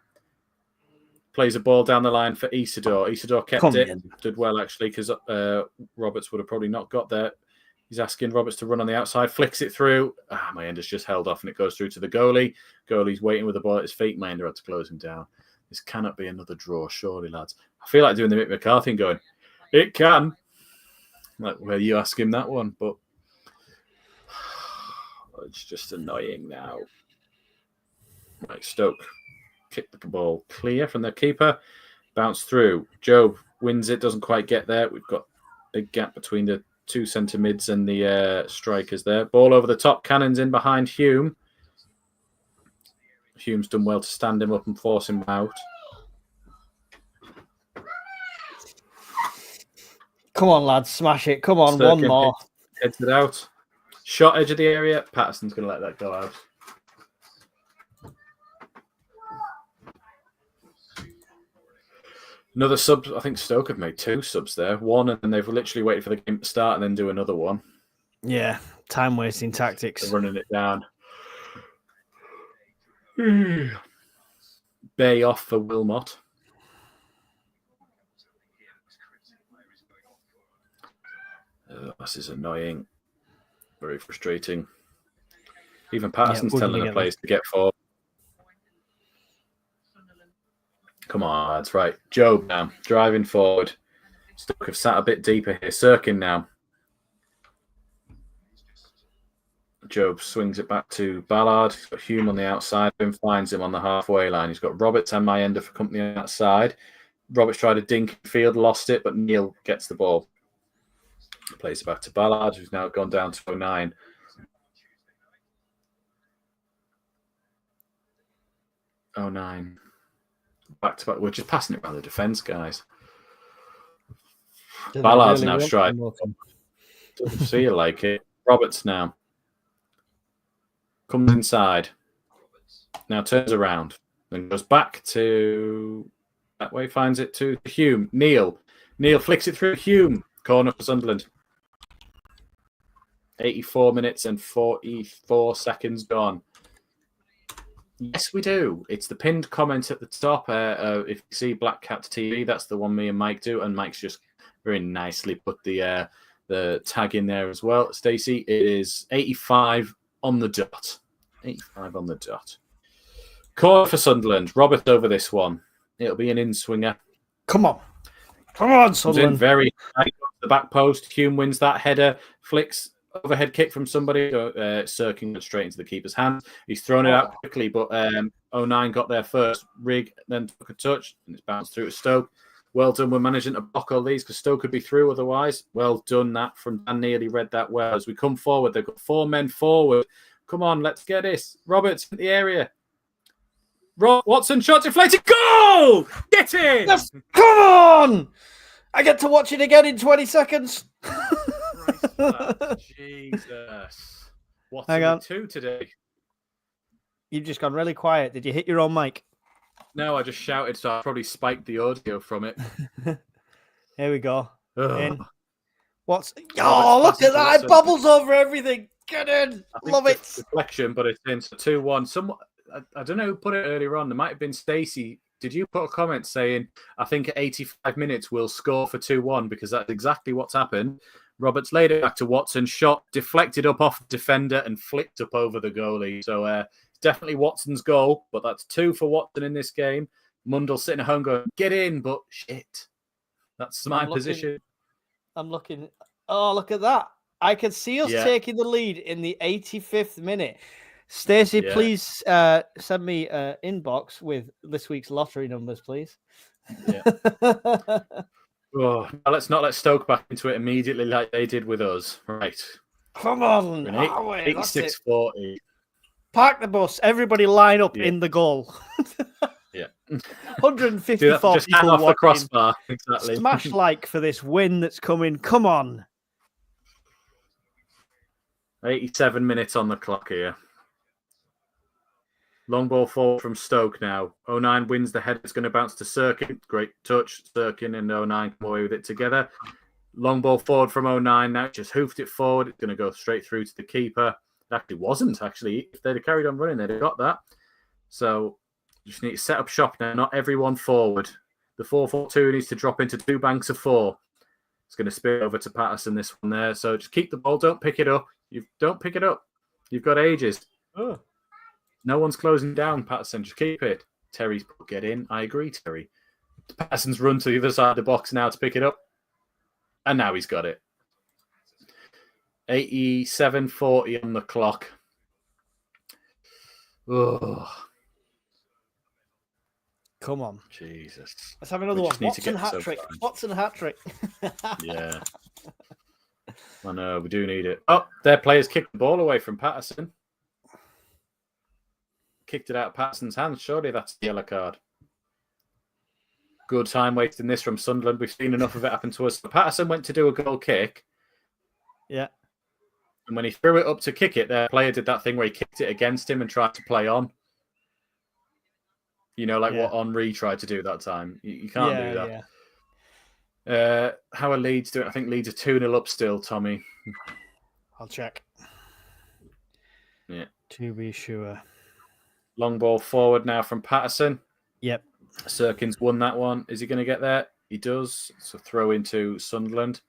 Plays a ball down the line for Isidore. Isidore kept it. Did well, actually, because Roberts would have probably not got there. He's asking Roberts to run on the outside. Flicks it through. Mayenda's just held off, and it goes through to the goalie. Goalie's waiting with the ball at his feet. Mayenda had to close him down. This cannot be another draw, surely, lads. I feel like doing the Mick McCarthy and going, it can. Like, well, you ask him that one, but it's just annoying now. Right, Stoke kick the ball clear from their keeper. Bounce through. Job wins it, doesn't quite get there. We've got a big gap between the two centre mids and the strikers there. Ball over the top. Cannon's in behind Hume. Hume's done well to stand him up and force him out. Come on, lads. Smash it. Come on. One more. Heads it out. Shot edge of the area. Patterson's going to let that go out. Another sub. I think Stoke have made 2 subs there. One, and then they've literally waited for the game to start and then do another one. Yeah. Time-wasting tactics. They're running it down. Bay off for Wilmot. This is annoying. Very frustrating. Even Patterson's telling the players to get forward. Come on, that's right. Job now, driving forward. Stoke have sat a bit deeper here. Sirkin now. Job swings it back to Ballard. He's got Hume on the outside and finds him on the halfway line. He's got Roberts and Mayenda for company on that side. Roberts tried a dink in field, lost it, but Neil gets the ball. Plays it back to Ballard, who's now gone down to 09. Back to back. We're just passing it around the defence, guys. Ballard's now striking. Doesn't feel like it. Roberts now. Comes inside. Now turns around. Then goes back to that way, finds it to Hume. Neil flicks it through Hume. Corner for Sunderland. 84 minutes and 44 seconds gone. Yes, we do. It's the pinned comment at the top. If you see Black Cat TV, that's the one me and Mike do. And Mike's just very nicely put the tag in there as well. Stacey, it is 85 on the dot. 85 on the dot. Corner for Sunderland. Robert over this one. It'll be an in-swinger. Come on. Come on, Sunderland. Very high to the back post. Hume wins that header. Flicks overhead kick from somebody. Sirkin straight into the keeper's hand. He's thrown it out quickly, but 09 got there first. Rig then took a touch, and it's bounced through to Stoke. Well done. We're managing to block all these because Stoke could be through otherwise. Well done that from Dan. Nearly read that well. As we come forward, they've got 4 men forward. Come on, let's get this. Roberts in the area. Watson shot deflated. Goal! Get in! Yes. Come on! I get to watch it again in 20 seconds. Jesus. What's Hang on. 2 today? You've just gone really quiet. Did you hit your own mic? No, I just shouted, so I probably spiked the audio from it. Here we go. In. What's... Oh, look at that. It bubbles over everything. Get in. Love it. Reflection, but it's in 2-1. I don't know who put it earlier on. There might have been Stacey. Did you put a comment saying, I think at 85 minutes we'll score for 2-1 because that's exactly what's happened. Roberts laid it back to Watson, shot, deflected up off the defender and flicked up over the goalie. So definitely Watson's goal, but that's 2 for Watson in this game. Mundell sitting at home going, get in, but shit. That's my position. I'm looking. Oh, look at that. I can see us taking the lead in the 85th minute. Stacey, please send me an inbox with this week's lottery numbers, please. Yeah. Let's not let Stoke back into it immediately like they did with us. Right. Come on. 86-40. Park the bus. Everybody line up in the goal. 154 just hang off the crossbar. Exactly. Smash like for this win that's coming. Come on. 87 minutes on the clock here. Long ball forward from Stoke now. 09 wins the header. It's going to bounce to Sirkin. Great touch. Sirkin and 09 come away with it together. Long ball forward from 09 now. Just hoofed it forward. It's going to go straight through to the keeper. It actually wasn't, actually. If they'd have carried on running, they'd have got that. So you just need to set up shop now. Not everyone forward. The 4-4-2 needs to drop into 2 banks of 4. It's going to spill over to Patterson, this one there. So just keep the ball. Don't pick it up. Don't pick it up. You've got ages. Oh. No one's closing down, Patterson. Just keep it. Terry's put get in. I agree, Terry. Patterson's run to the other side of the box now to pick it up. And now he's got it. 87:40 on the clock. Oh. Come on. Jesus. Let's have another one. Watson hat-trick. Watson hat-trick. Yeah. I know, we do need it. Oh, their players kicked the ball away from Patterson. Kicked it out of Patterson's hands. Surely that's the yellow card. Good time wasting this from Sunderland. We've seen enough of it happen to us. Patterson went to do a goal kick. Yeah. And when he threw it up to kick it, their player did that thing where he kicked it against him and tried to play on. You know, like what Henry tried to do that time. You can't do that. Yeah. How are Leeds doing? I think Leeds are 2-0 up still, Tommy. I'll check. Yeah. To be sure. Long ball forward now from Patterson. Yep. Sirkin's won that one. Is he going to get there? He does. So throw into Sunderland.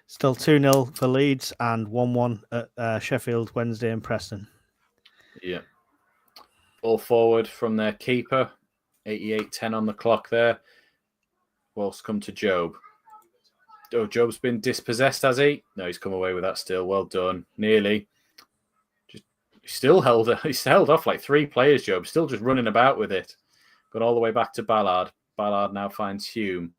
Still 2-0 for Leeds and 1-1 at Sheffield Wednesday and Preston. Yeah. Ball forward from their keeper. 88:10 on the clock there. Ball's come to Job. Oh, Job's been dispossessed, has he? No, he's come away with that still. Well done. Nearly. He's held off like 3 players, Job. Still just running about with it. Gone all the way back to Ballard. Ballard now finds Hume.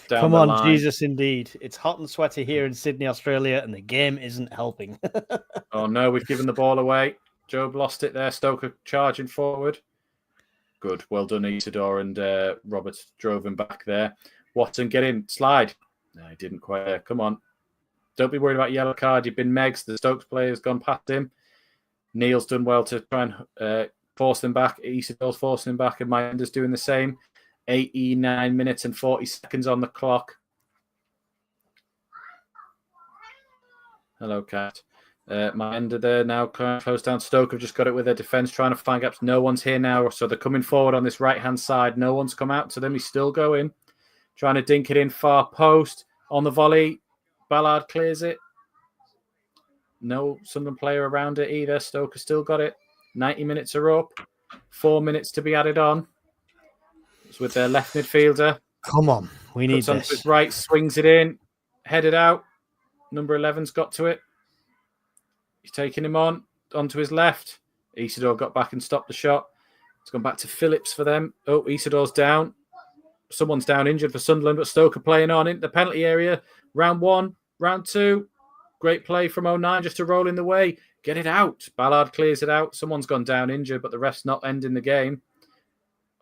Come on, line. Jesus, indeed. It's hot and sweaty here in Sydney, Australia, and the game isn't helping. Oh, no, we've given the ball away. Job lost it there. Stoke charging forward. Good. Well done, Isidore, and Roberts drove him back there. Watson, get in. Slide. No, he didn't quite. Come on. Don't be worried about yellow card. You've been Megs. The Stokes player's gone past him. Neil's done well to try and force them back. Isidore's forcing him back, and Miranda's doing the same. 89 minutes and 40 seconds on the clock. Hello, Cat. Miranda there now close down. Stoke have just got it with their defence, trying to find gaps. No one's here now, so they're coming forward on this right-hand side. No one's come out to them. He's still going. Trying to dink it in far post. On the volley, Ballard clears it. No Sunderland player around it either. Stoke has still got it. 90 minutes are up. 4 minutes to be added on. It's with their left midfielder. Come on, we need this. His right, swings it in. Headed out. Number 11's got to it. He's taking him onto his left. Isidore got back and stopped the shot. It's gone back to Phillips for them. Oh, Isidore's down. Someone's down injured for Sunderland, but Stoke are playing on in the penalty area. Round 1, round 2. Great play from 09 just to roll in the way. Get it out. Ballard clears it out. Someone's gone down injured, but the ref's not ending the game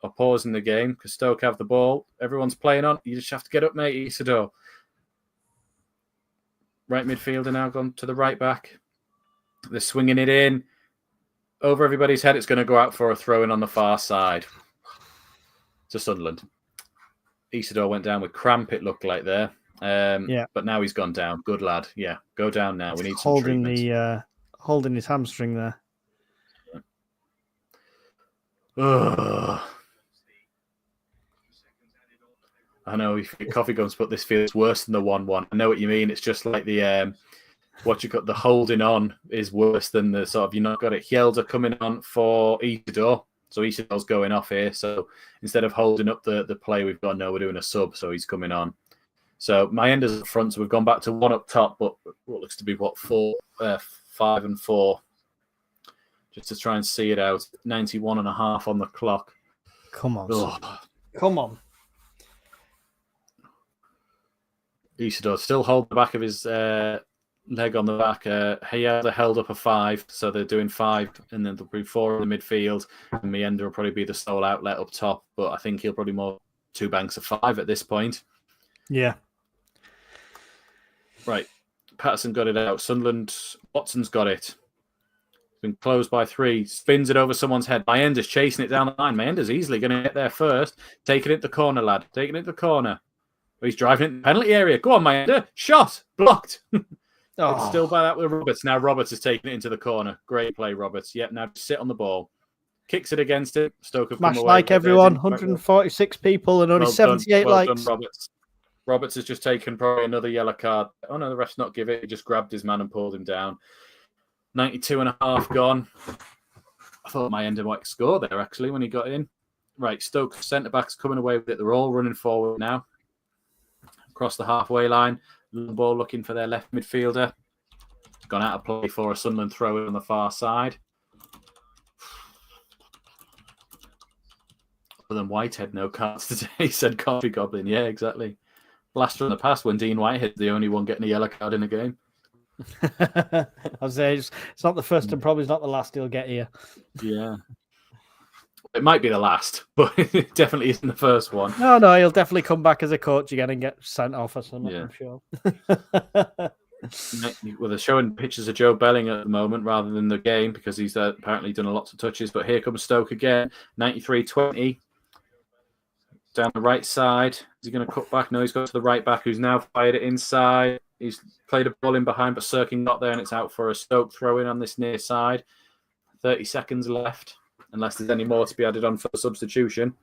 or pausing the game because Stoke have the ball. Everyone's playing on. You just have to get up, mate, Isidore. Right midfielder now gone to the right back. They're swinging it in over everybody's head. It's going to go out for a throw-in on the far side to Sunderland. Isidore went down with cramp, it looked like there. But now he's gone down. Good lad. Yeah, go down now. We need some treatment. Holding his hamstring there. I know if Coffee Gums, but this feels worse than the 1-1. I know what you mean. It's just like the the holding on is worse than the sort of you're not got it. Hjelde coming on for Isidore. So Isidore's going off here. So instead of holding up the play, we're doing a sub. So he's coming on. So Miranda's up front. So we've gone back to 1 up top, but what looks to be 5 and 4. Just to try and see it out. 91.5 on the clock. Come on. Come on. Isidore still hold the back of his leg on the back. Hjelde held up a 5, so they're doing 5, and then there'll be 4 in the midfield. And Miranda will probably be the sole outlet up top, but I think he'll probably more 2 banks of 5 at this point. Yeah. Right. Patterson got it out. Sunderland, Watson's got it. Been closed by 3. Spins it over someone's head. Miranda's chasing it down the line. Miranda's easily going to get there first. Taking it to the corner, lad. Taking it to the corner. He's driving it in the penalty area. Go on, Miranda. Shot. Blocked. It's still by that with Roberts. Now Roberts is taking it into the corner. Great play, Roberts. Yep, now sit on the ball. Kicks it against it. Stoke have come away. Like everyone. 146 people and only 78 likes. Well done, Roberts. Roberts has just taken probably another yellow card. Oh, no, the ref's not give it. He just grabbed his man and pulled him down. 92.5 gone. I thought my ender might score there, actually, when he got in. Right, Stoke centre-backs coming away with it. They're all running forward now. Across the halfway line. Long ball looking for their left midfielder. Gone out of play for a Sunderland throw on the far side. Other than Whitehead, no cards today, said Coffee Goblin. Yeah, exactly. Blast from the past when Dean Whitehead's the only one getting a yellow card in a game. I'll say it's not the first and probably not the last he'll get here. Yeah. It might be the last, but it definitely isn't the first one. No, he'll definitely come back as a coach again and get sent off or something, I'm sure. Well, they're showing pictures of Joe Belling at the moment rather than the game because he's apparently done lots of touches. But here comes Stoke again, 93-20. Down the right side. Is he going to cut back? No, he's got to the right back who's now fired it inside. He's played a ball in behind, but Sirkin got there and it's out for a Stoke throw-in on this near side. 30 seconds left. Unless there's any more to be added on for the substitution.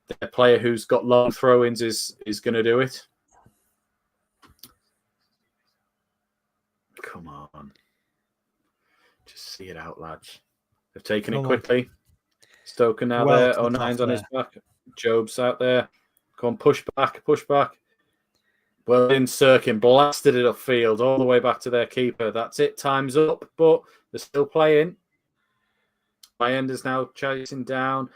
The player who's got long throw-ins is going to do it. Come on. Just see it out, lads. They've taken it quickly. Stoke are now there. O'Nine's on his back. Job's out there. Come on, push back. Well, in Sirkin blasted it upfield all the way back to their keeper. That's it. Time's up, but they're still playing. Ender's now chasing down.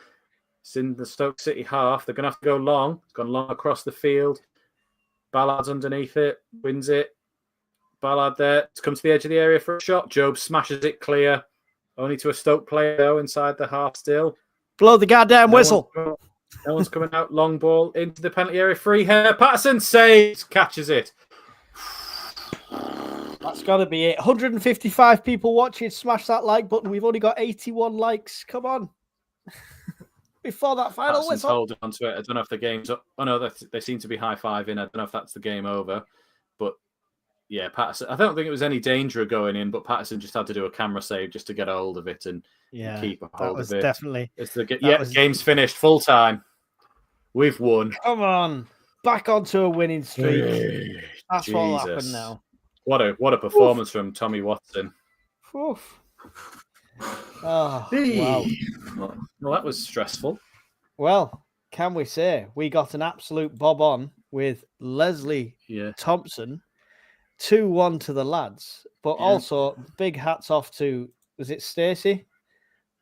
It's in the Stoke City half. They're going to have to go long. It's gone long across the field. Ballard's underneath it. Wins it. Ballard there. It's come to the edge of the area for a shot. Job smashes it clear. Only to a Stoke player, though, inside the half still. Blow the goddamn whistle. No one's coming out. Long ball into the penalty area. Free here. Patterson saves. Catches it. That's got to be it. 155 people watching. Smash that like button. We've only got 81 likes. Come on. Before that final Patterson's whistle. holding on to it. I don't know if the game's up. Oh, no, they seem to be high-fiving. I don't know if that's the game over. But, yeah, Patterson. I don't think it was any danger of going in, but Patterson just had to do a camera save just to get a hold of it and keep a hold of it. Definitely. Game's finished. Full time. We've won. Come on. Back onto a winning streak. That's what will happen now. What a performance from Tommy Watson. Oof. Oh, wow. Well, that was stressful. Well, can we say we got an absolute bob on with Leslie Thompson, 2-1 to the lads, but also big hats off to, was it Stacey?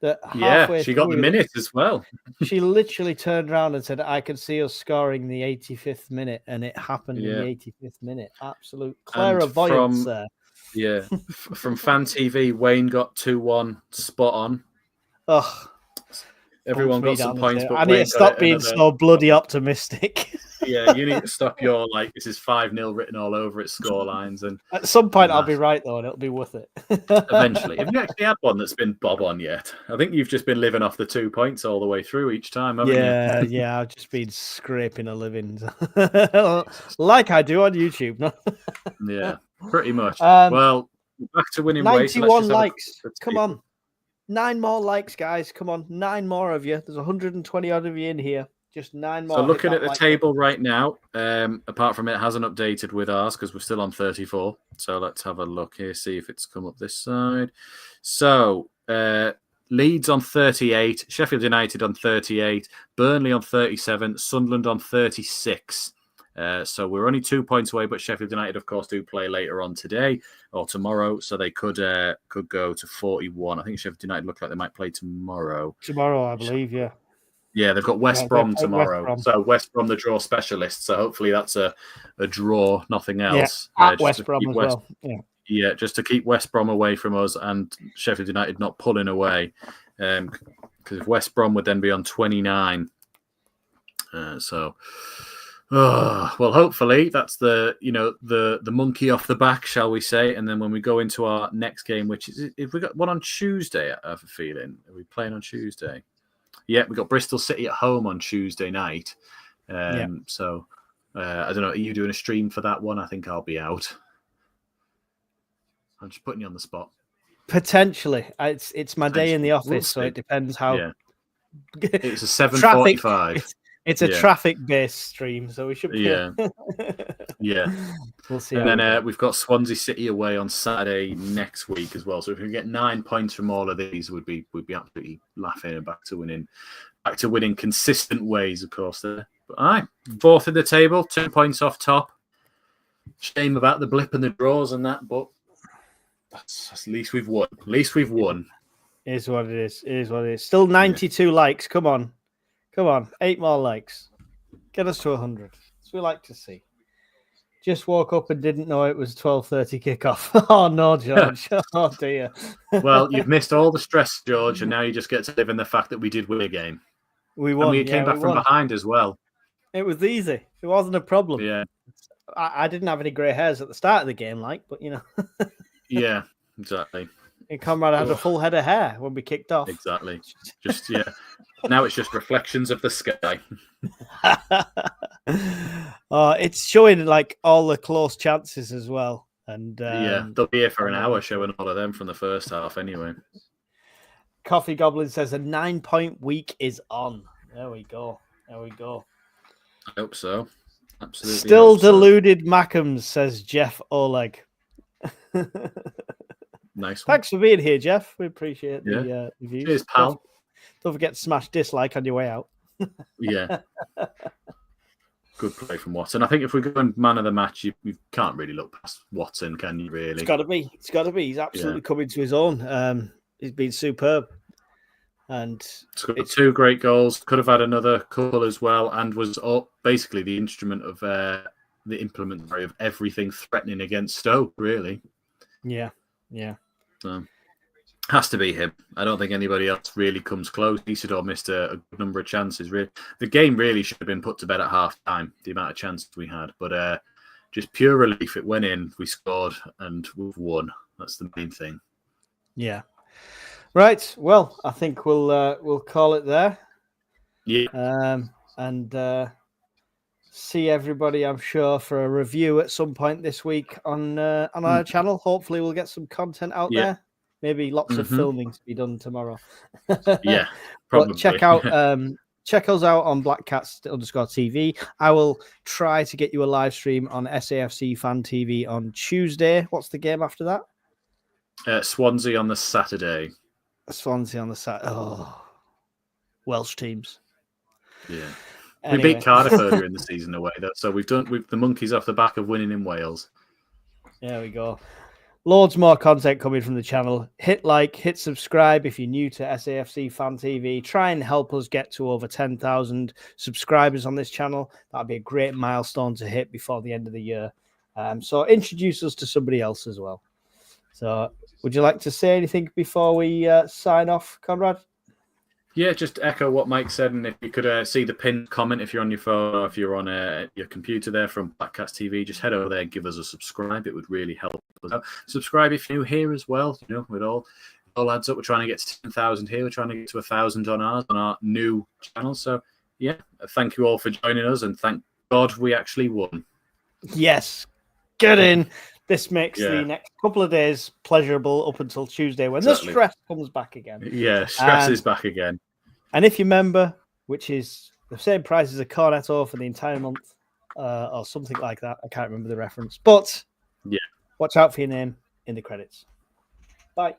She got the minute as well. She literally turned around and said, I could see us scoring the 85th minute, and it happened in the 85th minute. Absolute clairvoyance there. Yeah. From Fan TV, Wayne got 2-1 spot on. Oh, everyone got some points. But I need to stop being so bloody optimistic. Yeah, you need to stop your, this is 5-0 written all over its score lines. And at some point, I'll be right, though, and it'll be worth it. Eventually. Have you actually had one that's been bob on yet? I think you've just been living off the 2 points all the way through each time, haven't you? Yeah, I've just been scraping a living. Like I do on YouTube. Yeah, pretty much. Well, back to winning ways. 91 likes. Come on. 9 more likes, guys. Come on. 9 more of you. There's 120 odd of you in here. Just 9 more. So looking at the table right now, apart from it hasn't updated with ours because we're still on 34. So let's have a look here, see if it's come up this side. So Leeds on 38, Sheffield United on 38, Burnley on 37, Sunderland on 36. So we're only 2 points away, but Sheffield United, of course, do play later on today or tomorrow, so they could go to 41. I think Sheffield United look like they might play tomorrow. Tomorrow, I believe, yeah. Yeah, they've got West Brom tomorrow. West Brom. So West Brom, the draw specialist. So hopefully that's a draw, nothing else. Yeah, at West Brom as well. Yeah, just to keep West Brom away from us and Sheffield United not pulling away. Because West Brom would then be on 29. Well, hopefully that's the monkey off the back, shall we say? And then when we go into our next game, which is if we got one on Tuesday, I have a feeling. Are we playing on Tuesday? Yeah, we got Bristol City at home on Tuesday night. So I don't know. Are you doing a stream for that one? I think I'll be out. I'm just putting you on the spot. Potentially, it's my day in the office, so it depends how. Yeah. It's a 7:45. It's a traffic-based stream, so we should be. Yeah. Yeah. We'll see. And then we've got Swansea City away on Saturday next week as well. So if we get 9 points from all of these, we'd be absolutely laughing and back to winning consistent ways, of course. There. But all right, fourth in the table, 2 points off top. Shame about the blip and the draws and that, but that's at least we've won. At least we've won. It is what it is. It is what it is. Still 92 likes. Come on. 8 more likes. Get us to 100. That's what we like to see. Just woke up and didn't know it was 12:30 kickoff. Oh, no, George. Oh, dear. Well, you've missed all the stress, George, and now you just get to live in the fact that we did win a game. We won. And we came back from behind as well. It was easy. It wasn't a problem. Yeah. I didn't have any grey hairs at the start of the game, but, Yeah, exactly. And Conrad had a full head of hair when we kicked off. Exactly. Just, Now it's just reflections of the sky. It's showing all the close chances as well. And they'll be here for an hour showing all of them from the first half anyway. Coffee Goblin says a 9-point week is on. There we go. I hope so. Absolutely. Still deluded Mackhams, says Jeff Oleg. Nice one. Thanks for being here, Jeff. We appreciate the views. Cheers, pal. Don't forget to smash dislike on your way out. Yeah. Good play from Watson. I think if we go in man of the match, you can't really look past Watson, can you, really? It's got to be. He's absolutely coming to his own. He's been superb. And it's 2 great goals. Could have had another couple as well, and was basically the instrument of the implement of everything threatening against Stoke, really. Yeah. So, has to be him. I don't think anybody else really comes close. Isidore missed a good number of chances. Really, the game really should have been put to bed at half time, the amount of chances we had. But just pure relief. It went in, we scored, and we've won. That's the main thing. Yeah. Right. Well, I think we'll call it there. Yeah. And see everybody, I'm sure, for a review at some point this week on our channel. Hopefully, we'll get some content out there. Maybe lots of filming to be done tomorrow. Yeah, probably. But check us out on blackcats_TV. I will try to get you a live stream on SAFC Fan TV on Tuesday. What's the game after that? Swansea on the Saturday. Oh, Welsh teams. Yeah. Anyway. We beat Cardiff earlier in the season away, though, so we've the monkeys off the back of winning in Wales. There we go. Loads more content coming from the channel. Hit like, hit subscribe if you're new to SAFC Fan TV. Try and help us get to over 10,000 subscribers on this channel. That'd be a great milestone to hit before the end of the year. So introduce us to somebody else as well. So would you like to say anything before we sign off, Conrad? Yeah, just echo what Mike said, and if you could see the pinned comment if you're on your phone or if you're on your computer there from Blackcats TV, just head over there and give us a subscribe. It would really help us out. Subscribe if you're new here as well. It all adds up. We're trying to get to 10,000 here. We're trying to get to 1,000 on our new channel. So yeah, thank you all for joining us, and thank God we actually won. Yes, get in. This makes the next couple of days pleasurable up until Tuesday when the stress comes back again. Yeah, stress is back again. And if you remember, which is the same price as a Cornetto for the entire month or something like that. I can't remember the reference. But watch out for your name in the credits. Bye.